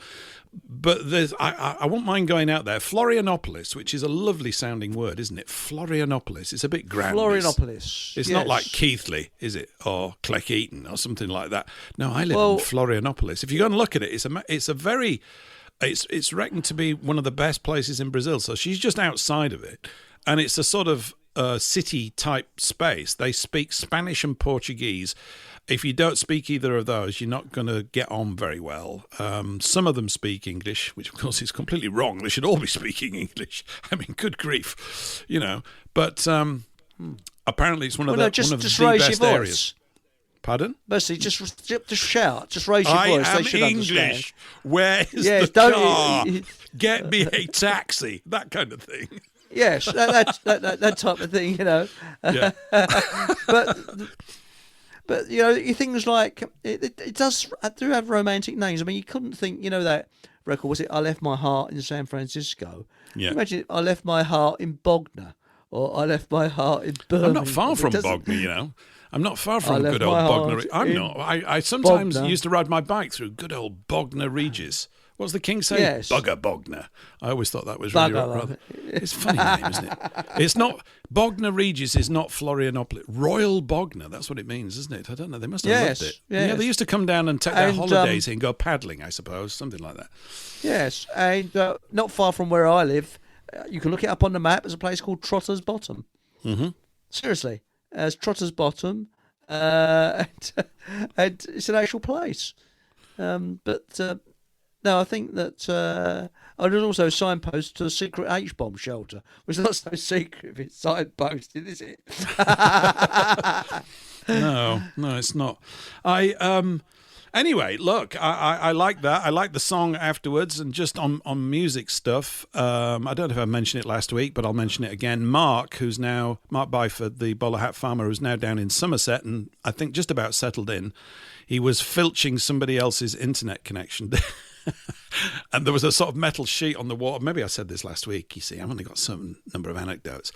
but I won't mind going out there. Florianopolis, which is a lovely sounding word, isn't it? Florianopolis. It's a bit grand. Florianopolis. It's not like Keighley, is it? Or Cleckheaton or something like that. No, I live in Florianopolis. If you go and look at it, it's reckoned to be one of the best places in Brazil. So she's just outside of it, and it's a sort of city type space. They speak Spanish and Portuguese. If you don't speak either of those, you're not going to get on very well. Some of them speak English, which of course is completely wrong. They should all be speaking English. I mean, good grief, you know. But apparently, it's one of the best areas. Pardon? Basically, just shout, just raise your voice. I am they should English. Understand. Where's the car? Get me a taxi. That kind of thing. Yes, that type of thing, you know. Yeah. But you know, things like it do have romantic names. I mean, you couldn't think, you know, that record, was it "I Left My Heart in San Francisco"? Yeah. Imagine "I Left My Heart in Bognor" or "I Left My Heart in Birmingham." I'm not far from Bognor, you know. I'm not far from good old Bognor. I'm not. I sometimes used to ride my bike through good old Bognor Regis. What's the king say? Yes. Bugger Bognor. I always thought that was really rather. It's a funny name, isn't it? It's not. Bognor Regis is not Florianopolis. Royal Bognor. That's what it means, isn't it? I don't know. They must have loved it. Yes. Yeah, they used to come down and take their holidays here and go paddling, I suppose, something like that. Yes, and not far from where I live, you can look it up on the map. There's a place called Trotter's Bottom. Mm-hmm. Seriously, as Trotter's Bottom, and it's an actual place. No, I think that there's also a signpost to a secret H-bomb shelter, which is not so secret if it's signposted, is it? No, it's not. Anyway, look, I like that. I like the song afterwards, and just on music stuff. I don't know if I mentioned it last week, but I'll mention it again. Mark Byford, the bowler hat farmer, who's now down in Somerset, and I think just about settled in. He was filching somebody else's internet connection. And there was a sort of metal sheet on the wall. Maybe I said this last week, you see. I've only got some number of anecdotes.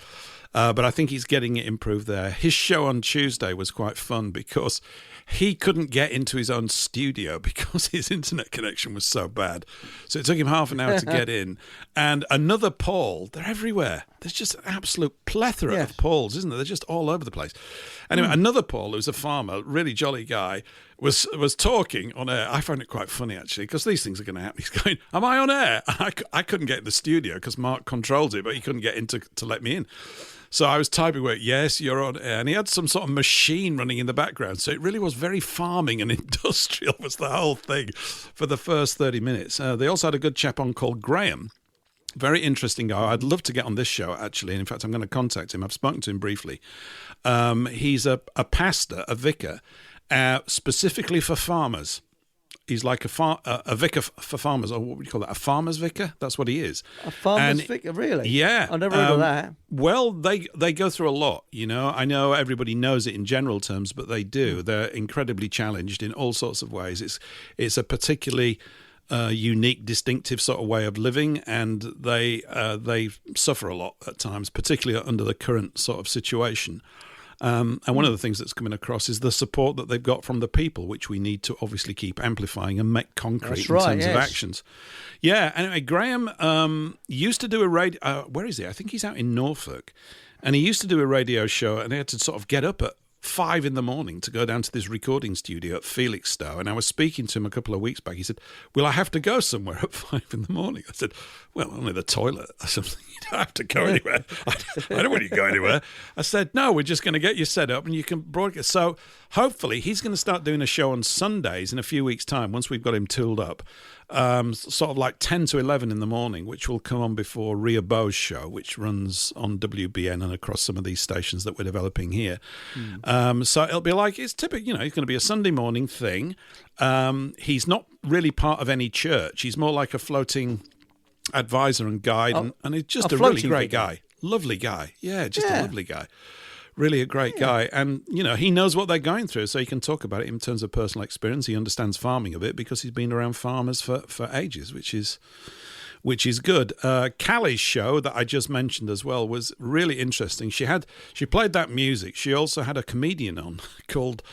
But I think he's getting it improved there. His show on Tuesday was quite fun because he couldn't get into his own studio because his internet connection was so bad. So it took him half an hour to get in. And another Paul, they're everywhere. There's just an absolute plethora of Pauls, isn't there? They're just all over the place. Anyway, another Paul, who's a farmer, really jolly guy, was talking on air. I found it quite funny, actually, because these things are going to happen. He's going, am I on air? I couldn't get in the studio because Mark controls it, but he couldn't get in to let me in. So I was typing away, yes, you're on air. And he had some sort of machine running in the background. So it really was very farming and industrial was the whole thing for the first 30 minutes. They also had a good chap on called Graham. Very interesting guy. I'd love to get on this show, actually. And in fact, I'm going to contact him. I've spoken to him briefly. He's a pastor, a vicar, specifically for farmers. He's like a vicar for farmers, or what would you call that? A farmer's vicar? That's what he is. A farmer's vicar, really? Yeah. I never heard of that. Well, they go through a lot, you know. I know everybody knows it in general terms, but they do. They're incredibly challenged in all sorts of ways. It's a particularly unique, distinctive sort of way of living, and they suffer a lot at times, particularly under the current sort of situation. And one of the things that's coming across is the support that they've got from the people, which we need to obviously keep amplifying and make concrete in terms of actions. Yeah, anyway, Graham used to do a radio... where is he? I think he's out in Norfolk. And he used to do a radio show, and he had to sort of get up at 5 a.m. to go down to this recording studio at Felixstowe. And I was speaking to him a couple of weeks back. He said, will I have to go somewhere at 5 a.m? I said, well, only the toilet or something. You don't have to go anywhere. I don't want you to go anywhere. I said, no, we're just going to get you set up and you can broadcast. So hopefully he's going to start doing a show on Sundays in a few weeks' time once we've got him tooled up. Sort of like 10 to 11 in the morning, which will come on before Rhea Bowes' show, which runs on WBN and across some of these stations that we're developing here. So it'll be like, it's typical, you know, it's going to be a Sunday morning thing. He's not really part of any church. He's more like a floating advisor and guide, and he's just a really great guy. Lovely guy. Yeah, just a lovely guy. Really a great guy. And, you know, he knows what they're going through, so he can talk about it in terms of personal experience. He understands farming a bit because he's been around farmers for ages, which is good. Callie's show that I just mentioned as well was really interesting. She played that music. She also had a comedian on called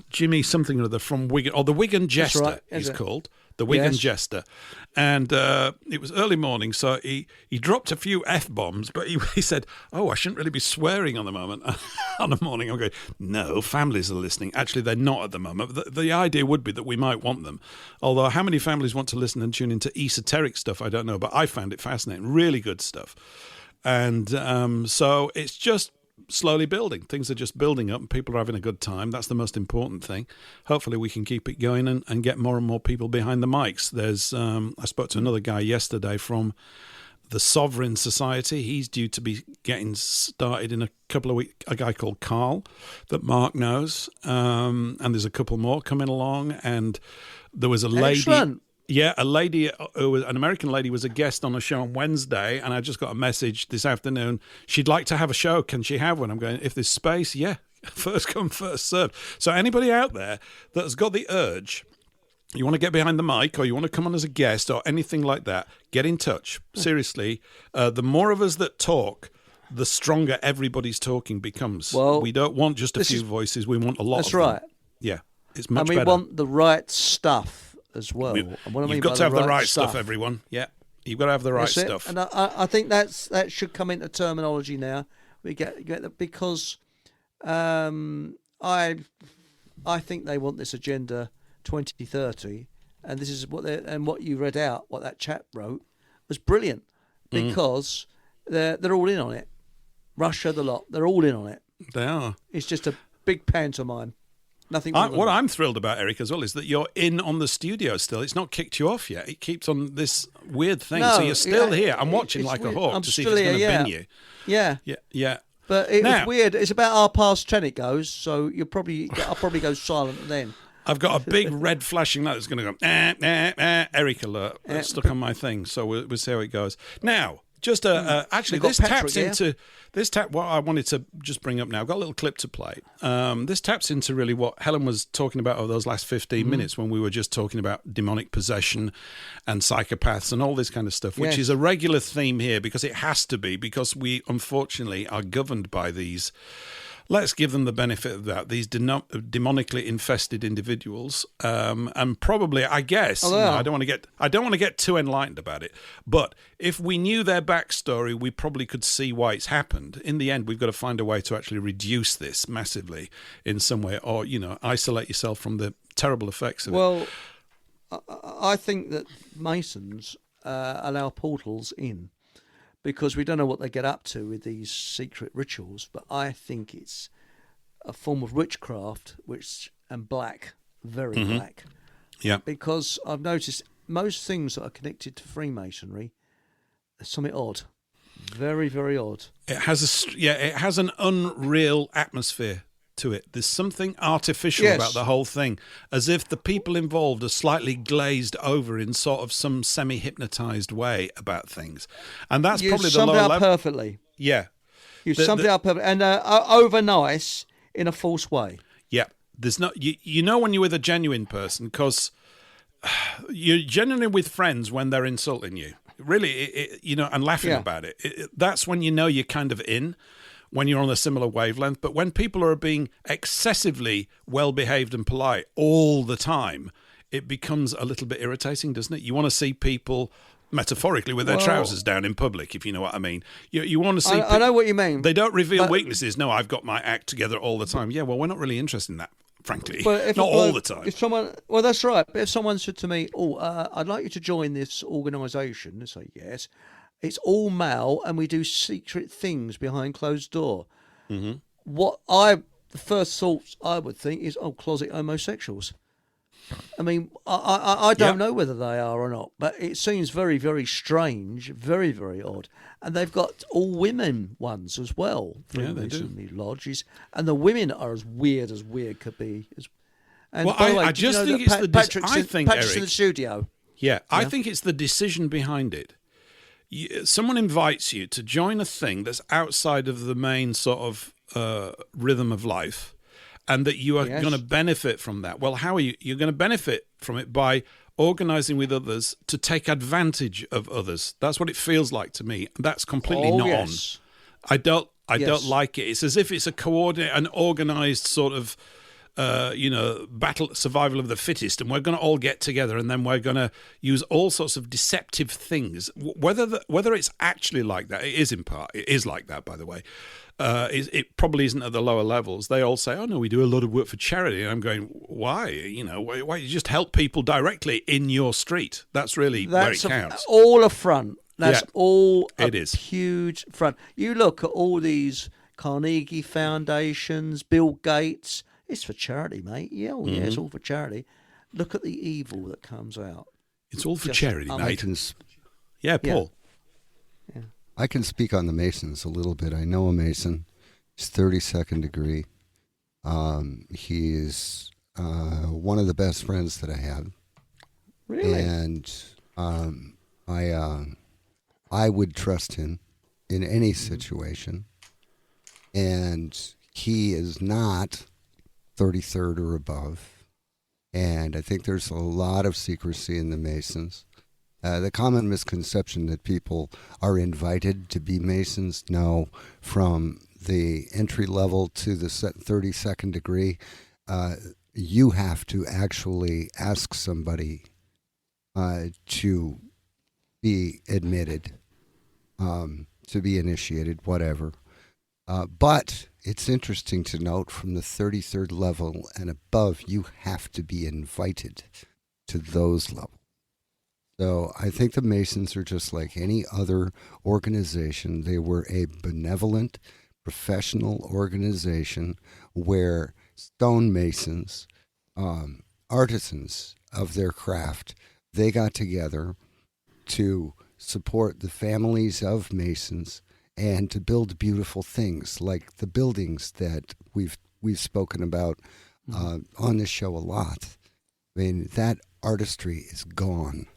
Jimmy something or other from Wigan, or the Wigan Jester he's called. The Wigan Jester. And it was early morning, so he dropped a few F-bombs, but he said, I shouldn't really be swearing on the moment, on the morning. I'm going, no, families are listening. Actually, they're not at the moment. The idea would be that we might want them. Although how many families want to listen and tune into esoteric stuff, I don't know, but I found it fascinating. Really good stuff. And so it's just slowly building. Things are just building up and people are having a good time. That's the most important thing. Hopefully we can keep it going and get more and more people behind the mics. There's I spoke to another guy yesterday from the Sovereign Society. He's due to be getting started in a couple of weeks. A guy called Carl that Mark knows. And there's a couple more coming along. And there was a lady... Excellent. Yeah, an American lady was a guest on a show on Wednesday, and I just got a message this afternoon. She'd like to have a show. Can she have one? I'm going, if there's space, yeah. First come, first served. So anybody out there that has got the urge, you want to get behind the mic or you want to come on as a guest or anything like that, get in touch. Seriously, the more of us that talk, the stronger everybody's talking becomes. Well, we don't want just a few voices. We want a lot of them. That's right. Yeah, it's much better. And we want the right stuff as well. You've got to have the right stuff, everyone. Yeah, you've got to have the right stuff. And I think that should come into terminology now. We get that because I think they want this agenda 2030, and this is what you read out, what that chap wrote was brilliant because they're all in on it. Russia, the lot, they're all in on it. They are. It's just a big pantomime. Nothing. What I'm thrilled about, Eric, as well, is that you're in on the studio still. It's not kicked you off yet. It keeps on this weird thing. So you're still here. I'm watching like a hawk to see if it's going to bin you. Yeah. Yeah. But it's weird. It's about 10:30 it goes, so I'll probably go silent then. I've got a big red flashing light that's going to go, Eric alert, stuck on my thing. So we'll see how it goes. Now, Actually, We've this got taps Patrick into what I wanted to just bring up now. I've got a little clip to play. This taps into really what Helen was talking about over those last 15 minutes when we were just talking about demonic possession and psychopaths and all this kind of stuff, which is a regular theme here because it has to be, because we unfortunately are governed by these. Let's give them the benefit of that. These demonically infested individuals, and probably, I guess, I don't want to get too enlightened about it. But if we knew their backstory, we probably could see why it's happened. In the end, we've got to find a way to actually reduce this massively in some way, or isolate yourself from the terrible effects of it. Well, I think that Masons allow portals in, because we don't know what they get up to with these secret rituals, but I think it's a form of witchcraft, and black, very black. Yeah. Because I've noticed most things that are connected to Freemasonry, there's something odd, very, very odd. It has an unreal atmosphere to it. There's something artificial about the whole thing, as if the people involved are slightly glazed over in sort of some semi-hypnotized way about things, and that's probably the lower level. Perfectly. Yeah, You summed it up perfectly, and over nice in a false way. Yeah, there's not. You know when you're with a genuine person, because you're genuinely with friends when they're insulting you, really, and laughing about it. That's when you know you're kind of in. When you're on a similar wavelength. But when people are being excessively well-behaved and polite all the time, it becomes a little bit irritating, doesn't it? You want to see people, metaphorically, with their trousers down in public, if you know what I mean. You want to see... I know what you mean. They don't reveal weaknesses. No, I've got my act together all the time. Yeah, well, we're not really interested in that, frankly. Not all the time. If someone... Well, that's right. But if someone said to me, I'd like you to join this organisation, I say yes. It's all male, and we do secret things behind closed door. Mm-hmm. The first thoughts I would think is, closet homosexuals. I mean, I don't know whether they are or not, but it seems very, very strange, very, very odd. And they've got all women ones as well. Yeah, they do. Lodges, and the women are as weird could be. And well, by the way, I just think it's Patrick's in Eric, the studio. Yeah, I think it's the decision behind it. Someone invites you to join a thing that's outside of the main sort of rhythm of life, and that you are going to benefit from that. Well, how are you? You're going to benefit from it by organising with others to take advantage of others. That's what it feels like to me. That's completely not on. I don't like it. It's as if it's a coordinated and organised sort of survival of the fittest, and we're going to all get together, and then we're going to use all sorts of deceptive things. Whether it's actually like that, it is in part. It is like that, by the way. It probably isn't at the lower levels. They all say, "Oh no, we do a lot of work for charity," and I'm going, "Why? Why you just help people directly in your street? That's really where it counts." All a front. That's all. It is huge front. You look at all these Carnegie Foundations, Bill Gates. It's for charity, mate. Yeah, it's all for charity. Look at the evil that comes out. It's all for charity, mate. Yeah, Paul. Yeah. I can speak on the Masons a little bit. I know a Mason. He's 32nd degree. He is one of the best friends that I have. Really? And I would trust him in any situation. And he is not 33rd or above, and I think there's a lot of secrecy in the Masons. The common misconception that people are invited to be Masons, no, from the entry level to the 32nd degree, you have to actually ask somebody to be admitted, to be initiated, whatever. But it's interesting to note from the 33rd level and above, you have to be invited to those levels. So I think the Masons are just like any other organization. They were a benevolent, professional organization where stonemasons, artisans of their craft, they got together to support the families of Masons and to build beautiful things like the buildings that we've spoken about on this show a lot. I mean, that artistry is gone.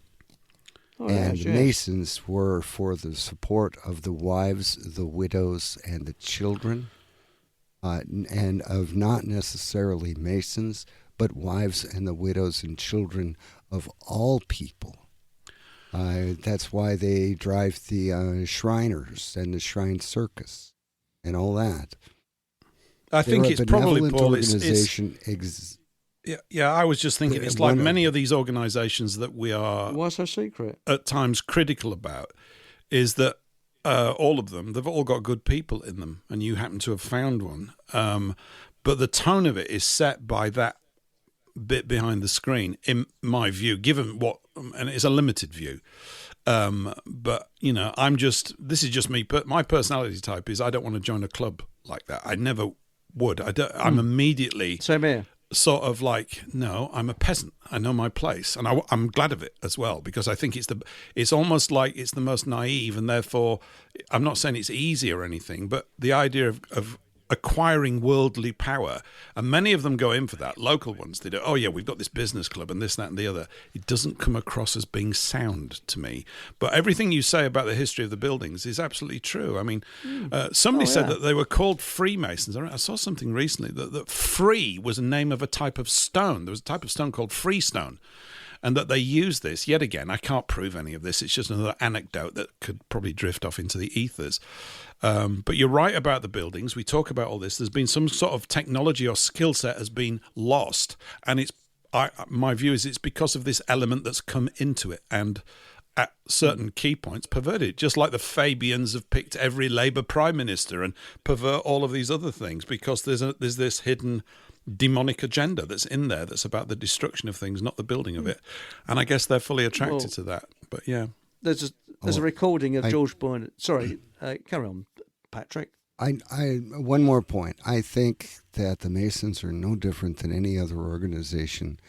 And the Masons were for the support of the wives, the widows, and the children, and of not necessarily Masons, but wives and the widows and children of all people. That's why they drive the Shriners and the Shrine Circus and all that. I think it's probably, Paul, organization. Yeah, I was just thinking it's like many of these organizations that we are why so secret at times critical about is that all of them, they've all got good people in them, and you happen to have found one. But the tone of it is set by that bit behind the screen, in my view, given what, and it's a limited view. But, you know, this is just me, but my personality type is I don't want to join a club like that. I never would. I'm immediately... Same here. Sort of like, no, I'm a peasant. I know my place, and I'm glad of it as well, because I think it's almost like it's the most naive, and therefore, I'm not saying it's easy or anything, but the idea of acquiring worldly power, and many of them go in for that. Local ones, they do. Oh yeah, we've got this business club and this, that, and the other. It doesn't come across as being sound to me. But everything you say about the history of the buildings is absolutely true. I mean, somebody said that they were called Freemasons. I saw something recently that free was a name of a type of stone. There was a type of stone called freestone. And that they use this, yet again, I can't prove any of this. It's just another anecdote that could probably drift off into the ethers. But you're right about the buildings. We talk about all this. There's been some sort of technology or skill set has been lost. And my view is it's because of this element that's come into it and at certain key points perverted. Just like the Fabians have picked every Labour Prime Minister and pervert all of these other things because there's this hidden demonic agenda that's in there that's about the destruction of things, not the building of it. And I guess they're fully attracted to that. But yeah, there's a recording of George Boyne. Sorry, carry on, Patrick. One more point. I think that the Masons are no different than any other organization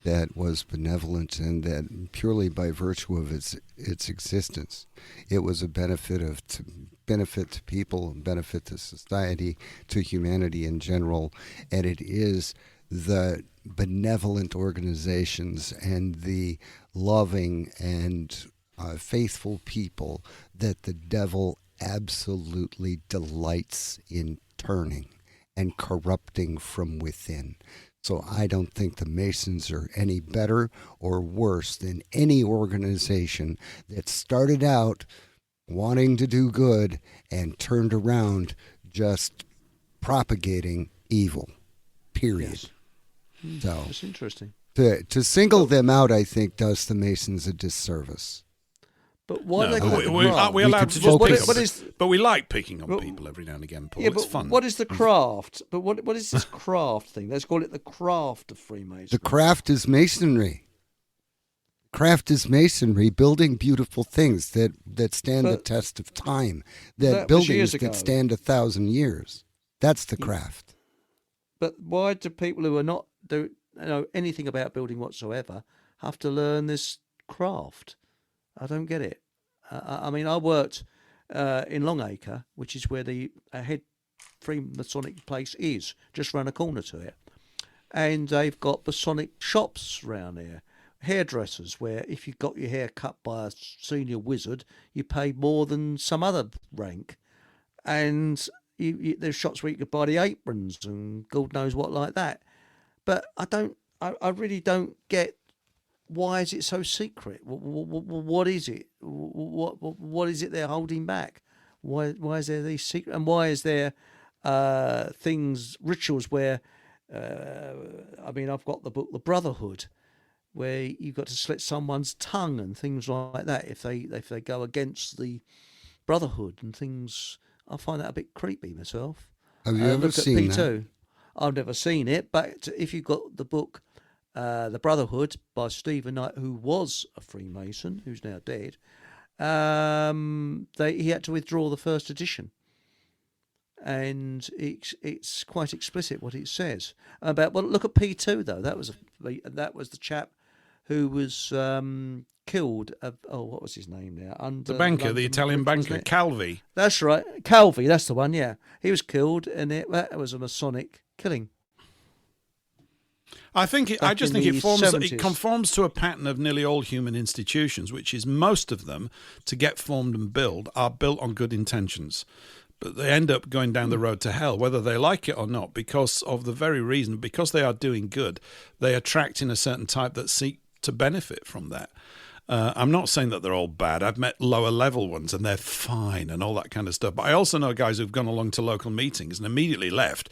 that was benevolent, and that purely by virtue of its existence, it was a benefit to people, benefit to society, to humanity in general, and it is the benevolent organizations and the loving and faithful people that the devil absolutely delights in turning and corrupting from within. So I don't think the Masons are any better or worse than any organization that started out wanting to do good and turned around just propagating evil, period. Yes. So that's interesting. To single them out, I think, does the Masons a disservice. But why no, they are we allowed to just pick on but we like picking on people every now and again, Paul. Yeah, it's but fun. What is the craft? But what is this craft thing? Let's call it the craft of Freemasonry. The craft is masonry. Craft is masonry, building beautiful things that stand the test of time, that buildings that stand 1,000 years. That's the craft. But why do people who are not know anything about building whatsoever have to learn this craft? I don't get it. I mean, I worked in Longacre, which is where the head Freemasonic place is, just round a corner to it. And they've got Masonic shops round there, hairdressers, where if you got your hair cut by a senior wizard, you paid more than some other rank. And there's shops where you could buy the aprons and God knows what like that. But I really don't get, why is it so secret? What is it? What is it they're holding back? Why is there these secret? And why is there rituals where, I mean, I've got the book The Brotherhood, where you've got to slit someone's tongue and things like that if they go against the Brotherhood and things. I find that a bit creepy myself. Have you ever seen that? I've never seen it, but if you've got the book The Brotherhood by Stephen Knight, who was a Freemason, who's now dead, he had to withdraw the first edition. And it's quite explicit what it says about. Well, look at P2 though. That was the chap who was killed. What was his name now? The banker, the Italian banker, Calvi. That's right, Calvi. That's the one. Yeah, he was killed, and that was a Masonic killing. I just think it '70s. conforms to a pattern of nearly all human institutions, which is most of them, to get formed and build, are built on good intentions. But they end up going down the road to hell, whether they like it or not, because of the very reason, because they are doing good, they attract in a certain type that seek to benefit from that. I'm not saying that they're all bad. I've met lower level ones and they're fine and all that kind of stuff. But I also know guys who've gone along to local meetings and immediately left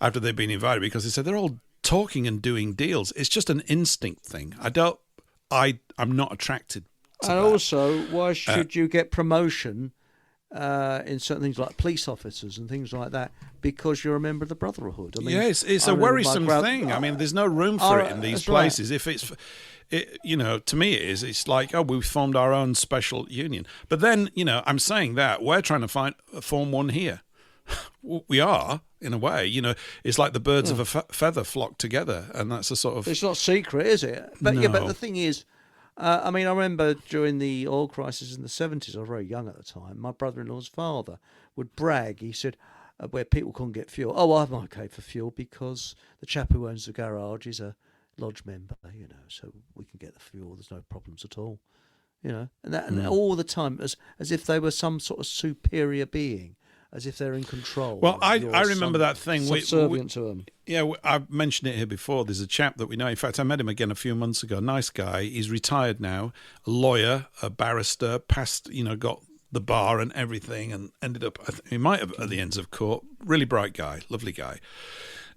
after they've been invited because they said they're all talking and doing deals. It's just an instinct thing. I'm not attracted to and that. Also, why should you get promotion in certain things like police officers and things like that because you're a member of the Brotherhood? I mean, it's a worrisome thing. I mean, there's no room for it in these places. Right. If it's, to me, it is. It's like, we've formed our own special union. But then, I'm saying that we're trying to form one here. We are, in a way. It's like the birds of a feather flock together, and that's a sort of. It's not secret, is it? But no. But the thing is. I remember during the oil crisis in the 70s, I was very young at the time, my brother-in-law's father would brag. He said, where people couldn't get fuel, I'm okay for fuel because the chap who owns the garage is a lodge member, so we can get the fuel, there's no problems at all, and all the time, as if they were some sort of superior being, as if they're in control. Well, I remember that thing. Subservient to them. Yeah, I've mentioned it here before. There's a chap that we know. In fact, I met him again a few months ago. Nice guy. He's retired now. A lawyer, a barrister, passed, got the bar and everything and ended up, he might have at the ends of court. Really bright guy, lovely guy.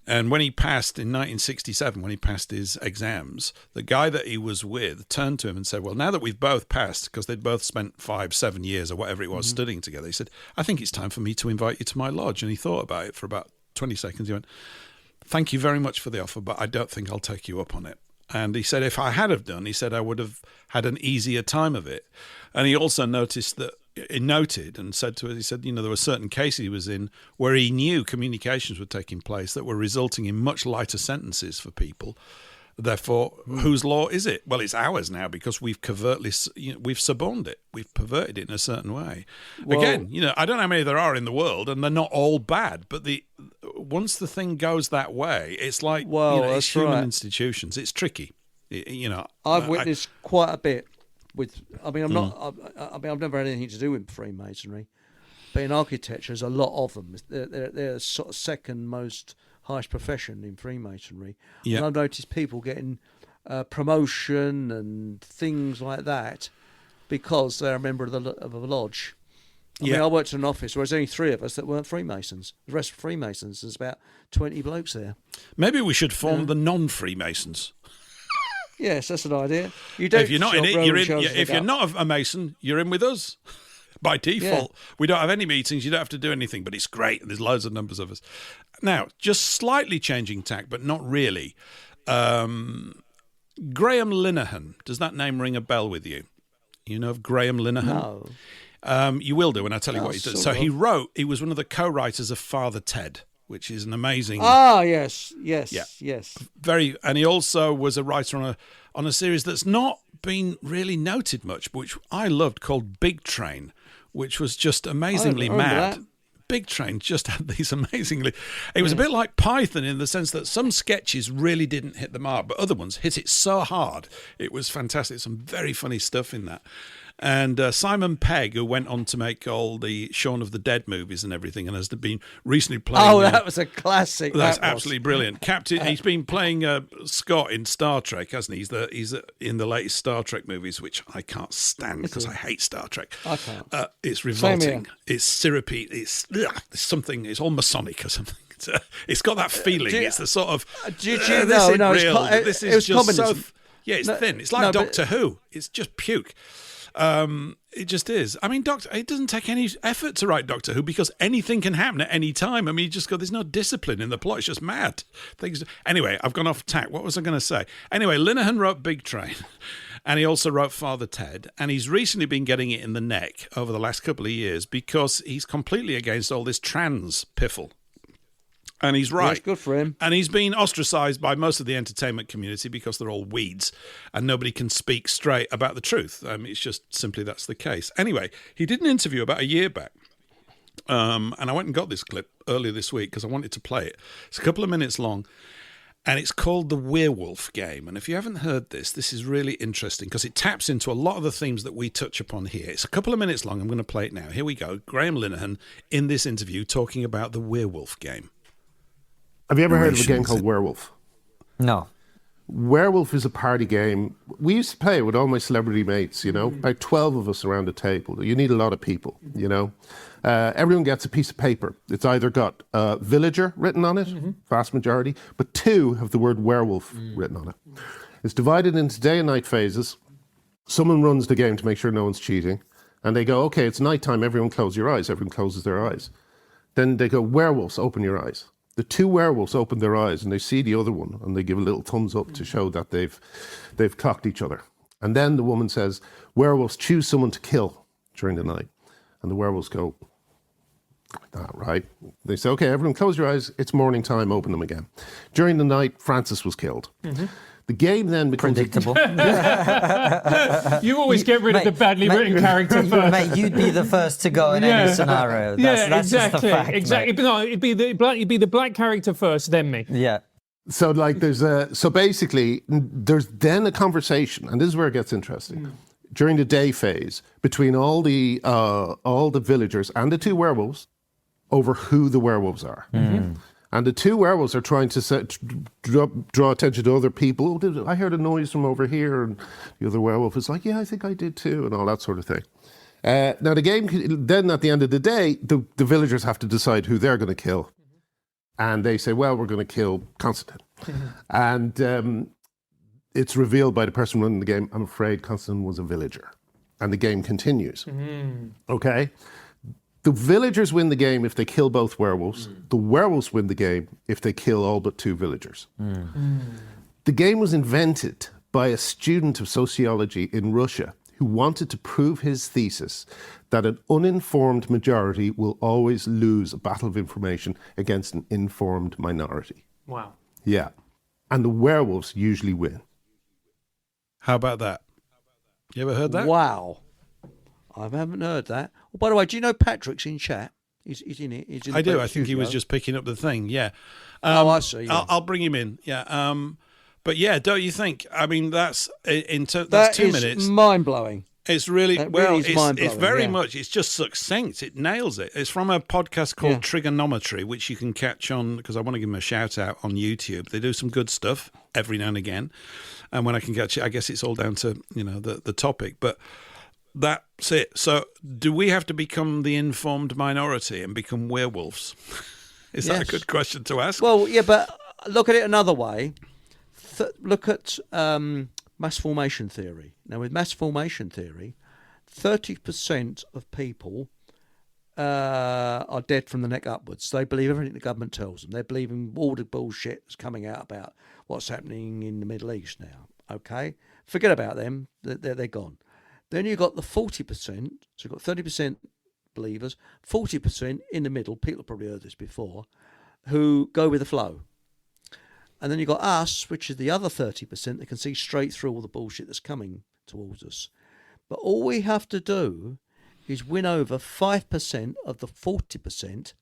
And when he passed in 1967, when he passed his exams, the guy that he was with turned to him and said, well, now that we've both passed, because they'd both spent 5-7 years or whatever it was studying together, he said, I think it's time for me to invite you to my lodge. And he thought about it for about 20 seconds. He went, thank you very much for the offer, but I don't think I'll take you up on it. And he said, if I had have done, he said, I would have had an easier time of it. And he also noticed that, he noted and said to us, he said, there were certain cases he was in where he knew communications were taking place that were resulting in much lighter sentences for people. Therefore, whose law is it? Well, it's ours now because we've covertly, we've suborned it. We've perverted it in a certain way. Well, again, I don't know how many there are in the world, and they're not all bad. But once the thing goes that way, it's like it's human institutions. It's tricky. I've witnessed quite a bit. I've never had anything to do with Freemasonry, but in architecture, there's a lot of them. They're sort of second most highest profession in Freemasonry. Yeah. And I've noticed people getting promotion and things like that because they're a member of a lodge. I worked in an office where there's only 3 of us that weren't Freemasons. The rest were Freemasons. There's about 20 blokes there. Maybe we should form the non-Freemasons. Yes, that's an idea. You don't. If you're not in it, you're in. If you're not a Mason, you're in with us by default. Yeah. We don't have any meetings. You don't have to do anything, but it's great. There's loads of numbers of us. Now, just slightly changing tack, but not really. Graham Linehan. Does that name ring a bell with you? You know of Graham Linehan? No. You will do when I tell you what he did. So he was one of the co-writers of Father Ted, which is an amazing. Yes. And he also was a writer on a series that's not been really noted much, but which I loved, called Big Train, which was just amazingly mad. That. Big Train just had these amazingly. It was a bit like Python in the sense that some sketches really didn't hit the mark, but other ones hit it so hard. It was fantastic. Some very funny stuff in that. And Simon Pegg, who went on to make all the Shaun of the Dead movies and everything, and has been recently playing. Oh, that was a classic. That's absolutely brilliant. Captain, he's been playing Scott in Star Trek, hasn't he? He's in the latest Star Trek movies, which I can't stand because I hate Star Trek. I can't. It's revolting. It's syrupy. It's something. It's all Masonic or something. It's got that feeling. It's the sort of. This is just communism. It's thin. It's like Doctor Who. It's just puke. It just is. I mean, it doesn't take any effort to write Doctor Who because anything can happen at any time. I mean, there's no discipline in the plot. It's just mad. Anyway, I've gone off tack. What was I going to say? Anyway, Linehan wrote Big Train, and he also wrote Father Ted, and he's recently been getting it in the neck over the last couple of years because he's completely against all this trans piffle. And he's right. That's good for him. And he's been ostracised by most of the entertainment community because they're all weeds and nobody can speak straight about the truth. It's just simply that's the case. Anyway, he did an interview about a year back. And I went and got this clip earlier this week because I wanted to play it. It's a couple of minutes long. And it's called the Werewolf game. And if you haven't heard this, this is really interesting because it taps into a lot of the themes that we touch upon here. It's a couple of minutes long. I'm going to play it now. Here we go. Graham Linehan in this interview talking about the Werewolf game. Have you ever heard of a game called Werewolf? No. Werewolf is a party game. We used to play it with all my celebrity mates, about 12 of us around a table. You need a lot of people, Everyone gets a piece of paper. It's either got villager written on it, vast majority, but 2 have the word werewolf written on it. It's divided into day and night phases. Someone runs the game to make sure no one's cheating. And they go, okay, it's nighttime, everyone close your eyes. Everyone closes their eyes. Then they go, werewolves, open your eyes. The 2 werewolves open their eyes and they see the other one and they give a little thumbs up to show that they've clocked each other. And then the woman says, werewolves, choose someone to kill during the night. And the werewolves go, right. They say, okay, everyone close your eyes. It's morning time, open them again. During the night, Francis was killed. The game then becomes... Predictable. You always get rid of the badly written character first. Mate, you'd be the first to go in any scenario. That's exactly. Just a fact, exactly. But no, it'd be the black character first, then me. Yeah. So basically there's then a conversation, and this is where it gets interesting. During the day phase, between all the villagers and the 2 werewolves over who the werewolves are. And the 2 werewolves are trying to draw attention to other people. Oh, I heard a noise from over here. And the other werewolf is like, yeah, I think I did too, and all that sort of thing. Now, the game, then at the end of the day, the villagers have to decide who they're going to kill. And they say, well, we're going to kill Constantine. And it's revealed by the person running the game, I'm afraid Constantine was a villager. And the game continues. Okay? The villagers win the game if they kill both werewolves. The werewolves win the game if they kill all but 2 villagers. The game was invented by a student of sociology in Russia who wanted to prove his thesis that an uninformed majority will always lose a battle of information against an informed minority. Wow. Yeah. And the werewolves usually win. How about that? You ever heard that? Wow. I haven't heard that. Oh, by the way, do you know Patrick's in chat? He's in it. He's in I the do. I think he was just picking up the thing. Yeah. I see. Yeah. I'll bring him in. Yeah. But yeah, don't you think? I mean, that's that's 2 minutes. Mind blowing. It's really it's very much. It's just succinct. It nails it. It's from a podcast called Trigonometry, which you can catch on because I want to give them a shout out on YouTube. They do some good stuff every now and again, and when I can catch it, I guess it's all down to the topic, but. That's it. So do we have to become the informed minority and become werewolves? Is that a good question to ask? Well, yeah, but look at it another way. Look at mass formation theory. Now, with mass formation theory, 30% of people are dead from the neck upwards. They believe everything the government tells them. They're believing all the bullshit that's coming out about what's happening in the Middle East now. Okay? Forget about them. They're gone. Then you've got the 40%, so you've got 30% believers, 40% in the middle, people have probably heard this before, who go with the flow. And then you've got us, which is the other 30% that can see straight through all the bullshit that's coming towards us. But all we have to do is win over 5% of the 40%,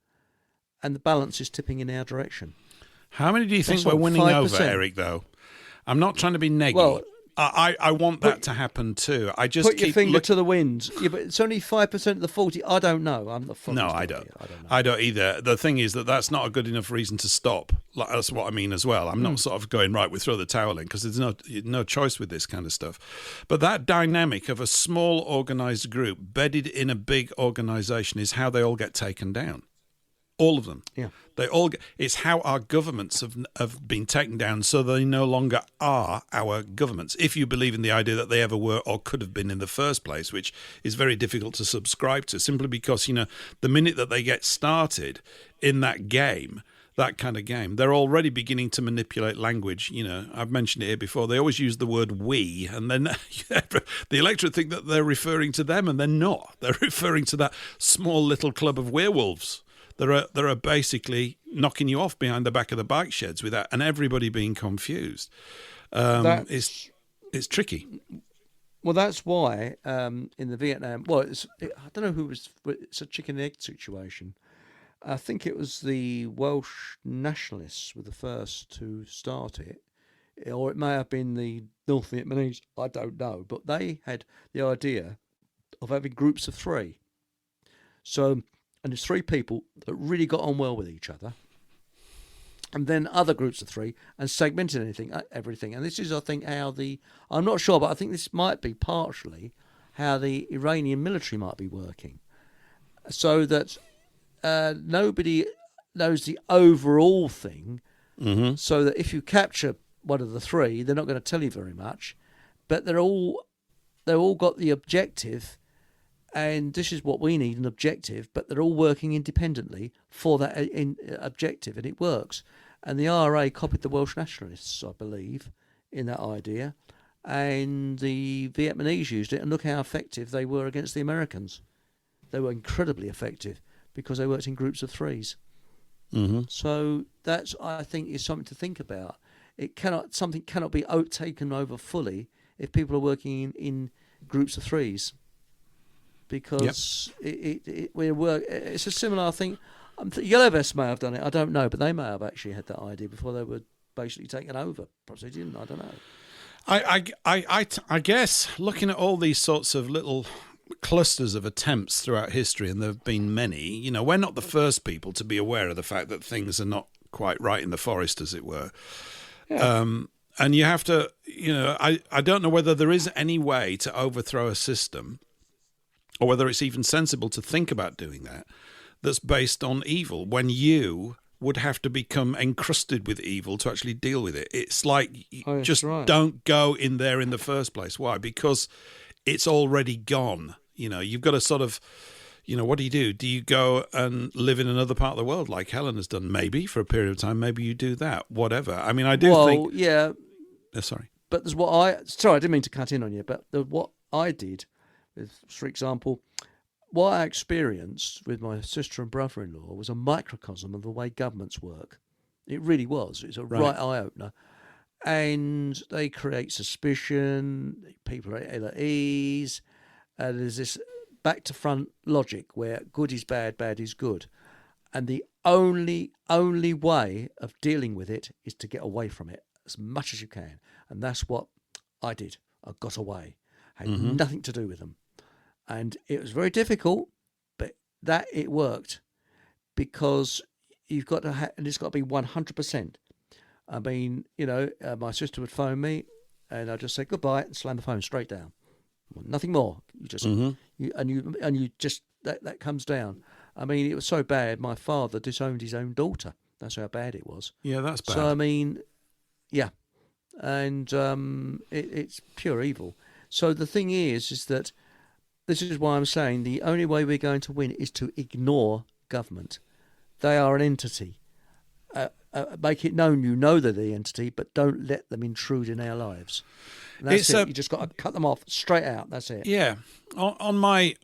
and the balance is tipping in our direction. How many do you think we're winning 5%. Over, Eric, though? I'm not trying to be negative. Well, I want that to happen too. I just put your finger to the wind. Yeah, but it's only 5% of the 40. I don't know. I'm the No, I don't. I don't either. The thing is that's not a good enough reason to stop. That's what I mean as well. I'm not sort of going right. We throw the towel in because there's no choice with this kind of stuff. But that dynamic of a small organised group bedded in a big organisation is how they all get taken down. All of them. Yeah. They all. It's how our governments have been taken down, so they no longer are our governments. If you believe in the idea that they ever were or could have been in the first place, which is very difficult to subscribe to, simply because the minute that they get started in that game, that kind of game, they're already beginning to manipulate language. I've mentioned it here before. They always use the word "we," and then the electorate think that they're referring to them, and they're not. They're referring to that small little club of werewolves. That are basically knocking you off behind the back of the bike sheds with that, and everybody being confused. It's tricky. Well, that's why in the Vietnam. Well, I don't know who was. It's a chicken and egg situation. I think it was the Welsh nationalists were the first to start it, or it may have been the North Vietnamese. I don't know, but they had the idea of having groups of three. So, and there's three people that really got on well with each other, and then other groups of three, and segmented everything. And this is, I think, I'm not sure, but I think this might be partially how the Iranian military might be working, so that nobody knows the overall thing, so that if you capture one of the three, they're not going to tell you very much, but they've all got the objective, and this is what we need, an objective, but they're all working independently for that objective, and it works. And the IRA copied the Welsh nationalists, I believe, in that idea, and the Vietnamese used it, and look how effective they were against the Americans. They were incredibly effective because they worked in groups of threes. So that's, I think, is something to think about. Something cannot be taken over fully if people are working in groups of threes, because it's a similar thing. Yellow Vests may have done it, I don't know, but they may have actually had that idea before they were basically taken over. Perhaps they didn't, I don't know. I guess looking at all these sorts of little clusters of attempts throughout history, and there have been many, we're not the first people to be aware of the fact that things are not quite right in the forest, as it were. Yeah. And you have to, I don't know whether there is any way to overthrow a system, or whether it's even sensible to think about doing that, that's based on evil, when you would have to become encrusted with evil to actually deal with it. It's like, don't go in there in the first place. Why? Because it's already gone. You've got to sort of, what do? Do you go and live in another part of the world like Helen has done? Maybe for a period of time. Maybe you do that. Whatever. I mean, I do think. Yeah. Sorry. But there's sorry, I didn't mean to cut in on you, but what I did, for example, what I experienced with my sister and brother-in-law was a microcosm of the way governments work. It really was. It's a right eye-opener. And they create suspicion, people are ill at ease, and there's this back-to-front logic where good is bad, bad is good. And the only way of dealing with it is to get away from it as much as you can. And that's what I did. I got away. I had nothing to do with them. And it was very difficult, but it worked, because you've got to and it's got to be 100%. I mean, my sister would phone me, and I'd just say goodbye and slam the phone straight down. Nothing more. You just you just that comes down. I mean, it was so bad. My father disowned his own daughter. That's how bad it was. Yeah, that's bad. So I mean, yeah, and it's pure evil. So the thing is that this is why I'm saying the only way we're going to win is to ignore government. They are an entity. Make it known you know they're the entity, but don't let them intrude in our lives. And that's it. You just got to cut them off straight out. That's it. Yeah. On my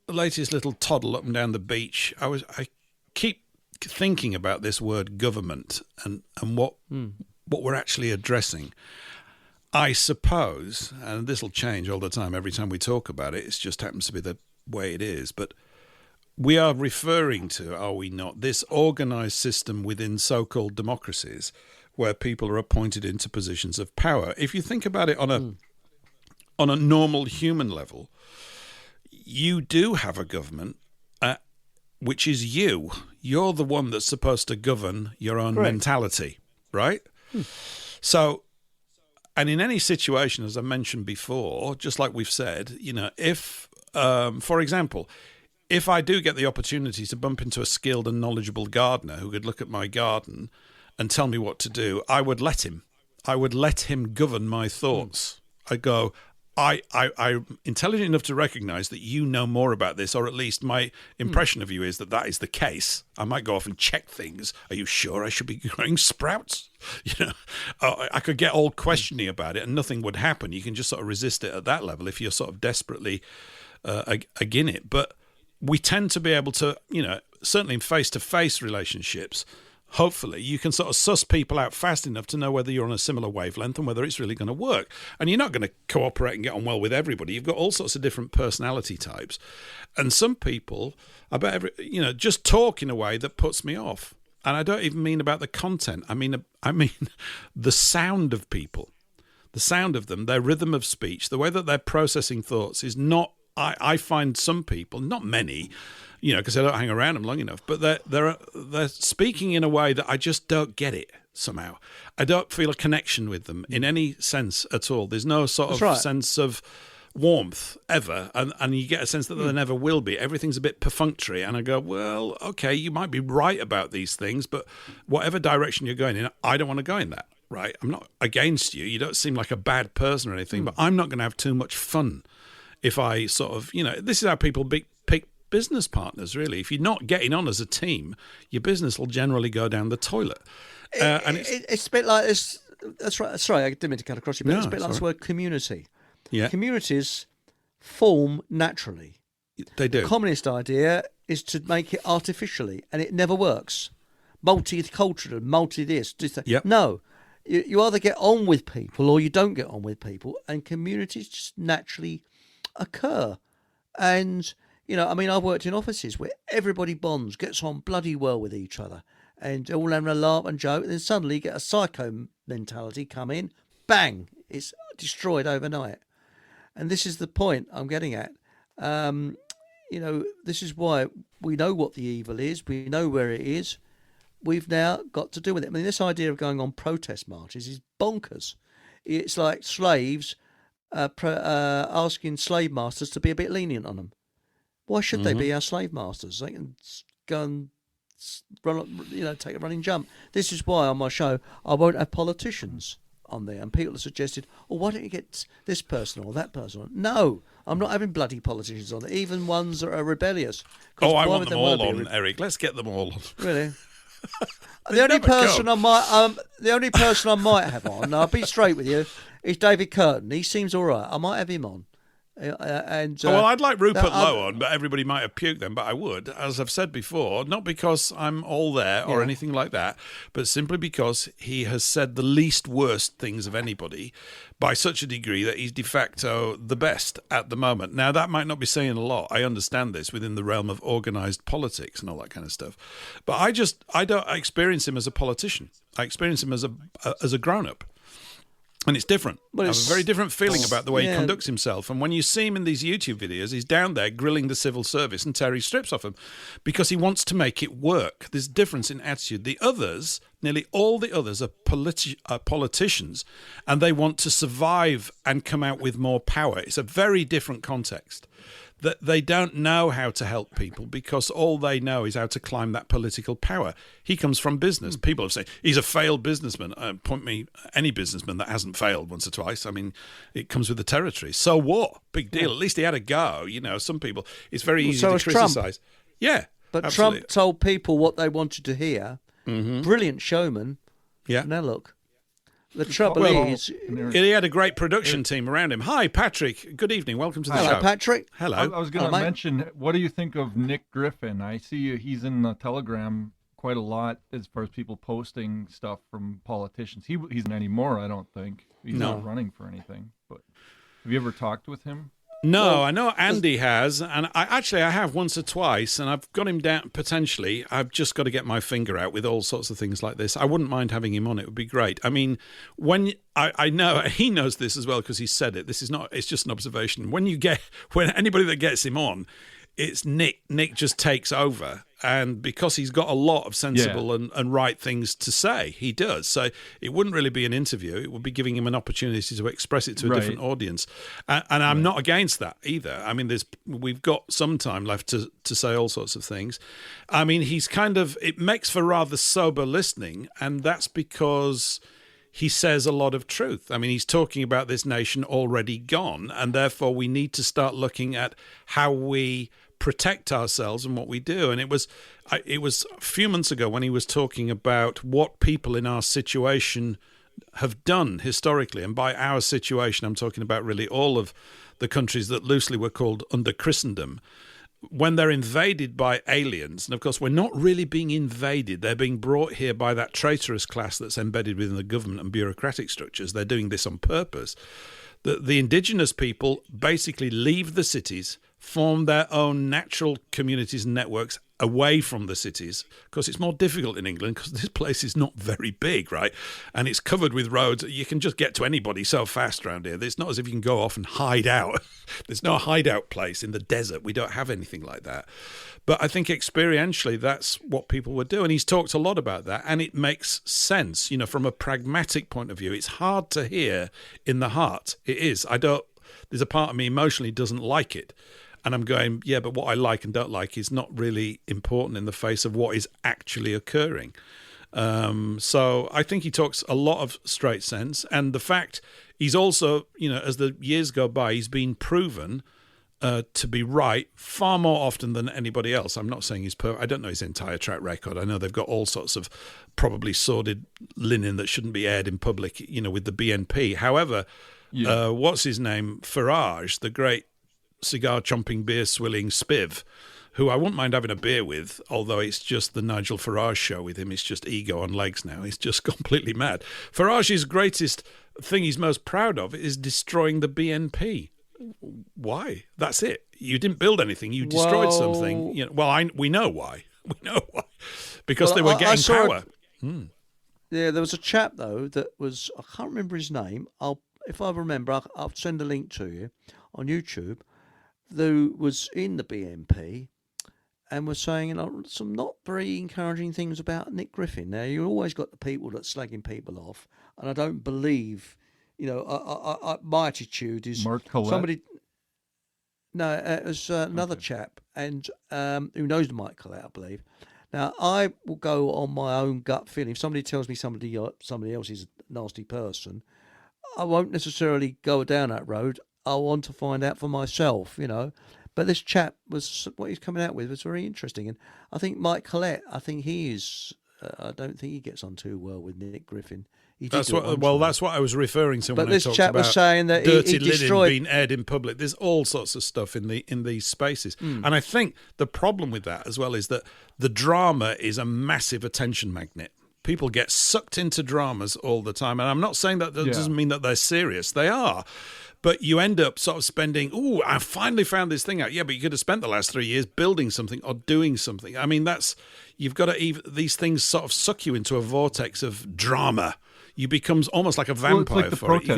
latest little toddle up and down the beach, I keep thinking about this word government and what we're actually addressing. I suppose, and this will change all the time every time we talk about it, it just happens to be the way it is, but we are referring to, are we not, this organised system within so-called democracies where people are appointed into positions of power. If you think about it on a normal human level, you do have a government, which is you. You're the one that's supposed to govern your own mentality, right? So, and in any situation, as I mentioned before, just like we've said, if, for example, if I do get the opportunity to bump into a skilled and knowledgeable gardener who could look at my garden and tell me what to do, I would let him. I would let him govern my thoughts. I go, I'm intelligent enough to recognise that you know more about this, or at least my impression of you is that is the case. I might go off and check things. Are you sure I should be growing sprouts? I could get all questioning about it and nothing would happen. You can just sort of resist it at that level if you're sort of desperately again it. But we tend to be able to, certainly in face-to-face relationships, hopefully, you can sort of suss people out fast enough to know whether you're on a similar wavelength and whether it's really going to work. And you're not going to cooperate and get on well with everybody. You've got all sorts of different personality types. And some people, I bet, just talk in a way that puts me off. And I don't even mean about the content. I mean the sound of people, the sound of them, their rhythm of speech, the way that they're processing thoughts is not, I find some people, not many, because I don't hang around them long enough, but they're speaking in a way that I just don't get it somehow. I don't feel a connection with them in any sense at all. There's no sort of sense of warmth ever, and you get a sense that there never will be. Everything's a bit perfunctory, and I go, well, okay, you might be right about these things, but whatever direction you're going in, I don't want to go in that, right? I'm not against you. You don't seem like a bad person or anything, but I'm not going to have too much fun if I sort of, this is how people pick business partners, really. If you're not getting on as a team, your business will generally go down the toilet. It's a bit like this. That's right. Sorry, I didn't mean to cut across you, but it's a bit like this word community. Yeah. Communities form naturally. They do. The communist idea is to make it artificially, and it never works. Multicultural, multi-this. Yep. No. You either get on with people or you don't get on with people, and communities just naturally occur. And, I've worked in offices where everybody bonds, gets on bloody well with each other, and all having a laugh and joke, and then suddenly you get a psycho mentality come in, bang, it's destroyed overnight. And this is the point I'm getting at. This is why we know what the evil is, we know where it is. We've now got to deal with it. I mean, this idea of going on protest marches is bonkers. It's like slaves asking slave masters to be a bit lenient on them. Why should they be our slave masters? They can go and run, take a running jump. This is why on my show I won't have politicians on there. And people have suggested, why don't you get this person or that person on? No, I'm not having bloody politicians on, even ones that are rebellious. I want them all on, Eric. Let's get them all on. Really? The only person I might have on, I'll be straight with you, is David Curtin. He seems all right. I might have him on. I'd like Rupert Lowe on, but everybody might have puked then, but I would, as I've said before, not because I'm all there or anything like that, but simply because he has said the least worst things of anybody by such a degree that he's de facto the best at the moment. Now, that might not be saying a lot. I understand this within the realm of organised politics and all that kind of stuff. But I don't experience him as a politician. I experience him as a grown-up. And it's different. I have a very different feeling about the way he conducts himself. And when you see him in these YouTube videos, he's down there grilling the civil service and tearing strips off them because he wants to make it work. There's a difference in attitude. The others, nearly all the others, are politicians, and they want to survive and come out with more power. It's a very different context. That they don't know how to help people because all they know is how to climb that political power. He comes from business. People have said he's a failed businessman. Point me any businessman that hasn't failed once or twice. I mean, it comes with the territory. So what? Big deal. At least he had a go. Some people, it's very easy to criticise. Yeah, but absolutely. Trump told people what they wanted to hear. Brilliant showman. Yeah. Now look. The trouble is, he had a great production team around him. Hi, Patrick. Good evening. Welcome to the show. Hello, Patrick. Hello. I was going to mention, what do you think of Nick Griffin? I see he's in the Telegram quite a lot as far as people posting stuff from politicians. He's not anymore, I don't think. He's not running for anything. But have you ever talked with him? No, I know Andy has, and I have once or twice, and I've got him down potentially. I've just got to get my finger out with all sorts of things like this. I wouldn't mind having him on. It would be great. I mean, when I know he knows this as well because he said it. This is not. It's just an observation. When anybody that gets him on, it's Nick. Nick just takes over. And because he's got a lot of sensible and right things to say, he does. So it wouldn't really be an interview. It would be giving him an opportunity to express it to a different audience. And I'm not against that either. I mean, we've got some time left to say all sorts of things. I mean, it makes for rather sober listening, and that's because he says a lot of truth. I mean, he's talking about this nation already gone, and therefore we need to start looking at how we protect ourselves and what we do. And it was a few months ago when he was talking about what people in our situation have done historically. And by our situation, I'm talking about really all of the countries that loosely were called under Christendom. when they're invaded by aliens, and of course we're not really being invaded, they're being brought here by that traitorous class that's embedded within the government and bureaucratic structures. They're doing this on purpose. The indigenous people basically leave the cities, form their own natural communities and networks away from the cities. Of course, it's more difficult in England because this place is not very big, right? And it's covered with roads. You can just get to anybody so fast around here. It's not as if you can go off and hide out. There's no hideout place in the desert. We don't have anything like that. But I think experientially, that's what people would do. And he's talked a lot about that. And it makes sense, from a pragmatic point of view. It's hard to hear in the heart. It is. There's a part of me emotionally doesn't like it. And I'm going, yeah, but what I like and don't like is not really important in the face of what is actually occurring. So I think he talks a lot of straight sense. And the fact he's also, as the years go by, he's been proven to be right far more often than anybody else. I'm not saying he's perfect. I don't know his entire track record. I know they've got all sorts of probably sordid linen that shouldn't be aired in public, with the BNP. However, what's his name? Farage, the great cigar-chomping, beer-swilling spiv, who I wouldn't mind having a beer with, although it's just the Nigel Farage show with him. It's just ego on legs now. He's just completely mad. Farage's greatest thing he's most proud of is destroying the BNP. Why? That's it. You didn't build anything. You destroyed something. We know why. We know why. Because they were getting power. Yeah, there was a chap, though, that was, I can't remember his name. If I remember, I'll send a link to you on YouTube, who was in the BNP and was saying some not very encouraging things about Nick Griffin. Now, you always got the people that's slagging people off, and I don't believe, my attitude is Mark Collette? somebody. No, it was another chap, and who knows Mike Collette, I believe. Now, I will go on my own gut feeling. If somebody tells me somebody else is a nasty person, I won't necessarily go down that road. I want to find out for myself, But this chap what he's coming out with was very interesting. And I think Mike Collette, he is, I don't think he gets on too well with Nick Griffin. That's what I was referring to. But when this I talked chap about was saying that dirty he destroyed... linen being aired in public. There's all sorts of stuff in these spaces, and I think the problem with that as well is that the drama is a massive attention magnet. People get sucked into dramas all the time, and I'm not saying that doesn't mean that they're serious. They are. But you end up sort of spending, I finally found this thing out. Yeah, but you could have spent the last 3 years building something or doing something. I mean, you've got to, these things sort of suck you into a vortex of drama. You become almost like a vampire it's like for it.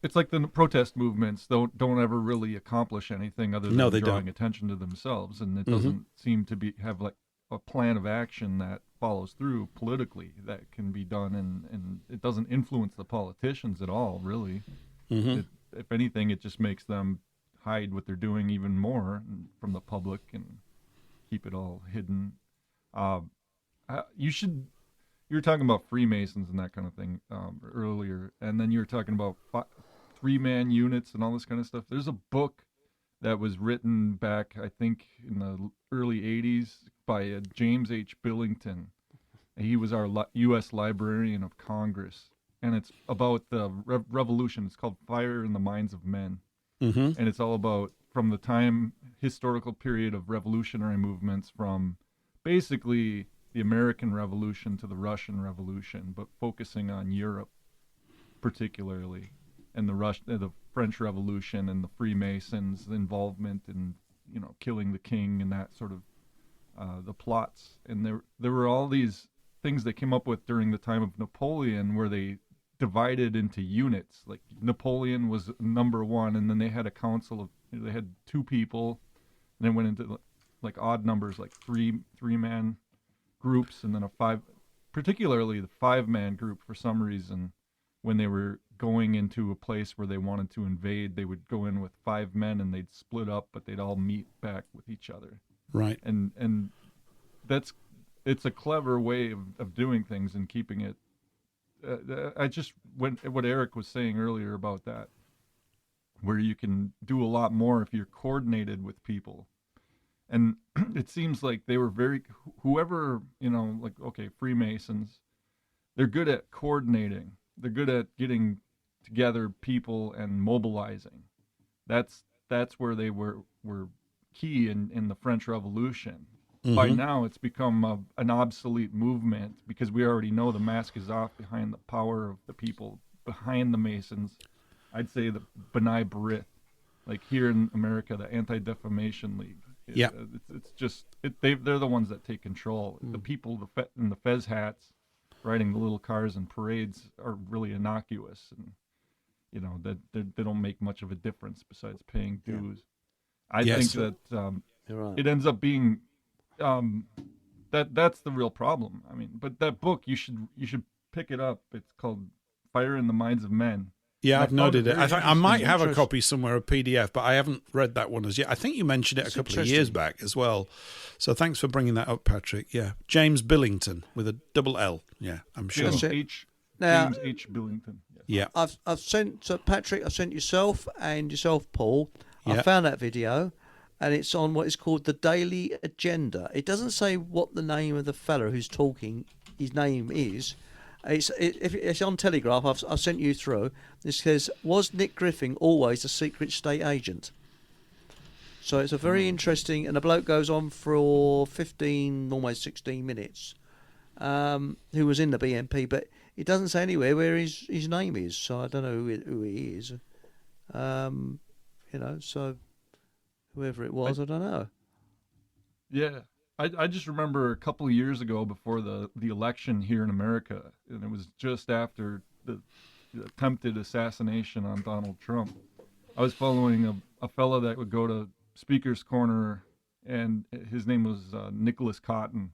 It's like the protest movements don't ever really accomplish anything other than drawing attention to themselves. And it doesn't seem to have like a plan of action that follows through politically that can be done. And it doesn't influence the politicians at all, really. If anything, it just makes them hide what they're doing even more from the public and keep it all hidden. You were talking about Freemasons and that kind of thing earlier, and then you were talking about three-man units and all this kind of stuff. There's a book that was written back, I think, in the early 80s by James H. Billington. He was our U.S. Librarian of Congress. And it's about the revolution. It's called Fire in the Minds of Men. And it's all about from the historical period of revolutionary movements from basically the American Revolution to the Russian Revolution, but focusing on Europe particularly, and the French Revolution and the Freemasons' involvement in, killing the king and that sort of the plots. And there were all these things they came up with during the time of Napoleon where they divided into units. Like Napoleon was number one, and then they had a council of, they had two people, and then went into like odd numbers, like three-man groups, and then particularly the 5-man group. For some reason, when they were going into a place where they wanted to invade, they would go in with 5 men and they'd split up, but they'd all meet back with each other. Right. And it's a clever way of doing things and keeping it. What Eric was saying earlier about that, where you can do a lot more if you're coordinated with people. And it seems like they were whoever, Freemasons, they're good at coordinating. They're good at getting together people and mobilizing. That's where they were key in the French Revolution. By now, it's become an obsolete movement because we already know the mask is off behind the power of the people behind the Masons. I'd say the B'nai B'rith, like here in America, the Anti-Defamation League. Yeah, it's just they're the ones that take control. The people in the fez hats, riding the little cars and parades, are really innocuous, and you know that they don't make much of a difference besides paying dues. I think that it ends up being that's the real problem. I mean, but that book you should pick it up. It's called Fire in the Minds of Men. Yeah, I've noted it. I think I might have a Interesting. copy somewhere, a PDF, but I haven't read that one as yet. I think you mentioned it a couple of years back as well. So thanks for bringing that up, Patrick. Yeah, James Billington with a double L. Yeah, I'm sure. James Now- H. Billington. Yeah. I've sent Patrick. I've sent yourself and yourself, Paul. I Yeah. found that video, and it's on what is called the Daily Agenda. It doesn't say what the name of the fella who's talking, his name is. It's on Telegraph. I've sent you through. This says, "Was Nick Griffin always a secret state agent?" So it's a very interesting, and the bloke goes on for 15, almost 16 minutes. Who was in the BNP, but it doesn't say anywhere where his name is. So I don't know who he is. So whoever it was, I don't know. Yeah, I just remember a couple of years ago before the election here in America, and it was just after the attempted assassination on Donald Trump. I was following a fellow that would go to Speaker's Corner, and his name was Nicholas Cotton.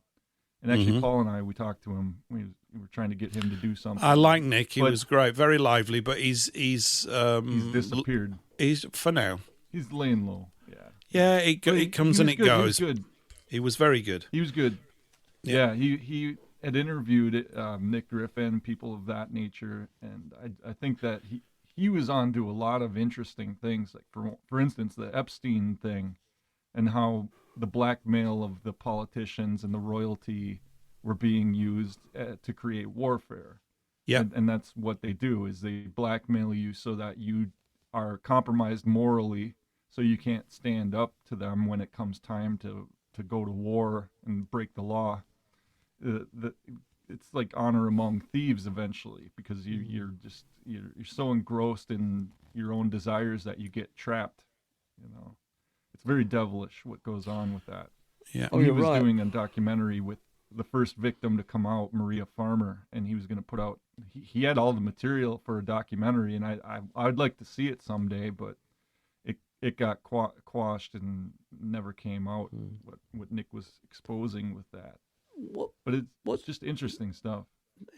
And actually, Paul and I, we talked to him. We were trying to get him to do something. I like Nick. He was great, very lively, but he's disappeared. He's for now. He's laying low. Yeah. Yeah, it comes and it good. goes. He was good. He was very good. He was good. Yeah, he had interviewed Nick Griffin, people of that nature, and I think that he was onto a lot of interesting things. Like for instance, the Epstein thing, and how the blackmail of the politicians and the royalty were being used to create warfare. Yeah, and that's what they do, is they blackmail you so that you are compromised morally, so you can't stand up to them when it comes time to go to war and break the law. It's like honor among thieves eventually, because you're so engrossed in your own desires that you get trapped. You know, it's very devilish what goes on with that. Yeah, he was doing a documentary with the first victim to come out, Maria Farmer, and he was going to put out. He had all the material for a documentary, and I'd like to see it someday, but it got quashed and never came out. What Nick was exposing with that. But it's just interesting stuff.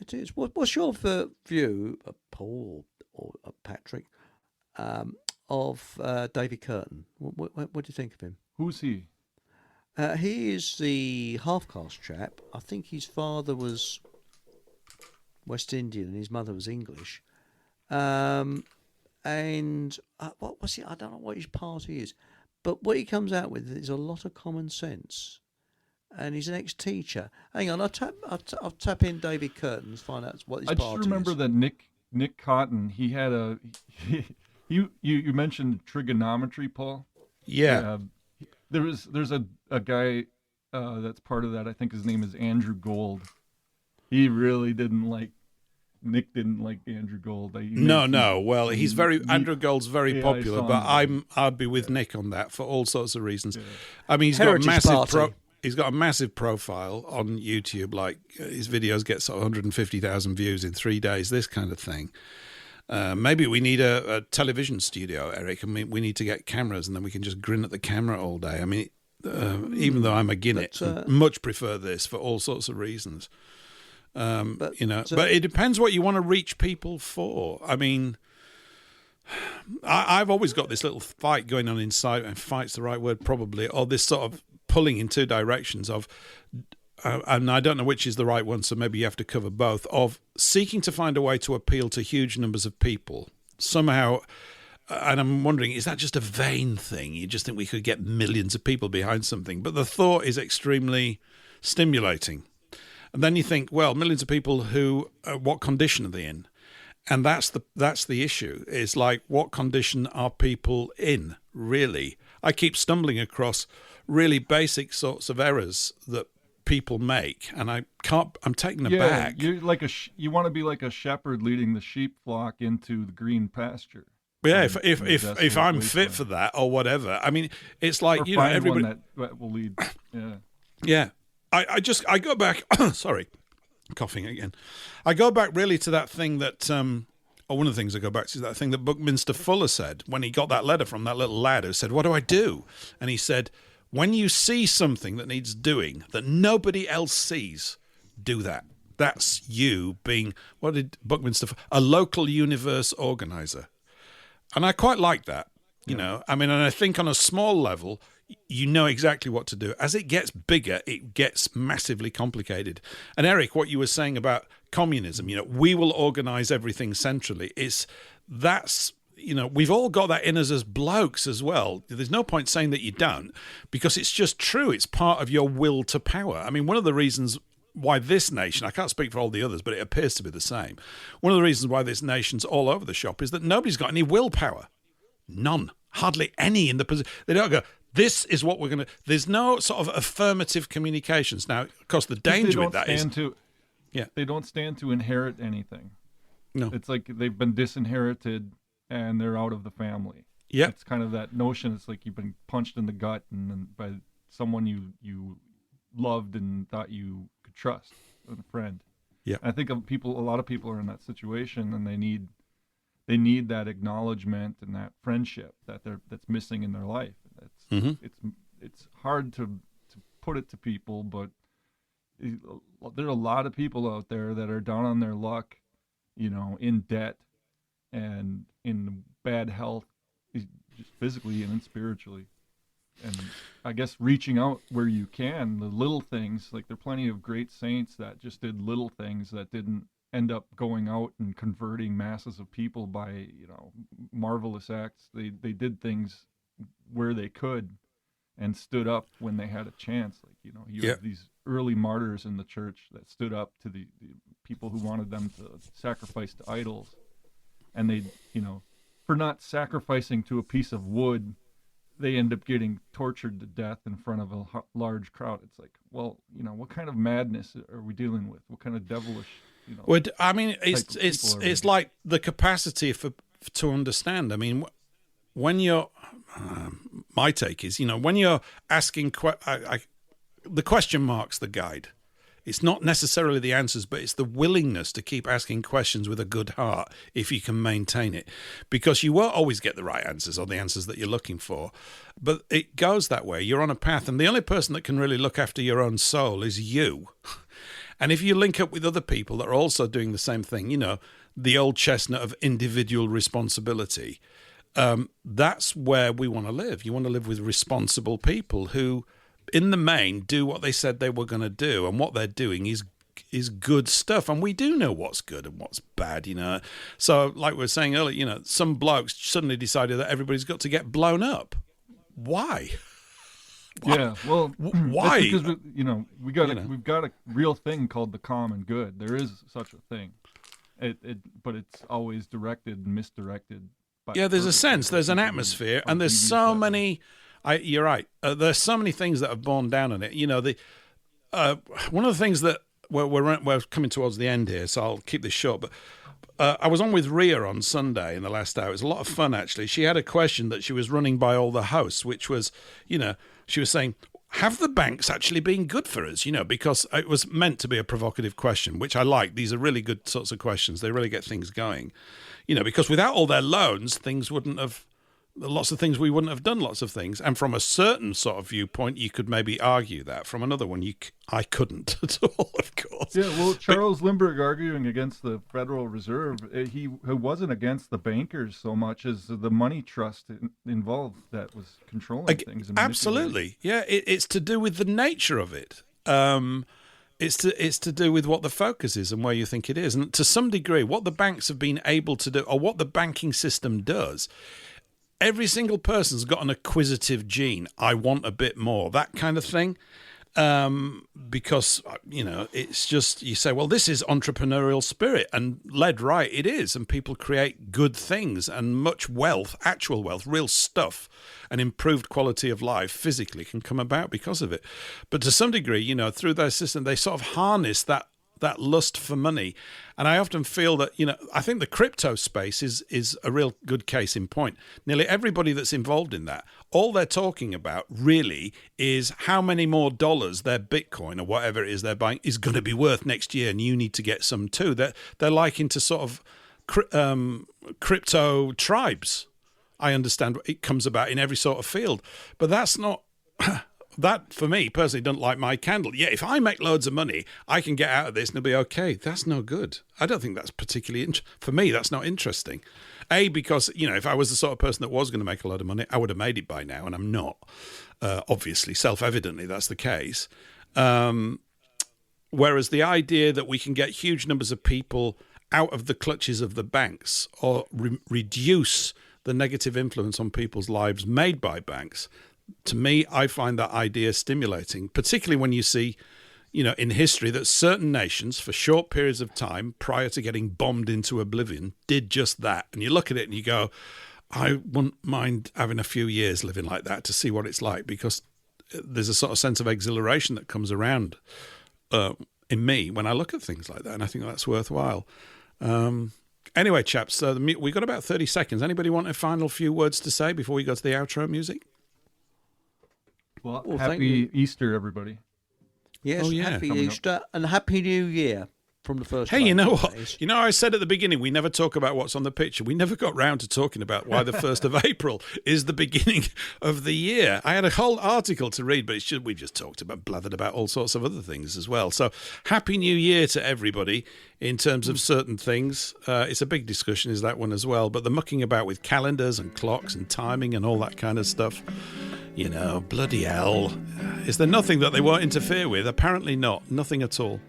It is. What's your view, Paul or Patrick, of David Curtin? What do you think of him? Who's he? He is the half-caste chap. I think his father was West Indian and his mother was English. And what was he? I don't know what his party is, but what he comes out with is a lot of common sense. And he's an ex-teacher. Hang on, I'll tap in David Curtin and find out what his party is. I just remember that Nick Cotton. He had you mentioned trigonometry, Paul. Yeah. There's a guy that's part of that. I think his name is Andrew Gold. He really Nick didn't like Andrew Gold. No. Well, Andrew Gold's very popular, but I'd be with Nick on that for all sorts of reasons. Yeah. I mean, he's got a massive profile on YouTube. Like his videos get sort of 150,000 views in 3 days. This kind of thing. Maybe we need a television studio, Eric. I mean, we need to get cameras, and then we can just grin at the camera all day. I mean, even though I'm a Guinness, much prefer this for all sorts of reasons. But it depends what you want to reach people for. I mean, I've always got this little fight going on inside, and fight's the right word probably, or this sort of pulling in two directions of, and I don't know which is the right one, so maybe you have to cover both, of seeking to find a way to appeal to huge numbers of people somehow. And I'm wondering, is that just a vain thing? You just think we could get millions of people behind something? But the thought is extremely stimulating. And then you think, well, millions of people who, what condition are they in? And that's the issue. It's like, what condition are people in, really? I keep stumbling across really basic sorts of errors that people make, and I'm taken aback. You're like you want to be like a shepherd leading the sheep flock into the green pasture. Yeah, if I'm fit for that or whatever. I mean, it's like, or you know, find everybody one that will lead. Yeah. Yeah. I go back sorry, coughing again. I go back really to that thing that or one of the things I go back to is that thing that Buckminster Fuller said when he got that letter from that little lad who said, "What do I do?" And he said, "When you see something that needs doing that nobody else sees, do that." That's you being, what did Buckminster, a local universe organizer. And I quite like that, you know. I mean, and I think on a small level, you know exactly what to do. As it gets bigger, it gets massively complicated. And Eric, what you were saying about communism, you know, we will organize everything centrally. That's, you know, we've all got that in us as blokes as well. There's no point saying that you don't, because it's just true. It's part of your will to power. I mean, one of the reasons why this nation, I can't speak for all the others, but it appears to be the same. One of the reasons why this nation's all over the shop is that nobody's got any willpower. None. Hardly any in the position. They don't go, this is what we're going to... There's no sort of affirmative communications. Now, of course, the danger with that is... They don't stand to inherit anything. No. It's like they've been disinherited and they're out of the family. Yeah. It's kind of that notion. It's like you've been punched in the gut and by someone you loved and thought you could trust, a friend. Yeah. I think a lot of people are in that situation, and they need that acknowledgement and that friendship that's missing in their life. It's hard to put it to people, but there are a lot of people out there that are down on their luck, you know, in debt and in bad health, just physically and spiritually. And I guess reaching out where you can, the little things, like there are plenty of great saints that just did little things that didn't end up going out and converting masses of people by, you know, marvelous acts. They did things where they could and stood up when they had a chance. Like, you know, you have these early martyrs in the church that stood up to the people who wanted them to sacrifice to idols. And they, you know, for not sacrificing to a piece of wood, they end up getting tortured to death in front of a large crowd. It's like, well, you know, what kind of madness are we dealing with? What kind of devilish, you know? Well, I mean, it's like the capacity to understand. I mean, when you're, my take is, you know, when you're asking, the question marks the guide. It's not necessarily the answers, but it's the willingness to keep asking questions with a good heart if you can maintain it. Because you won't always get the right answers or the answers that you're looking for. But it goes that way. You're on a path. And the only person that can really look after your own soul is you. And if you link up with other people that are also doing the same thing, you know, the old chestnut of individual responsibility, that's where we want to live. You want to live with responsible people who, in the main, do what they said they were going to do, and what they're doing is good stuff. And we do know what's good and what's bad, you know. So, like we were saying earlier, you know, some blokes suddenly decided that everybody's got to get blown up. Why? Yeah, well, why? Because we've got a real thing called the common good. There is such a thing, but it's always directed and misdirected. Yeah, there's a sense, there's an atmosphere, and there's so many. You're right. There's so many things that have borne down on it. You know, one of the things that we're coming towards the end here, so I'll keep this short. But I was on with Ria on Sunday in the last hour. It was a lot of fun, actually. She had a question that she was running by all the hosts, which was, you know, she was saying, have the banks actually been good for us? You know, because it was meant to be a provocative question, which I like. These are really good sorts of questions. They really get things going. You know, because without all their loans, things wouldn't have... Lots of things we wouldn't have done lots of things, and from a certain sort of viewpoint you could maybe argue that. From another one I couldn't at all, of course. Yeah, well, Charles Lindbergh arguing against the Federal Reserve, he wasn't against the bankers so much as the money trust involved that was controlling things. Absolutely, yeah, it's to do with the nature of it. It's to do with what the focus is and where you think it is, and to some degree what the banks have been able to do, or what the banking system does. Every single person's got an acquisitive gene. I want a bit more, that kind of thing. because, it's just, you say, well, this is entrepreneurial spirit, and led right, it is. And people create good things and much wealth, actual wealth, real stuff, and improved quality of life physically can come about because of it. But to some degree, through their system, they sort of harness that lust for money. And I often feel that, I think the crypto space is a real good case in point. Nearly everybody that's involved in that, all they're talking about really is how many more dollars their Bitcoin or whatever it is they're buying is going to be worth next year, and you need to get some too. They're like into sort of crypto tribes. I understand it comes about in every sort of field, but that's not... That, for me, personally, doesn't light my candle. Yeah, if I make loads of money, I can get out of this and it'll be okay. That's no good. I don't think that's particularly... For me, that's not interesting. Because, if I was the sort of person that was going to make a lot of money, I would have made it by now, and I'm not. Obviously, self-evidently, that's the case. Whereas the idea that we can get huge numbers of people out of the clutches of the banks or reduce the negative influence on people's lives made by banks... To me, I find that idea stimulating, particularly when you see, in history that certain nations for short periods of time prior to getting bombed into oblivion did just that. And you look at it and you go, I wouldn't mind having a few years living like that to see what it's like, because there's a sort of sense of exhilaration that comes around in me when I look at things like that. And I think that's worthwhile. Anyway, chaps, we've got about 30 seconds. Anybody want a final few words to say before we go to the outro music? Well, happy Easter, everybody. Yes, happy Easter and Happy New Year from the first. Hey, you know what? I said at the beginning, we never talk about what's on the picture. We never got round to talking about why the 1st of April is the beginning of the year. I had a whole article to read, but we just blathered about all sorts of other things as well. So Happy New Year to everybody in terms of certain things. It's a big discussion, is that one as well. But the mucking about with calendars and clocks and timing and all that kind of stuff. Bloody hell. Is there nothing that they won't interfere with? Apparently not. Nothing at all.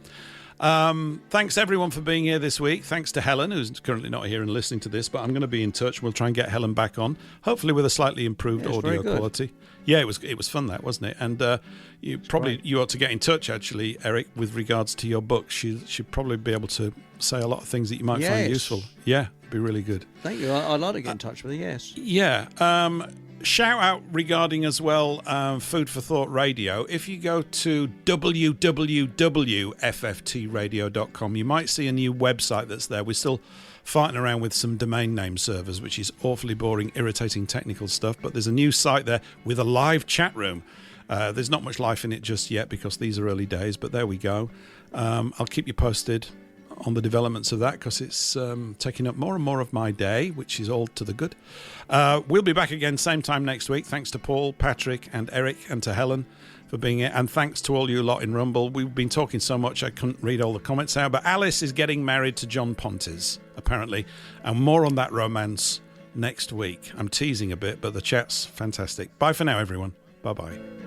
Thanks everyone for being here this week. Thanks to Helen, who's currently not here and listening to this, but I'm going to be in touch. We'll try and get Helen back on, hopefully with a slightly improved audio quality. Yeah, it was fun, that, wasn't it? And you ought to get in touch, actually, Eric, with regards to your book. She'd probably be able to say a lot of things that you might find useful. Yeah, it'd be really good. Thank you. I'd like to get in touch with her, yes. Yeah. Shout out regarding as well Food for Thought Radio. If you go to www.fftradio.com, you might see a new website that's there. We're still fighting around with some domain name servers, which is awfully boring, irritating technical stuff, but there's a new site there with a live chat room. There's not much life in it just yet because these are early days, but there we go. I'll keep you posted on the developments of that, because it's taking up more and more of my day, which is all to the good. We'll be back again same time next week. Thanks to Paul, Patrick and Eric, and to Helen for being here, and thanks to all you lot in Rumble. We've been talking so much I couldn't read all the comments out, but Alice is getting married to John Pontes apparently, and more on that romance next week. I'm teasing a bit, but the chat's fantastic. Bye for now, everyone. Bye bye.